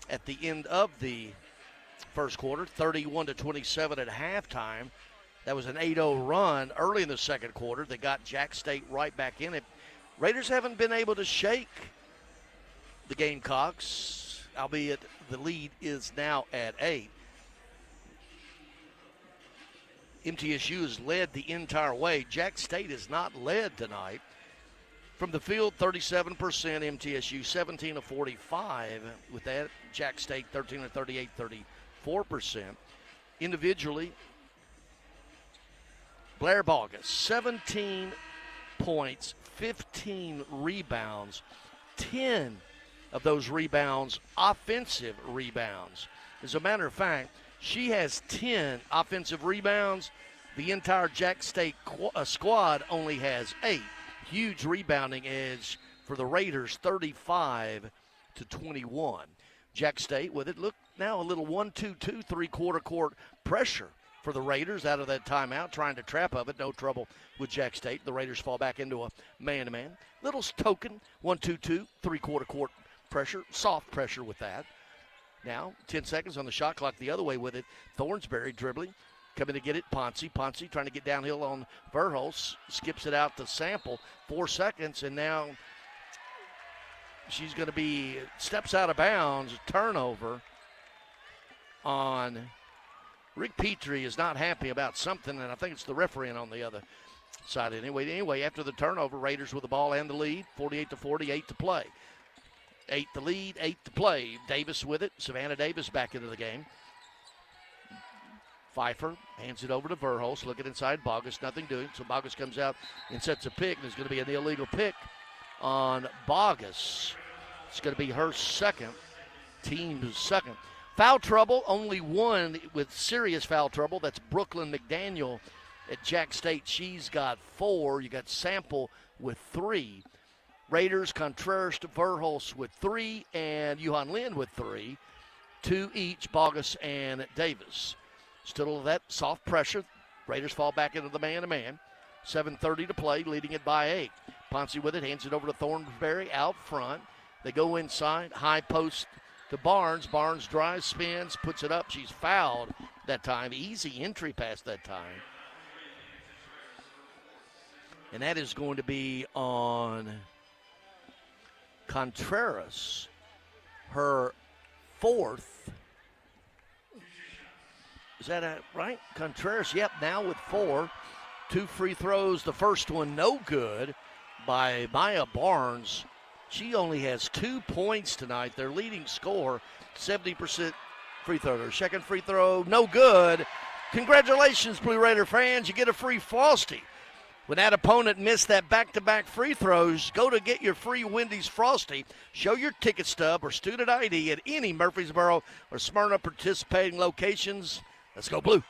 Speaker 2: at the end of the first quarter, 31-27 at halftime. That was an 8-0 run early in the second quarter. They got Jack State right back in it. Raiders haven't been able to shake the Gamecocks, albeit the lead is now at 8. MTSU has led the entire way. Jack State has not led tonight. From the field, 37%, MTSU 17 of 45. With that, Jack State 13 of 38, 34%. Individually, Blair Bogus, 17 points, 15 rebounds, 10 of those rebounds offensive rebounds. As a matter of fact, she has 10 offensive rebounds. The entire Jack State squad only has 8. Huge rebounding edge for the Raiders, 35-21. Jack State with it. Look now, a little 1-2-2 three-quarter court pressure for the Raiders out of that timeout, trying to trap of it. No trouble with Jack State. The Raiders fall back into a man-to-man. Little token 1-2-2 three-quarter court pressure, soft pressure with that. Now 10 seconds on the shot clock the other way with it. Thornsberry dribbling. Coming to get it, Ponce trying to get downhill on Verhulst, skips it out to Sample, 4 seconds, and now she's going to be, steps out of bounds, turnover on, Rick Petrie is not happy about something, and I think it's the referee on the other side. Anyway, after the turnover, Raiders with the ball and the lead, 48-40, 8 to play. 8 the lead, 8 to play. Davis with it, Savannah Davis back into the game. Pfeiffer hands it over to Verhulst, looking inside Bogus, nothing doing. So Bogus comes out and sets a pick. There's going to be an illegal pick on Bogus. It's going to be her second, team's second. Foul trouble, only one with serious foul trouble. That's Brooklyn McDaniel at Jack State. She's got 4. You got Sample with 3. Raiders, Contreras to Verhulst with 3, and Yuhan Lin with 3. 2 each, Bogus and Davis. Still that soft pressure. Raiders fall back into the man-to-man. 7:30 to play, leading it by 8. Ponce with it, hands it over to Thornberry out front. They go inside, high post to Barnes. Barnes drives, spins, puts it up. She's fouled that time. Easy entry pass that time. And that is going to be on Contreras, her 4th. Is that right? Contreras, yep, now with 4. 2 free throws. The first one no good by Maya Barnes. She only has 2 points tonight. Their leading scorer, 70% free throw. Her second free throw, no good. Congratulations, Blue Raider fans. You get a free Frosty. When that opponent missed that back-to-back free throws, go to get your free Wendy's Frosty. Show your ticket stub or student ID at any Murfreesboro or Smyrna participating locations. Let's go Blue.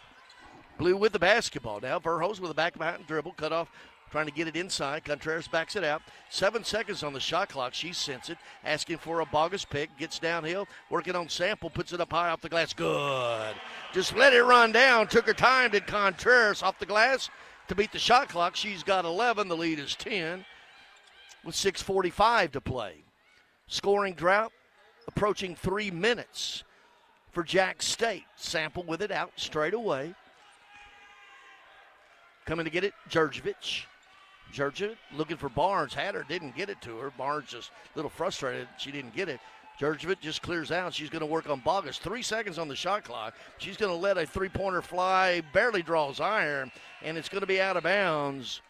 Speaker 2: Blue with the basketball now. Verhulst with a back-behind dribble, cut off, trying to get it inside. Contreras backs it out. 7 seconds on the shot clock. She sends it, asking for a Bogus pick. Gets downhill, working on Sample, puts it up high off the glass. Good. Just let it run down. Took her time, did Contreras off the glass to beat the shot clock. She's got 11. The lead is 10 with 6:45 to play. Scoring drought approaching 3 minutes for Jack State. Sample with it out straight away. Coming to get it, Jurjevic. Jurjevic looking for Barnes. Had her, didn't get it to her. Barnes just a little frustrated she didn't get it. Jurjevic just clears out. She's going to work on Bogus. 3 seconds on the shot clock. She's going to let a three-pointer fly. Barely draws iron, and it's going to be out of bounds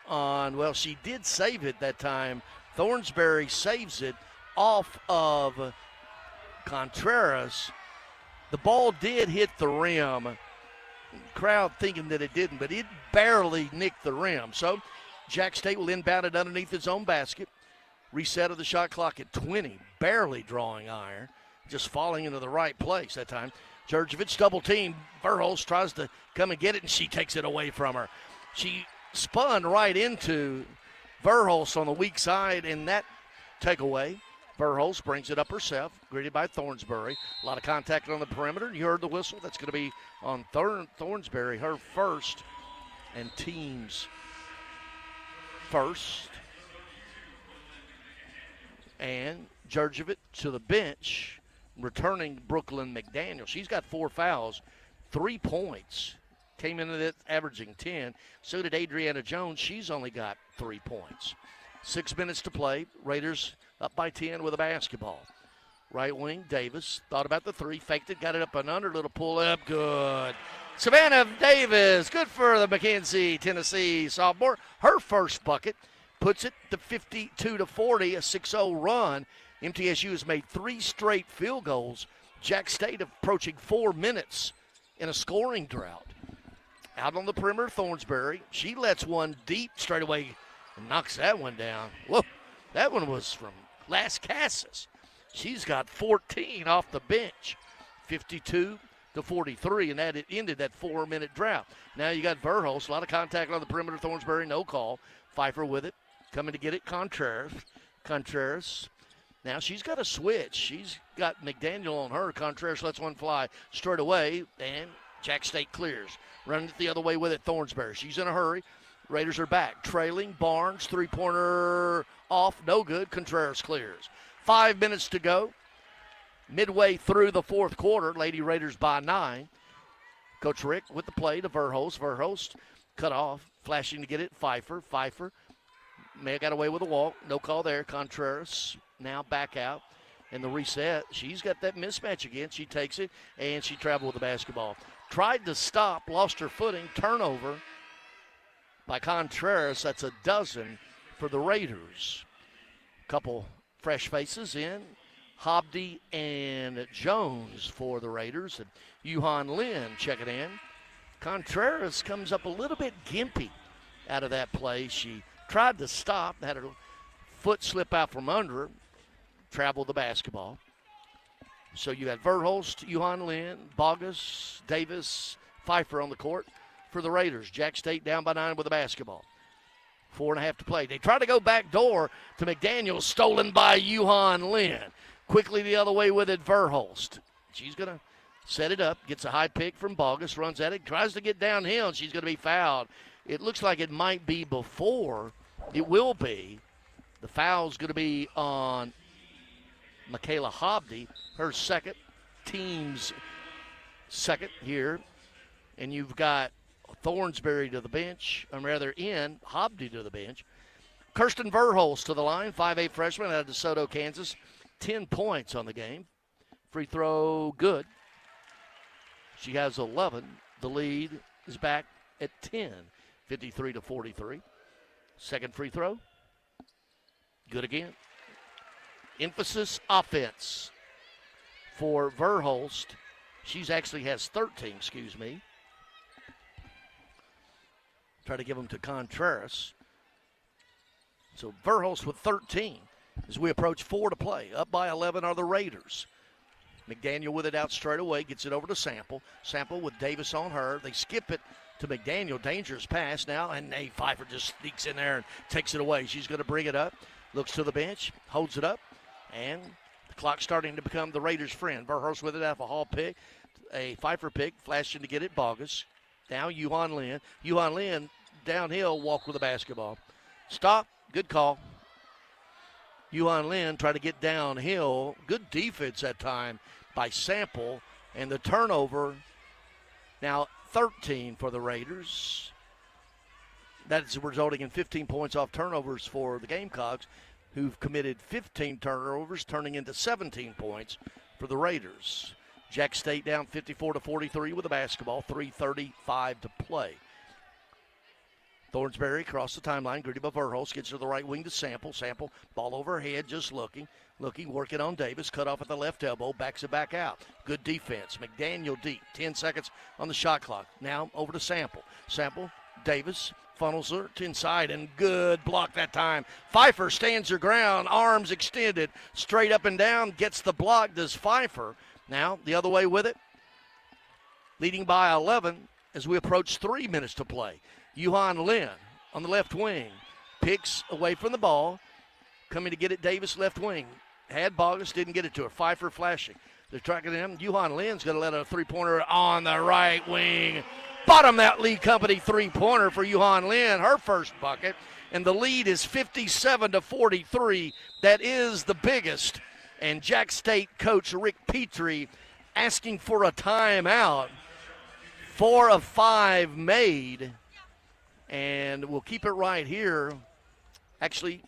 Speaker 2: on, well, she did save it that time. Thornsberry saves it off of Contreras. The ball did hit the rim. Crowd thinking that it didn't, but it barely nicked the rim. So Jack State will inbound it underneath his own basket. Reset of the shot clock at 20. Barely drawing iron. Just falling into the right place that time. Jurjevic double team. Verhulst tries to come and get it, and she takes it away from her. She spun right into Verhulst on the weak side, and that takeaway. Verhulst brings it up herself, greeted by Thornsberry. A lot of contact on the perimeter. You heard the whistle. That's going to be on Thornsberry, her first, and team's first. And Jurjevic to the bench, returning Brooklyn McDaniel. She's got 4 fouls, 3 points. Came into it averaging 10. So did Adriana Jones. She's only got 3 points. 6 minutes to play. Raiders up by 10 with a basketball. Right wing, Davis thought about the three, faked it, got it up and under, little pull up, good. Savannah Davis, good for the McKenzie, Tennessee sophomore. Her first bucket puts it to 52-40, a 6-0 run. MTSU has made 3 straight field goals. Jack State approaching 4 minutes in a scoring drought. Out on the perimeter, Thornsberry. She lets one deep straight away and knocks that one down. Whoa, that one was from Las Casas. She's got 14 off the bench, 52-43, and that it ended that 4-minute drought. Now you got Verhulst, a lot of contact on the perimeter. Thornsberry, no call. Pfeiffer with it, coming to get it. Contreras. Now she's got a switch. She's got McDaniel on her. Contreras lets one fly straight away, and Jack State clears. Running it the other way with it, Thornsberry. She's in a hurry. Raiders are back. Trailing, Barnes, three-pointer off, no good. Contreras clears. 5 minutes to go. Midway through the fourth quarter, Lady Raiders by 9. Coach Rick with the play to Verhulst. Verhulst cut off, flashing to get it. Pfeiffer may have got away with a walk. No call there. Contreras now back out. And the reset, she's got that mismatch again. She takes it, and she traveled with the basketball. Tried to stop, lost her footing. Turnover by Contreras. That's a dozen for the Raiders. Couple fresh faces in. Hobdy and Jones for the Raiders. And Yuhan Lin checking in. Contreras comes up a little bit gimpy out of that play. She tried to stop, had her foot slip out from under her, traveled the basketball. So you had Verhulst, Yuhan Lin, Bogus, Davis, Pfeiffer on the court for the Raiders. Jack State down by 9 with the basketball. 4.5 to play. They try to go back door to McDaniel, stolen by Yuhan Lin. Quickly the other way with it, Verhulst. She's going to set it up, gets a high pick from Bogus, runs at it, tries to get downhill, and she's going to be fouled. It looks like it might be before. It will be. The foul's going to be on Michaela Hobdy, her second, team's second here. And you've got Thornsberry to the bench, or rather in Hobdy to the bench. Kirsten Verhulst to the line, 5'8" freshman out of DeSoto, Kansas. 10 points on the game. Free throw, good. She has 11. The lead is back at 10, 53-43. Second free throw, good again. Emphasis offense for Verhulst. She's actually has 13, Try to give them to Contreras. So Verhulst with 13 as we approach 4 to play. Up by 11 are the Raiders. McDaniel with it out straight away, gets it over to Sample. Sample with Davis on her. They skip it to McDaniel. Dangerous pass now, and Nate Pfeiffer just sneaks in there and takes it away. She's going to bring it up, looks to the bench, holds it up, and the clock's starting to become the Raiders' friend. Verhulst with it out of a Hall pick, a Pfeiffer pick, flashing to get it. Bogus. Now Yuhan Lin. Yuhan Lin downhill, walk with the basketball. Stop. Good call. Yuhan Lin tried to get downhill. Good defense that time by Sample. And the turnover, now 13 for the Raiders. That's resulting in 15 points off turnovers for the Gamecocks, who've committed 15 turnovers, turning into 17 points for the Raiders. Jack State down 54-43 with the basketball, 3:35 to play. Thornsberry across the timeline. Gritty by Verhulst gets to the right wing to Sample. Sample, ball overhead, just looking, working on Davis. Cut off at the left elbow, backs it back out. Good defense. McDaniel deep. 10 seconds on the shot clock. Now over to Sample. Sample, Davis funnels her to inside, and good block that time. Pfeiffer stands her ground, arms extended, straight up and down, gets the block, does Pfeiffer. Now the other way with it. Leading by 11 as we approach 3 minutes to play. Yuhan Lin on the left wing. Picks away from the ball. Coming to get it, Davis left wing. Had Bogus, didn't get it to her. Pfeiffer flashing. They're tracking him. Yuhan Lin's going to let a three-pointer on the right wing. Bottom that Lee Company three-pointer for Yuhan Lin, her first bucket. And the lead is 57-43. That is the biggest. And Jack State coach Rick Petrie asking for a timeout. 4 of 5 made. And we'll keep it right here. Actually,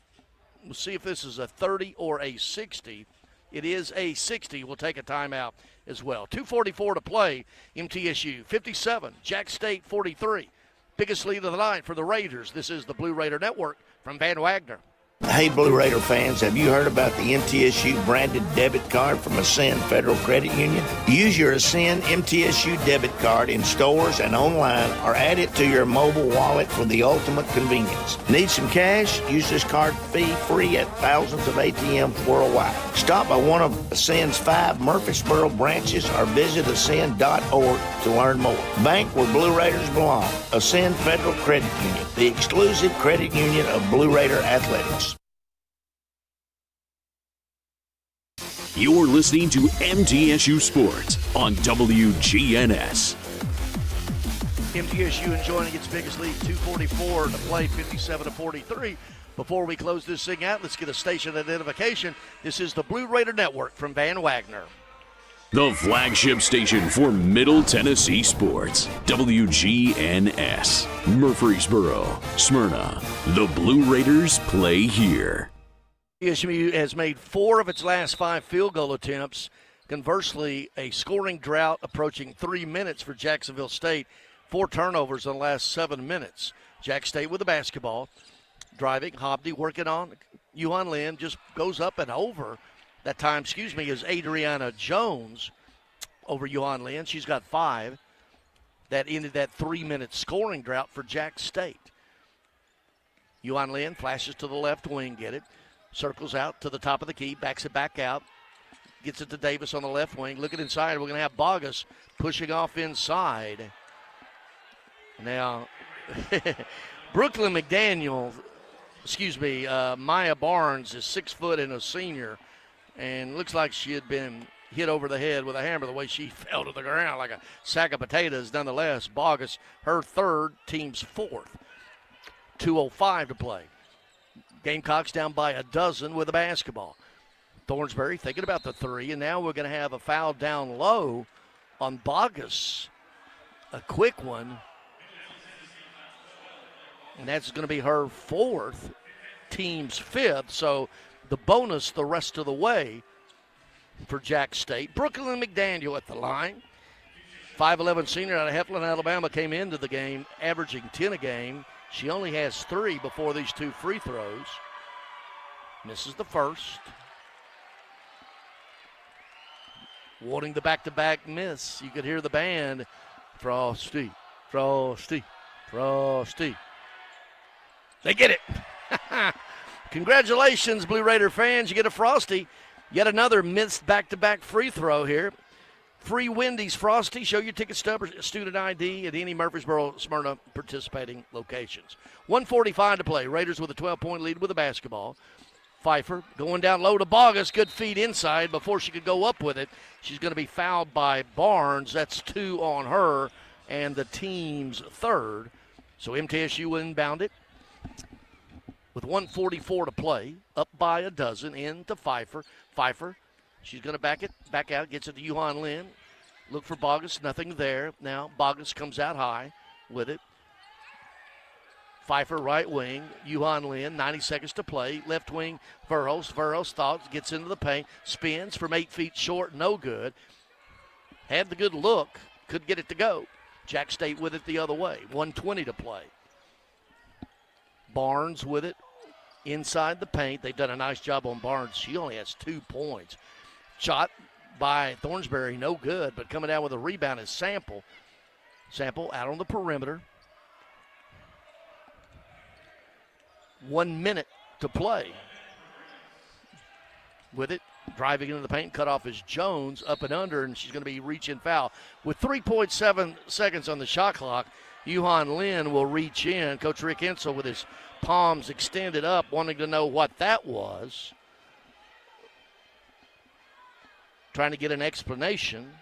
Speaker 2: we'll see if this is a 30 or a 60. It is a 60. We'll take a timeout as well. 2:44 to play. MTSU 57, Jack State 43. Biggest lead of the night for the Raiders. This is the Blue Raider Network from Van Wagner.
Speaker 5: Hey, Blue Raider fans, have you heard about the MTSU branded debit card from Ascend Federal Credit Union? Use your Ascend MTSU debit card in stores and online, or add it to your mobile wallet for the ultimate convenience. Need some cash? Use this card fee-free at thousands of ATMs worldwide. Stop by one of Ascend's 5 Murfreesboro branches or visit ascend.org to learn more. Bank where Blue Raiders belong. Ascend Federal Credit Union, the exclusive credit union of Blue Raider Athletics.
Speaker 1: You're listening to MTSU Sports on WGNS.
Speaker 2: MTSU enjoying its biggest lead, 2:44 to play, 57-43. Before we close this thing out, let's get a station identification. This is the Blue Raider Network from Van Wagner.
Speaker 1: The flagship station for Middle Tennessee sports, WGNS. Murfreesboro, Smyrna. The Blue Raiders play here.
Speaker 2: MTSU has made 4 of its last 5 field goal attempts. Conversely, a scoring drought approaching 3 minutes for Jacksonville State. 4 turnovers in the last 7 minutes. Jack State with the basketball. Driving, Hobdy working on. Yuhan Lin just goes up and over. That time, is Adriana Jones over Yuhan Lin. She's got 5. That ended that 3-minute scoring drought for Jack State. Yuhan Lin flashes to the left wing, get it. Circles out to the top of the key, backs it back out. Gets it to Davis on the left wing. Looking inside, we're going to have Bogus pushing off inside. Now, Brooklyn McDaniel, Maya Barnes is 6 foot and a senior, and looks like she had been hit over the head with a hammer the way she fell to the ground like a sack of potatoes. Nonetheless, Bogus, her 3rd, team's 4th. 2:05 to play. Gamecocks down by a dozen with a basketball. Thornsberry thinking about the 3, and now we're going to have a foul down low on Bogus. A quick one. And that's going to be her 4th, team's 5th. So the bonus the rest of the way for Jack State. Brooklyn McDaniel at the line. 5'11 senior out of Heflin, Alabama, came into the game averaging 10 a game. She only has 3 before these 2 free throws. Misses the first. Wanting the back-to-back miss. You could hear the band. Frosty, Frosty, Frosty. They get it. Congratulations, Blue Raider fans. You get a Frosty. Yet another missed back-to-back free throw here. Free Wendy's Frosty. Show your ticket stub or student ID at any Murfreesboro Smyrna participating locations. 1:45 to play. Raiders with a 12-point lead with the basketball. Pfeiffer going down low to Bogus. Good feed inside. Before she could go up with it, she's going to be fouled by Barnes. That's 2 on her and the team's third. So MTSU will inbound it with 1:44 to play. Up by a dozen. Into Pfeiffer. Pfeiffer. She's going to back out, gets it to Yuhan Lin. Look for Bogus, nothing there. Now Bogus comes out high with it. Pfeiffer, right wing. Yuhan Lin, 90 seconds to play. Left wing, Verhulst. Verhulst gets into the paint. Spins from 8 feet short, no good. Had the good look, could get it to go. Jack State with it the other way. 1:20 to play. Barnes with it inside the paint. They've done a nice job on Barnes. She only has 2 points. Shot by Thornsberry, no good, but coming down with a rebound is Sample. Sample out on the perimeter. 1 minute to play. With it, driving into the paint, cut off is Jones, up and under, and she's going to be reaching foul. With 3.7 seconds on the shot clock, Yuhan Lin will reach in. Coach Rick Insel with his palms extended up, wanting to know what that was. Trying to get an explanation.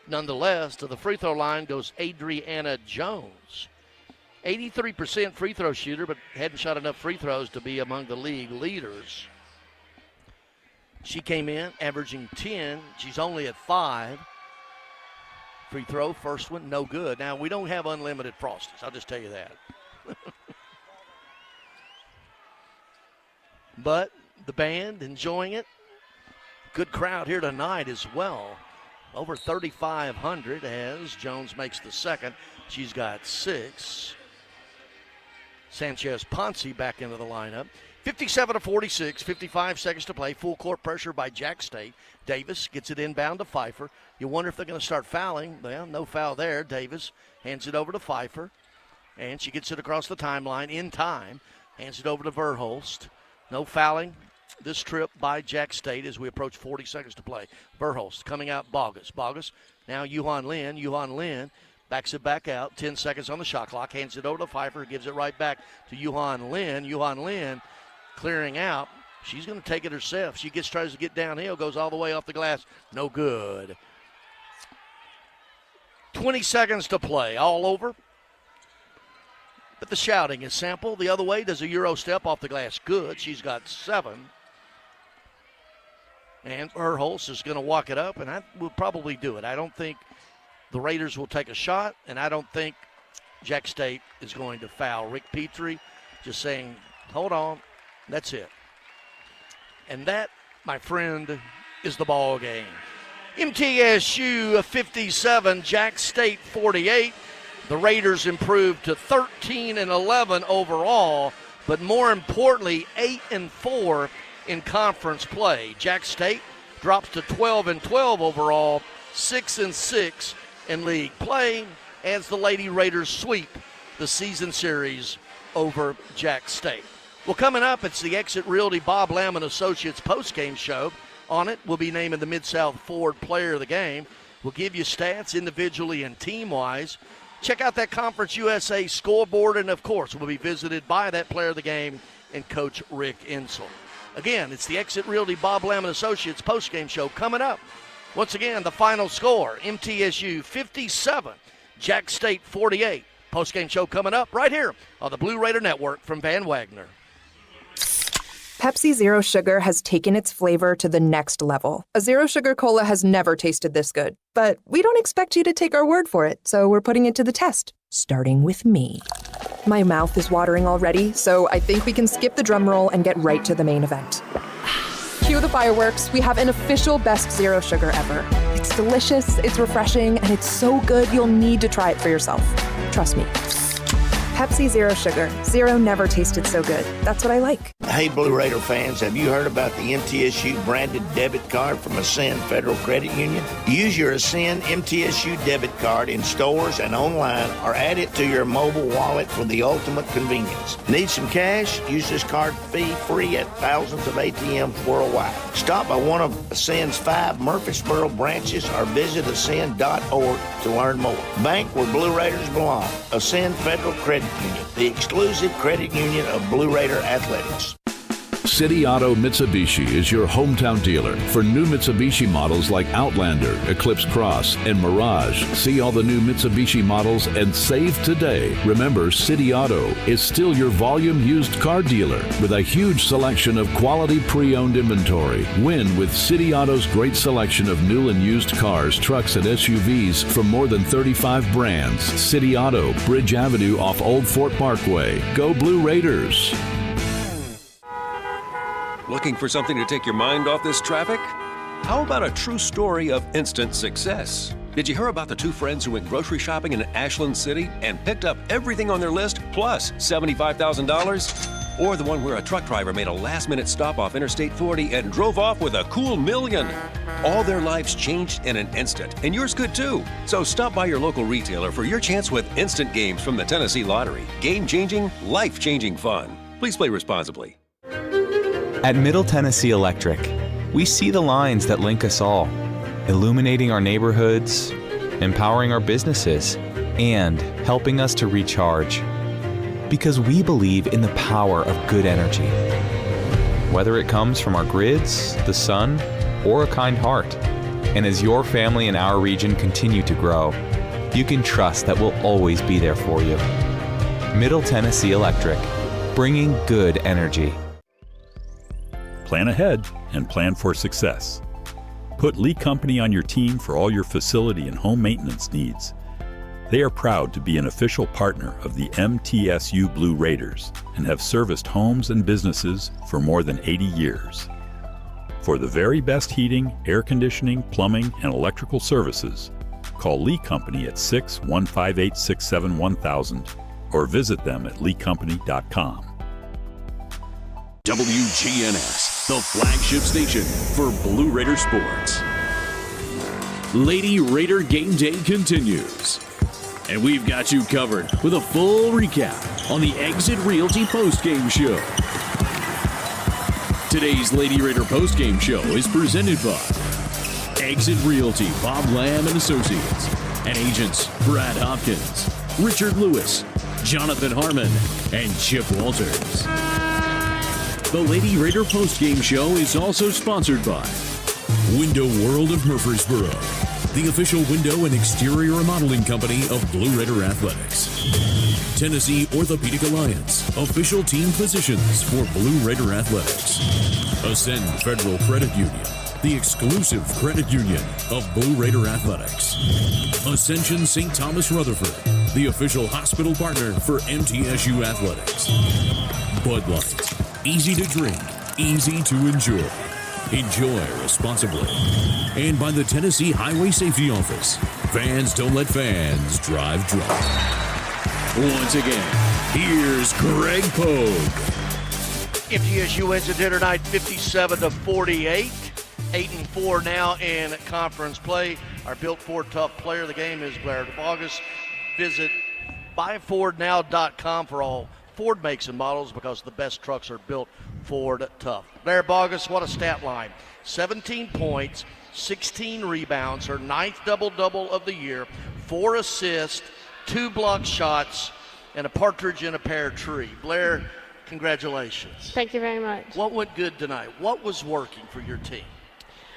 Speaker 2: Nonetheless, to the free throw line goes Adriana Jones. 83% free throw shooter, but hadn't shot enough free throws to be among the league leaders. She came in averaging 10. She's only at 5. Free throw, first one, no good. Now, we don't have unlimited Frosties. I'll just tell you that. But the band enjoying it. Good crowd here tonight as well. Over 3,500 as Jones makes the second. She's got 6. Sanchez Ponce back into the lineup. 57-46, 55 seconds to play. Full court pressure by Jack State. Davis gets it inbound to Pfeiffer. You wonder if they're going to start fouling. Well, no foul there. Davis hands it over to Pfeiffer. And she gets it across the timeline in time. Hands it over to Verhulst. No fouling this trip by Jack State as we approach 40 seconds to play. Verhulst coming out Bogus. Bogus, now Yuhan Lin. Yuhan Lin backs it back out. 10 seconds on the shot clock. Hands it over to Pfeiffer. Gives it right back to Yuhan Lin. Yuhan Lin clearing out. She's going to take it herself. She tries to get downhill, goes all the way off the glass. No good. 20 seconds to play. All over. But the shouting is Sample. The other way does a Euro step off the glass. Good. She's got 7. And Verhulst is going to walk it up, and I will probably do it. I don't think the Raiders will take a shot, and I don't think Jack State is going to foul. Rick Petrie just saying, hold on, that's it. And that, my friend, is the ball game. MTSU 57, Jack State 48. The Raiders improved to 13-11 overall, but more importantly, 8-4 in conference play. Jack State drops to 12-12 overall, 6-6 in league play as the Lady Raiders sweep the season series over Jack State. Well, coming up, it's the Exit Realty Bob Lamb and Associates postgame show. On it, we'll be naming the Mid-South Ford Player of the Game. We'll give you stats individually and team-wise. Check out that Conference USA scoreboard, and, of course, we'll be visited by that Player of the Game and Coach Rick Insel. Again, it's the Exit Realty Bob Lamb and Associates postgame show coming up. Once again, the final score, MTSU 57, Jack State 48. Postgame show coming up right here on the Blue Raider Network from Van Wagner.
Speaker 7: Pepsi Zero Sugar has taken its flavor to the next level. A Zero Sugar Cola has never tasted this good. But we don't expect you to take our word for it, so we're putting it to the test, starting with me. My mouth is watering already, so I think we can skip the drum roll and get right to the main event. Cue the fireworks. We have an official best Zero Sugar ever. It's delicious, it's refreshing, and it's so good you'll need to try it for yourself. Trust me. Pepsi Zero Sugar. Zero never tasted so good. That's what I like.
Speaker 5: Hey, Blue Raider fans, have you heard about the MTSU branded debit card from Ascend Federal Credit Union? Use your Ascend MTSU debit card in stores and online, or add it to your mobile wallet for the ultimate convenience. Need some cash? Use this card fee-free at thousands of ATMs worldwide. Stop by one of Ascend's 5 Murfreesboro branches or visit ascend.org to learn more. Bank where Blue Raiders belong. Ascend Federal Credit Union, the exclusive credit union of Blue Raider athletics.
Speaker 1: City Auto Mitsubishi is your hometown dealer for new Mitsubishi models like Outlander, Eclipse Cross, and Mirage. See all the new Mitsubishi models and save today. Remember, City Auto is still your volume used car dealer with a huge selection of quality pre-owned inventory. Win with City Auto's great selection of new and used cars, trucks, and SUVs from more than 35 brands. City Auto, Bridge Avenue off Old Fort Parkway. Go Blue Raiders!
Speaker 11: Looking for something to take your mind off this traffic? How about a true story of instant success? Did you hear about the 2 friends who went grocery shopping in Ashland City and picked up everything on their list plus $75,000? Or the one where a truck driver made a last-minute stop off Interstate 40 and drove off with a cool $1 million? All their lives changed in an instant, and yours could too. So stop by your local retailer for your chance with instant games from the Tennessee Lottery. Game-changing, life-changing fun. Please play responsibly.
Speaker 21: At Middle Tennessee Electric, we see the lines that link us all, illuminating our neighborhoods, empowering our businesses, and helping us to recharge. Because we believe in the power of good energy. Whether it comes from our grids, the sun, or a kind heart. And as your family and our region continue to grow, you can trust that we'll always be there for you. Middle Tennessee Electric, bringing good energy.
Speaker 20: Plan ahead and plan for success. Put Lee Company on your team for all your facility and home maintenance needs. They are proud to be an official partner of the MTSU Blue Raiders and have serviced homes and businesses for more than 80 years. For the very best heating, air conditioning, plumbing, and electrical services, call Lee Company at 6-158-67-1000 or visit them at leecompany.com.
Speaker 1: WGNS, the flagship station for Blue Raider sports. Lady Raider Game Day continues, and we've got you covered with a full recap on the Exit Realty postgame show. Today's Lady Raider postgame show is presented by Exit Realty, Bob Lamb and Associates, and agents Brad Hopkins, Richard Lewis, Jonathan Harmon, and Chip Walters. The Lady Raider postgame show is also sponsored by Window World of Murfreesboro, the official window and exterior remodeling company of Blue Raider Athletics. Tennessee Orthopedic Alliance, official team physicians for Blue Raider Athletics. Ascend Federal Credit Union, the exclusive credit union of Blue Raider Athletics. Ascension St. Thomas Rutherford, the official hospital partner for MTSU Athletics. Bud Light. Easy to drink, easy to enjoy. Enjoy responsibly. And by the Tennessee Highway Safety Office. Fans don't let fans drive drunk. Once again, here's Greg Pogue.
Speaker 2: MTSU wins it dinner night 57-48. 8-4 now in conference play. Our Built Ford Tough player of the game is Blair Bogus. Visit buyfordnow.com for all Ford makes and models, because the best trucks are built Ford Tough. Blair Bogus, what a stat line. 17 points, 16 rebounds, her 9th double-double of the year, 4 assists, 2 block shots, and a partridge in a pear tree. Blair, congratulations.
Speaker 8: Thank you very much.
Speaker 2: What went good tonight? What was working for your team?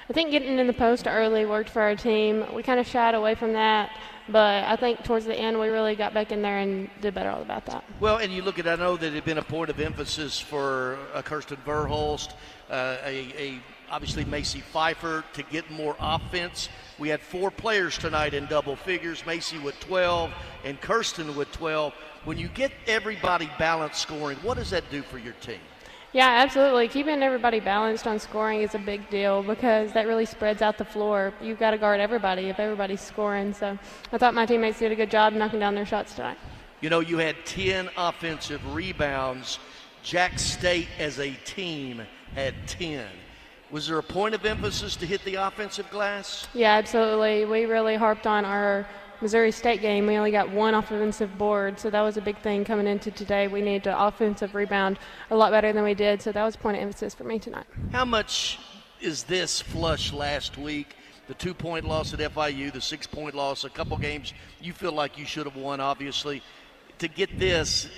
Speaker 8: I think getting in the post early worked for our team. We kind of shied away from that, but I think towards the end we really got back in there and did better all about that.
Speaker 2: Well, and you look at, I know that it had been a point of emphasis for Kirsten Verholst, obviously Macy Pfeiffer, to get more offense. We had 4 players tonight in double figures, Macy with 12 and Kirsten with 12. When you get everybody balanced scoring, what does that do for your team?
Speaker 8: Yeah, absolutely. Keeping everybody balanced on scoring is a big deal, because that really spreads out the floor. You've got to guard everybody if everybody's scoring. So I thought my teammates did a good job knocking down their shots tonight.
Speaker 2: You know, you had 10 offensive rebounds. Jack State as a team had 10. Was there a point of emphasis to hit the offensive glass?
Speaker 8: Yeah, absolutely. We really harped on our Missouri State game. We only got one offensive board, so that was a big thing coming into today. We needed to offensive rebound a lot better than we did, so that was a point of emphasis for me tonight.
Speaker 2: How much is this flush last week? The 2-point loss at FIU, the 6-point loss, a couple games you feel like you should have won, obviously. To get this,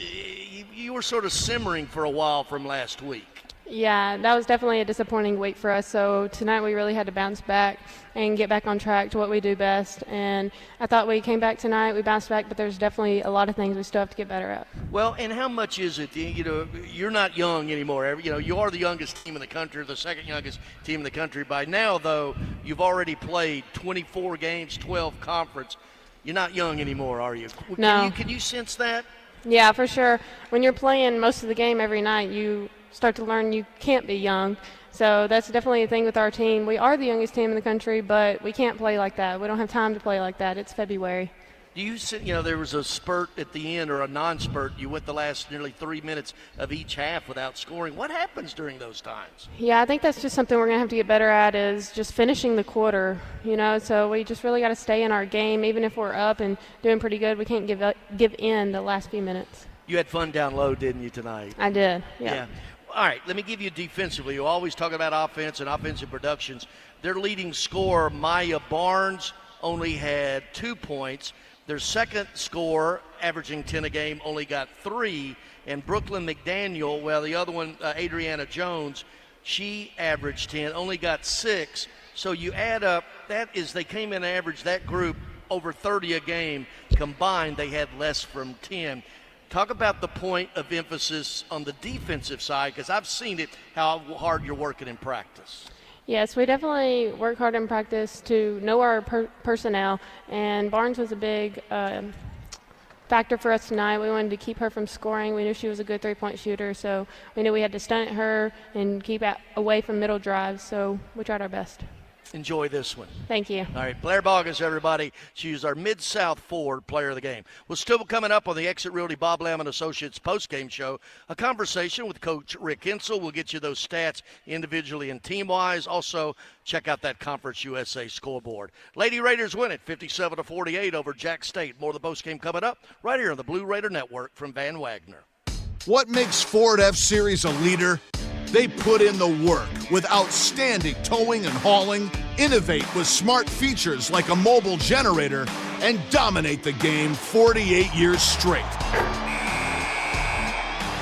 Speaker 2: you were sort of simmering for a while from last week.
Speaker 8: Yeah, that was definitely a disappointing week for us. So tonight we really had to bounce back and get back on track to what we do best. And I thought we came back tonight, we bounced back, but there's definitely a lot of things we still have to get better at.
Speaker 2: Well, and how much is it? You know, you're not young anymore. You know, you are the youngest team in the country, the second youngest team in the country. By now, though, you've already played 24 games, 12 conference. You're not young anymore, are you?
Speaker 8: No.
Speaker 2: Can you sense that?
Speaker 8: Yeah, for sure. When you're playing most of the game every night, you start to learn you can't be young. So that's definitely a thing with our team. We are the youngest team in the country, but we can't play like that. We don't have time to play like that. It's February.
Speaker 2: Do you see, you know, there was a spurt at the end or a non-spurt. You went the last nearly 3 minutes of each half without scoring. What happens during those times?
Speaker 8: Yeah, I think that's just something we're going to have to get better at is just finishing the quarter, you know. So we just really got to stay in our game. Even if we're up and doing pretty good, we can't give in the last few minutes.
Speaker 2: You had fun down low, didn't you, tonight?
Speaker 8: I did, yeah.
Speaker 2: All right, let me give you defensively. You always talk about offense and offensive productions. Their leading scorer, Maya Barnes, only had 2 points. Their second scorer, averaging 10 a game, only got 3. And Brooklyn McDaniel, well, the other one, Adriana Jones, she averaged 10, only got 6. So you add up, that is, they came in and averaged that group over 30 a game. Combined, they had less from 10. Talk about the point of emphasis on the defensive side, because I've seen it, how hard you're working in practice.
Speaker 8: Yes, we definitely work hard in practice to know our personnel, and Barnes was a big factor for us tonight. We wanted to keep her from scoring. We knew she was a good three-point shooter, so we knew we had to stunt her and keep away from middle drives, so we tried our best.
Speaker 2: Enjoy this one.
Speaker 8: Thank you.
Speaker 2: All right, Blair Boggess, everybody. She's our Mid-South forward player of the game. Well, still coming up on the Exit Realty Bob Lamb & Associates postgame show, a conversation with Coach Rick Hensel. We'll get you those stats individually and team-wise. Also, check out that Conference USA scoreboard. Lady Raiders win it 57-48 over Jack State. More of the postgame coming up right here on the Blue Raider Network from Van Wagner.
Speaker 4: What makes Ford F-Series a leader? They put in the work with outstanding towing and hauling, innovate with smart features like a mobile generator, and dominate the game 48 years straight.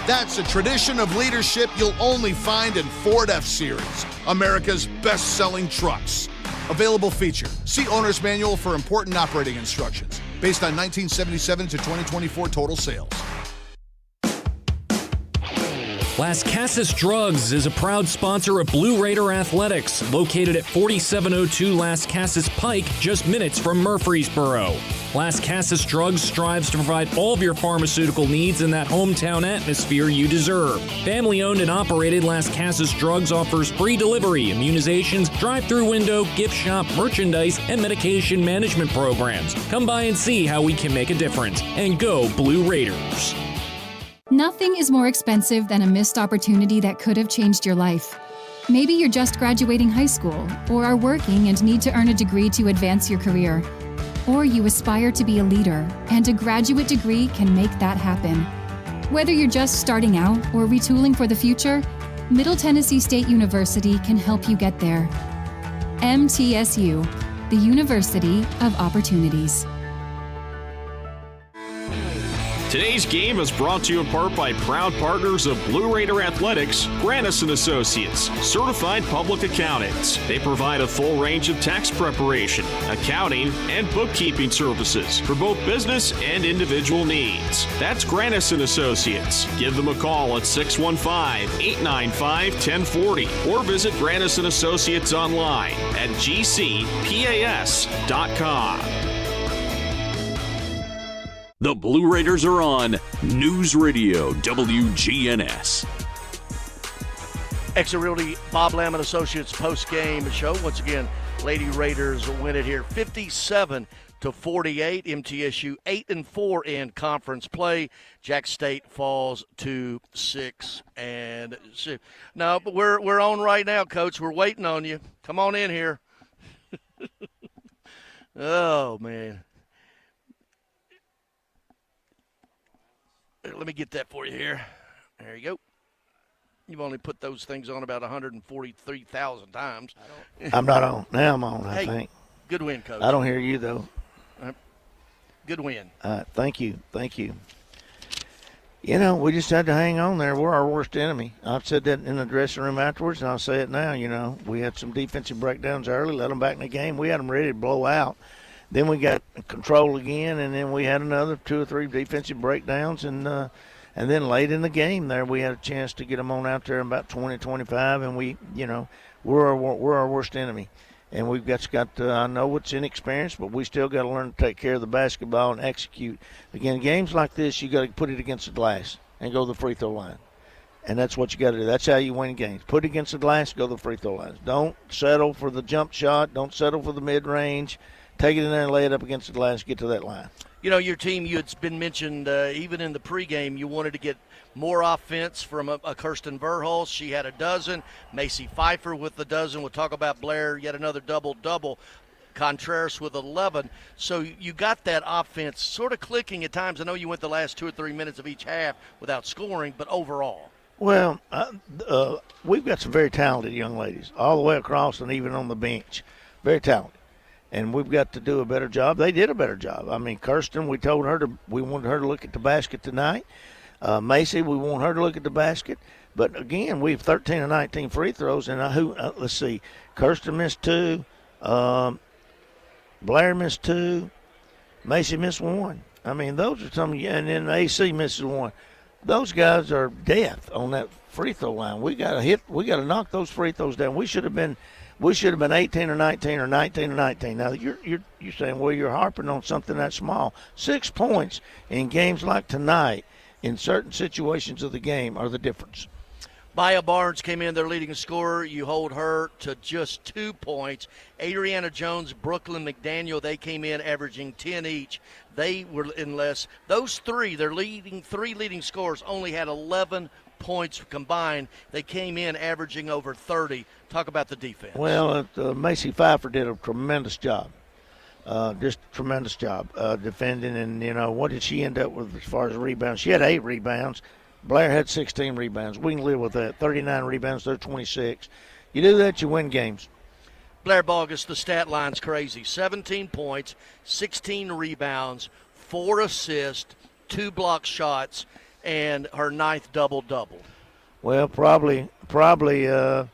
Speaker 4: That's a tradition of leadership you'll only find in Ford F-Series, America's best-selling trucks. Available feature. See Owner's Manual for important operating instructions. Based on 1977 to 2024 total sales.
Speaker 6: Las Casas Drugs is a proud sponsor of Blue Raider Athletics, located at 4702 Las Casas Pike, just minutes from Murfreesboro. Las Casas Drugs strives to provide all of your pharmaceutical needs in that hometown atmosphere you deserve. Family-owned and operated, Las Casas Drugs offers free delivery, immunizations, drive-through window, gift shop, merchandise, and medication management programs. Come by and see how we can make a difference. And go Blue Raiders.
Speaker 16: Nothing is more expensive than a missed opportunity that could have changed your life. Maybe you're just graduating high school, or are working and need to earn a degree to advance your career. Or you aspire to be a leader, and a graduate degree can make that happen. Whether you're just starting out or retooling for the future, Middle Tennessee State University can help you get there. MTSU, the University of Opportunities.
Speaker 22: Today's game is brought to you in part by proud partners of Blue Raider Athletics, Grannis & Associates, certified public accountants. They provide a full range of tax preparation, accounting, and bookkeeping services for both business and individual needs. That's Grannis & Associates. Give them a call at 615-895-1040 or visit Grannis & Associates online at gcpas.com.
Speaker 1: The Blue Raiders are on News Radio WGNS.
Speaker 2: Exit Realty Bob Lamb & Associates post-game show. Once again, Lady Raiders win it here 57-48. MTSU 8-4 in conference play. Jack State falls to 6-6. No, but we're on right now, Coach. We're waiting on you. Come on in here. Oh man. Let me get that for you here. There you go. You've only put those things on about 143,000 times.
Speaker 10: I'm not on. Now I'm on, I
Speaker 2: hey,
Speaker 10: think.
Speaker 2: Good win, Coach.
Speaker 10: I don't hear you, though.
Speaker 2: Good win.
Speaker 10: Thank you. Thank you. You know, we just had to hang on there. We're our worst enemy. I've said that in the dressing room afterwards, and I'll say it now. You know, we had some defensive breakdowns early, let them back in the game. We had them ready to blow out. Then we got control again, and then we had another 2 or 3 defensive breakdowns, and then late in the game there, we had a chance to get them on out there about 20-25, and we, you know, we're our worst enemy. And we've got I know it's inexperienced, but we still got to learn to take care of the basketball and execute. Again, games like this, you got to put it against the glass and go to the free throw line. And that's what you got to do. That's how you win games. Put it against the glass, go to the free throw lines. Don't settle for the jump shot. Don't settle for the mid-range. Take it in there and lay it up against the glass, get to that line.
Speaker 2: You know, your team, you had been mentioned even in the pregame, you wanted to get more offense from a Kirsten Verhulst. She had a dozen. Macy Pfeiffer with the dozen. We'll talk about Blair, yet another double-double. Contreras with 11. So you got that offense sort of clicking at times. I know you went the last 2 or 3 minutes of each half without scoring, but overall.
Speaker 10: Well, we've got some very talented young ladies all the way across and even on the bench. Very talented. And we've got to do a better job. They did a better job. I mean, Kirsten, we wanted her to look at the basket tonight. Macy, we want her to look at the basket. But, again, we have 13 of 19 free throws. And let's see, Kirsten missed 2. Blair missed 2. Macy missed 1. I mean, those are some – and then AC misses 1. Those guys are death on that free throw line. We got to knock those free throws down. We should have been 18 or 19 or 19 or 19. Now, you're saying, well, you're harping on something that small. 6 points in games like tonight in certain situations of the game are the difference.
Speaker 2: Maya Barnes came in, their leading scorer. You hold her to just 2 points. Adriana Jones, Brooklyn McDaniel, they came in averaging 10 each. They were in less. Those three, their three leading scorers, only had 11 points combined. They came in averaging over 30. Talk about the defense.
Speaker 10: Well, Macy Pfeiffer did a tremendous job. Just a tremendous job defending. And, you know, what did she end up with as far as rebounds? She had 8 rebounds. Blair had 16 rebounds. We can live with that. 39 rebounds, they're 26. You do that, you win games.
Speaker 2: Blair Bogus, the stat line's crazy. 17 points, 16 rebounds, 4 assists, 2 block shots, and her 9th double-double.
Speaker 10: Well, probably, you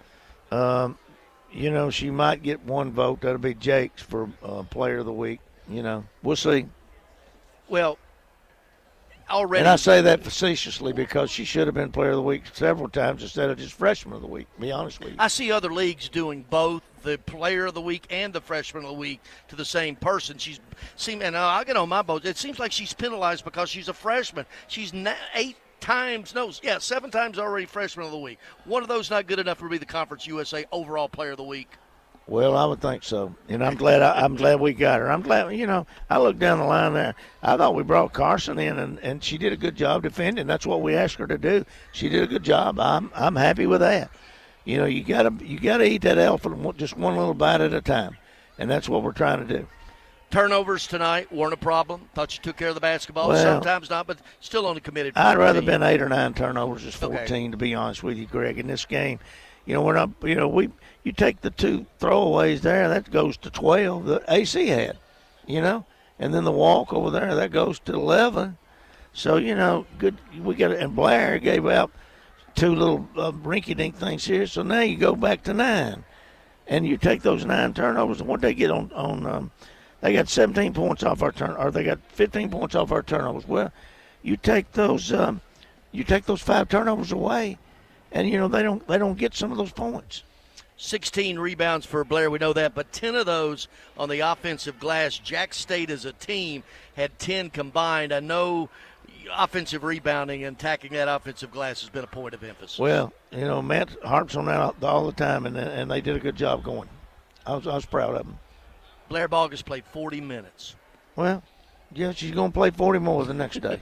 Speaker 10: know, she might get 1 vote. That'll be Jake's for Player of the Week. You know, we'll see.
Speaker 2: Well, already.
Speaker 10: And I say that facetiously because she should have been Player of the Week several times instead of just Freshman of the Week, to be honest with you.
Speaker 2: I see other leagues doing both the Player of the Week and the Freshman of the Week to the same person. And I'll get on my boat. It seems like she's penalized because she's a freshman. She's 7 times already Freshman of the Week. One of those not good enough to be the Conference USA overall Player of the Week.
Speaker 10: Well, I would think so, and I'm glad we got her. I'm glad, you know, I looked down the line there. I thought we brought Carson in, and she did a good job defending. That's what we asked her to do. She did a good job. I'm happy with that. You know, you gotta eat that elephant just one little bite at a time, and that's what we're trying to do.
Speaker 2: Turnovers tonight weren't a problem. Thought you took care of the basketball.
Speaker 10: Well,
Speaker 2: sometimes not, but still only committed 14.
Speaker 10: I'd rather been 8 or 9 turnovers as 14, to be honest with you, Greg. In this game, you know, we're not. You know, you take the 2 throwaways there, that goes to 12 that AC had, you know, and then the walk over there, that goes to 11. So, you know, good. We got and Blair gave out 2 little rinky-dink things here. So now you go back to 9, and you take those 9 turnovers. And what they get on they got 17 points off our turn, or they got 15 points off our turnovers. Well, you take those 5 turnovers away, and you know they don't get some of those points.
Speaker 2: 16 rebounds for Blair, we know that, but 10 of those on the offensive glass. Jack State as a team had 10 combined. I know offensive rebounding and attacking that offensive glass has been a point of emphasis.
Speaker 10: Well, you know, Matt harps on that all the time, and they did a good job going. I was proud of them.
Speaker 2: Blair Bogus played 40 minutes.
Speaker 10: Well, yeah, she's going to play 40 more the next day.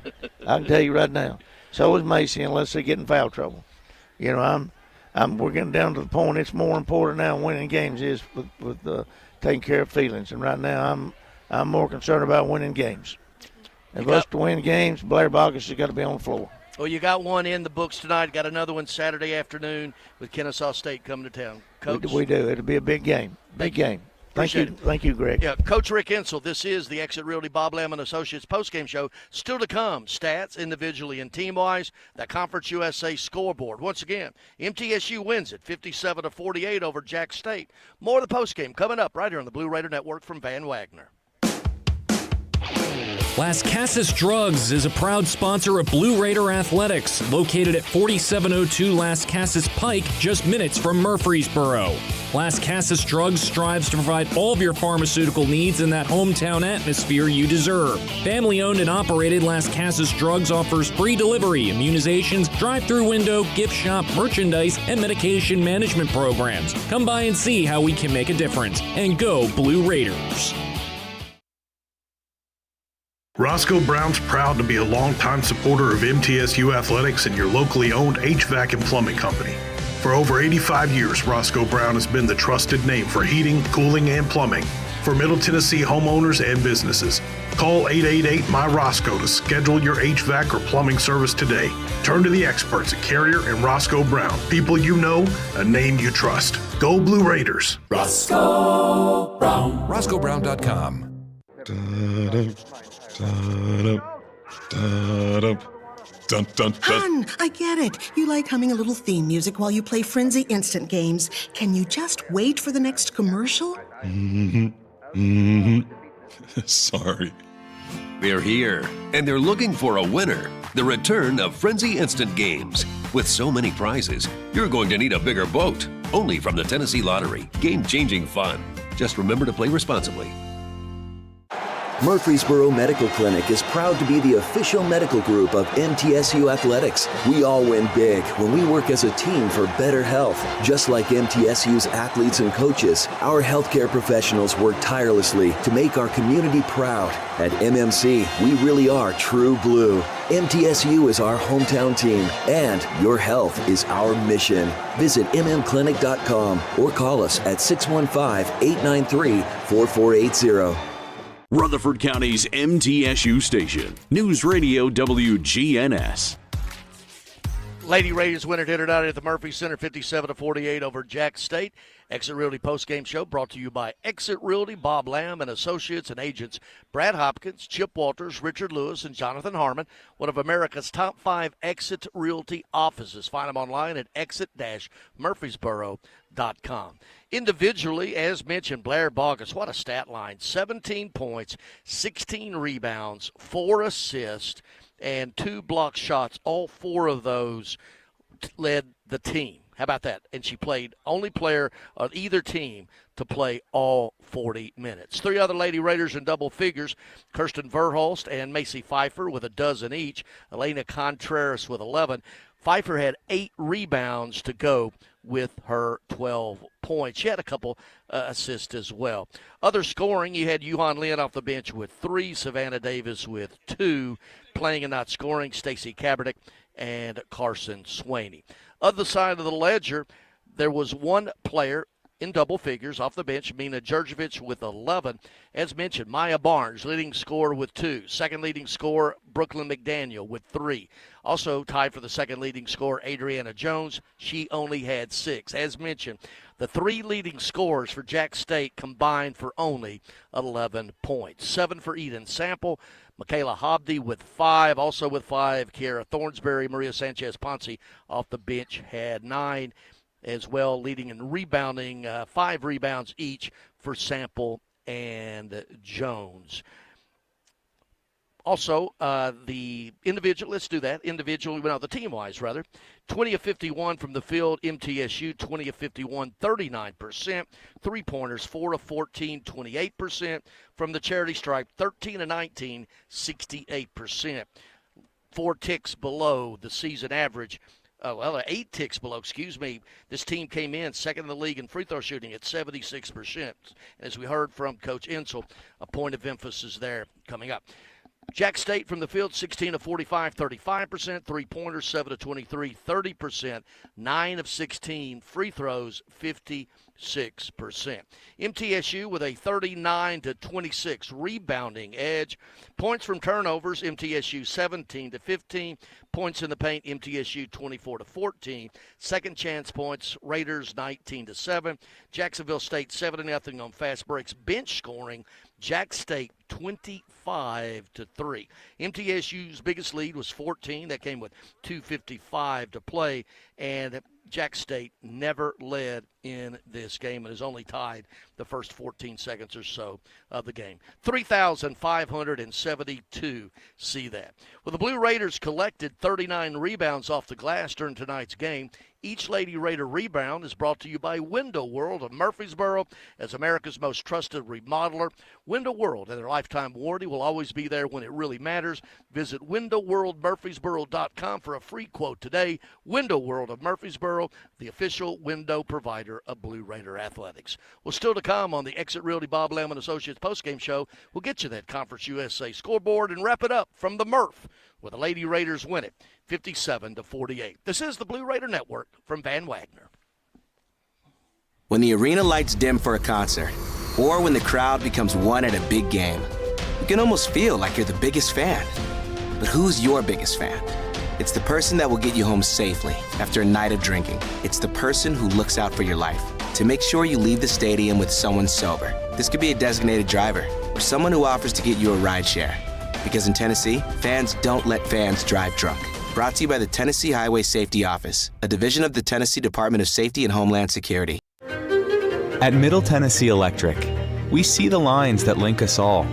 Speaker 10: I can tell you right now. So is Macy, unless they get in foul trouble. You know, we're getting down to the point. It's more important now winning games is with taking care of feelings. And right now, I'm more concerned about winning games. And for us to win games, Blair Bogus has got to be on the floor.
Speaker 2: Well, you got one in the books tonight. Got another one Saturday afternoon with Kennesaw State coming to town. Coach,
Speaker 10: We do. It'll be a big game. Big game. Thank you, Greg.
Speaker 2: Yeah, Coach Rick Insel, this is the Exit Realty Bob Lamb and Associates postgame show. Still to come, stats individually and team-wise, that Conference USA scoreboard. Once again, MTSU wins it 57-48 over Jack State. More of the postgame coming up right here on the Blue Raider Network from Van Wagner.
Speaker 6: Las Casas Drugs is a proud sponsor of Blue Raider Athletics, located at 4702 Las Casas Pike, just minutes from Murfreesboro. Las Casas Drugs strives to provide all of your pharmaceutical needs in that hometown atmosphere you deserve. Family-owned and operated, Las Casas Drugs offers free delivery, immunizations, drive-through window, gift shop, merchandise, and medication management programs. Come by and see how we can make a difference. And go Blue Raiders.
Speaker 12: Roscoe Brown's proud to be a longtime supporter of MTSU athletics and your locally owned HVAC and plumbing company. For over 85 years, Roscoe Brown has been the trusted name for heating, cooling, and plumbing for Middle Tennessee homeowners and businesses. Call 888-MY-ROSCOE to schedule your HVAC or plumbing service today. Turn to the experts at Carrier and Roscoe Brown. People you know, a name you trust. Go Blue Raiders.
Speaker 13: Roscoe Brown.
Speaker 9: RoscoeBrown.com.
Speaker 19: Hun, I get it. You like humming a little theme music while you play Frenzy Instant games. Can you just wait for the next commercial?
Speaker 9: Sorry.
Speaker 11: They're here, and they're looking for a winner. The return of Frenzy Instant Games. With so many prizes, you're going to need a bigger boat. Only from the Tennessee Lottery. Game-changing fun. Just remember to play responsibly.
Speaker 18: Murfreesboro Medical Clinic is proud to be the official medical group of MTSU Athletics. We all win big when we work as a team for better health. Just like MTSU's athletes and coaches, our healthcare professionals work tirelessly to make our community proud. At MMC, we really are true blue. MTSU is our hometown team, and your health is our mission. Visit mmclinic.com or call us at 615-893-4480.
Speaker 1: Rutherford County's MTSU station, News Radio WGNS.
Speaker 2: Lady Raiders win it here tonight at the Murphy Center, 57-48 over Jack State. Exit Realty postgame show brought to you by Exit Realty, Bob Lamb and Associates and Agents Brad Hopkins, Chip Walters, Richard Lewis, and Jonathan Harmon, one of America's top 5 Exit Realty offices. Find them online at exit-murfreesboro.com. Individually, as mentioned, Blair Bogus, what a stat line. 17 points, 16 rebounds, 4 assists, and 2 block shots. All 4 of those led the team. How about that? And she played only player on either team to play all 40 minutes. 3 other Lady Raiders in double figures, Kirsten Verhulst and Macy Pfeiffer with 12 each, Elena Contreras with 11. Pfeiffer had 8 rebounds to go with her 12 points. She had a couple assists as well. Other scoring, you had Yuhan Lin off the bench with 3, Savannah Davis with 2, playing and not scoring, Stacy Kaepernick and Carson Swaney. Other side of the ledger, there was 1 player in double figures off the bench, Mina Djurjevic with 11. As mentioned, Maya Barnes, leading scorer with 2. Second leading scorer, Brooklyn McDaniel with 3. Also tied for the second leading scorer, Adriana Jones. She only had 6. As mentioned, the 3 leading scorers for Jack State combined for only 11 points. 7 for Eden Sample. Michaela Hobdy with 5. Also with 5, Kiara Thornsberry, Maria Sanchez-Ponce off the bench had 9 as well, leading in rebounding, 5 rebounds each for Sample and Jones. Also, the individual, let's do that. Individually, well, the team-wise, rather. 20 of 51 from the field, MTSU, 20 of 51, 39%. Three-pointers, 4 of 14, 28%. From the charity stripe, 13 of 19, 68%. 4 ticks below the season average well, 8 ticks below, excuse me. This team came in second in the league in free throw shooting at 76%. And as we heard from Coach Insel, a point of emphasis there coming up. Jack State from the field, 16 of 45, 35%. Three-pointers, 7 of 23, 30%. 9 of 16 free throws, 56%. MTSU with a 39 to 26 rebounding edge. Points from turnovers, MTSU 17 to 15. Points in the paint, MTSU 24 to 14. Second chance points, Raiders 19 to 7. Jacksonville State 7-0 on fast breaks. Bench scoring, Jack State 25 to 3. MTSU's biggest lead was 14. That came with 2:55 to play, and Jack State never led in this game and has only tied the first 14 seconds or so of the game. 3,572 see that. Well, the Blue Raiders collected 39 rebounds off the glass during tonight's game. Each Lady Raider rebound is brought to you by Window World of Murfreesboro as America's most trusted remodeler. Window World and their lifetime warranty will always be there when it really matters. Visit windowworldmurfreesboro.com for a free quote today. Window World of Murfreesboro, the official window provider of Blue Raider Athletics. Well, still to come on the Exit Realty Bob Lamb & Associates postgame show, we'll get you that Conference USA scoreboard and wrap it up from the Murph, where the Lady Raiders win it 57 to 48. This is the Blue Raider Network from Van Wagner.
Speaker 14: When the arena lights dim for a concert, or when the crowd becomes one at a big game, you can almost feel like you're the biggest fan. But who's your biggest fan? It's the person that will get you home safely after a night of drinking. It's the person who looks out for your life to make sure you leave the stadium with someone sober. This could be a designated driver or someone who offers to get you a ride share. Because in Tennessee, fans don't let fans drive drunk. Brought to you by the Tennessee Highway Safety Office, a division of the Tennessee Department of Safety and Homeland Security.
Speaker 21: At Middle Tennessee Electric, we see the lines that link us all,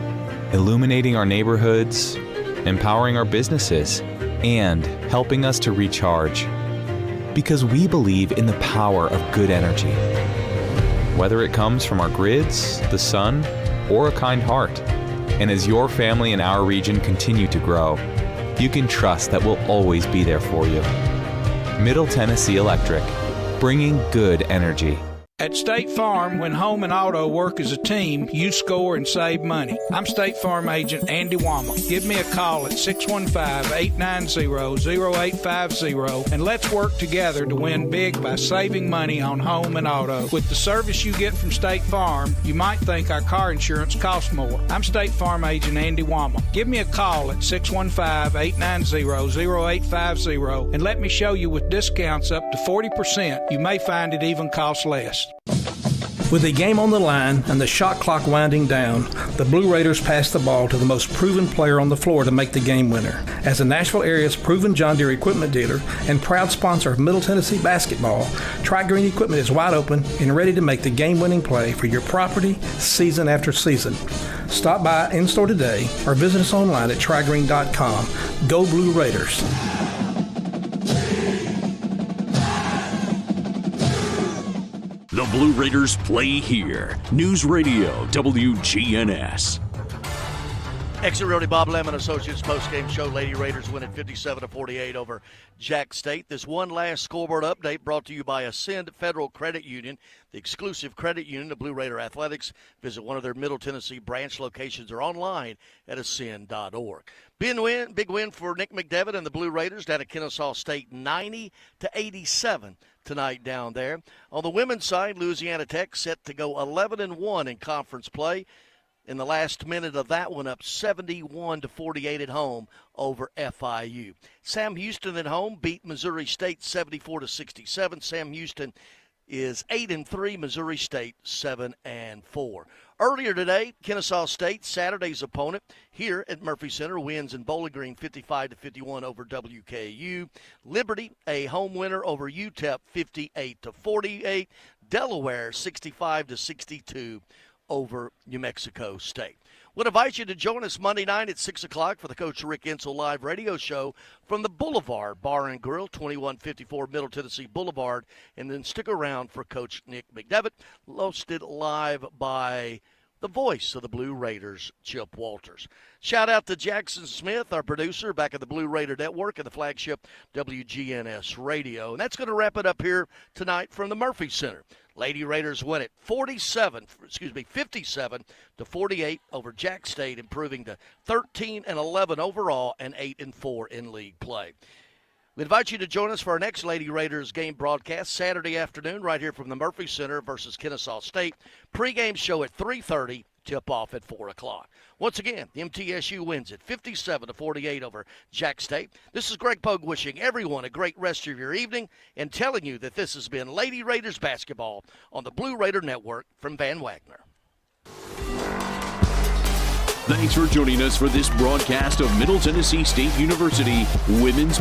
Speaker 21: illuminating our neighborhoods, empowering our businesses, and helping us to recharge. Because we believe in the power of good energy. Whether it comes from our grids, the sun, or a kind heart. And as your family and our region continue to grow, you can trust that we'll always be there for you. Middle Tennessee Electric, bringing good energy.
Speaker 3: At State Farm, when home and auto work as a team, you score and save money. I'm State Farm Agent Andy Wama. Give me a call at 615-890-0850 and let's work together to win big by saving money on home and auto. With the service you get from State Farm, you might think our car insurance costs more. I'm State Farm Agent Andy Wama. Give me a call at 615-890-0850 and let me show you with discounts up to 40%. You may find it even costs less.
Speaker 15: With the game on the line and the shot clock winding down, the Blue Raiders pass the ball to the most proven player on the floor to make the game winner. As the Nashville area's proven John Deere equipment dealer and proud sponsor of Middle Tennessee basketball, Tri-Green Equipment is wide open and ready to make the game-winning play for your property season after season. Stop by in-store today or visit us online at trigreen.com. Go Blue Raiders.
Speaker 1: The Blue Raiders play here. News Radio WGNS.
Speaker 2: Exit Realty Bob Lamb & Associates postgame show. Lady Raiders win at 57 to 48 over Jack State. This one last scoreboard update brought to you by Ascend Federal Credit Union, the exclusive credit union of Blue Raider Athletics. Visit one of their Middle Tennessee branch locations or online at ascend.org. Big win for Nick McDevitt and the Blue Raiders down at Kennesaw State, 90 to 87 tonight down there. On the women's side, Louisiana Tech set to go 11-1 in conference play. In the last minute of that one, up 71 to 48 at home over FIU. Sam Houston at home beat Missouri State 74 to 67. Sam Houston is 8-3, Missouri State 7-4. Earlier today, Kennesaw State, Saturday's opponent here at Murphy Center, wins in Bowling Green 55 to 51 over WKU. Liberty, a home winner over UTEP 58 to 48. Delaware 65 to 62 over New Mexico State. We'll invite you to join us Monday night at 6 o'clock for the Coach Rick Insel live radio show from the Boulevard Bar and Grill, 2154 Middle Tennessee Boulevard. And then stick around for Coach Nick McDevitt, hosted live by the voice of the Blue Raiders, Chip Walters. Shout out to Jackson Smith, our producer, back at the Blue Raider Network and the flagship WGNS Radio. And that's going to wrap it up here tonight from the Murphy Center. Lady Raiders win it 57-48 over Jack State, improving to 13-11 overall and 8-4 in league play. We invite you to join us for our next Lady Raiders game broadcast Saturday afternoon right here from the Murphy Center versus Kennesaw State. Pre-game show at 3:30, tip-off at 4 o'clock. Once again, MTSU wins it 57-48 over Jack State. This is Greg Pogue wishing everyone a great rest of your evening and telling you that this has been Lady Raiders basketball on the Blue Raider Network from Van Wagner.
Speaker 1: Thanks for joining us for this broadcast of Middle Tennessee State University Women's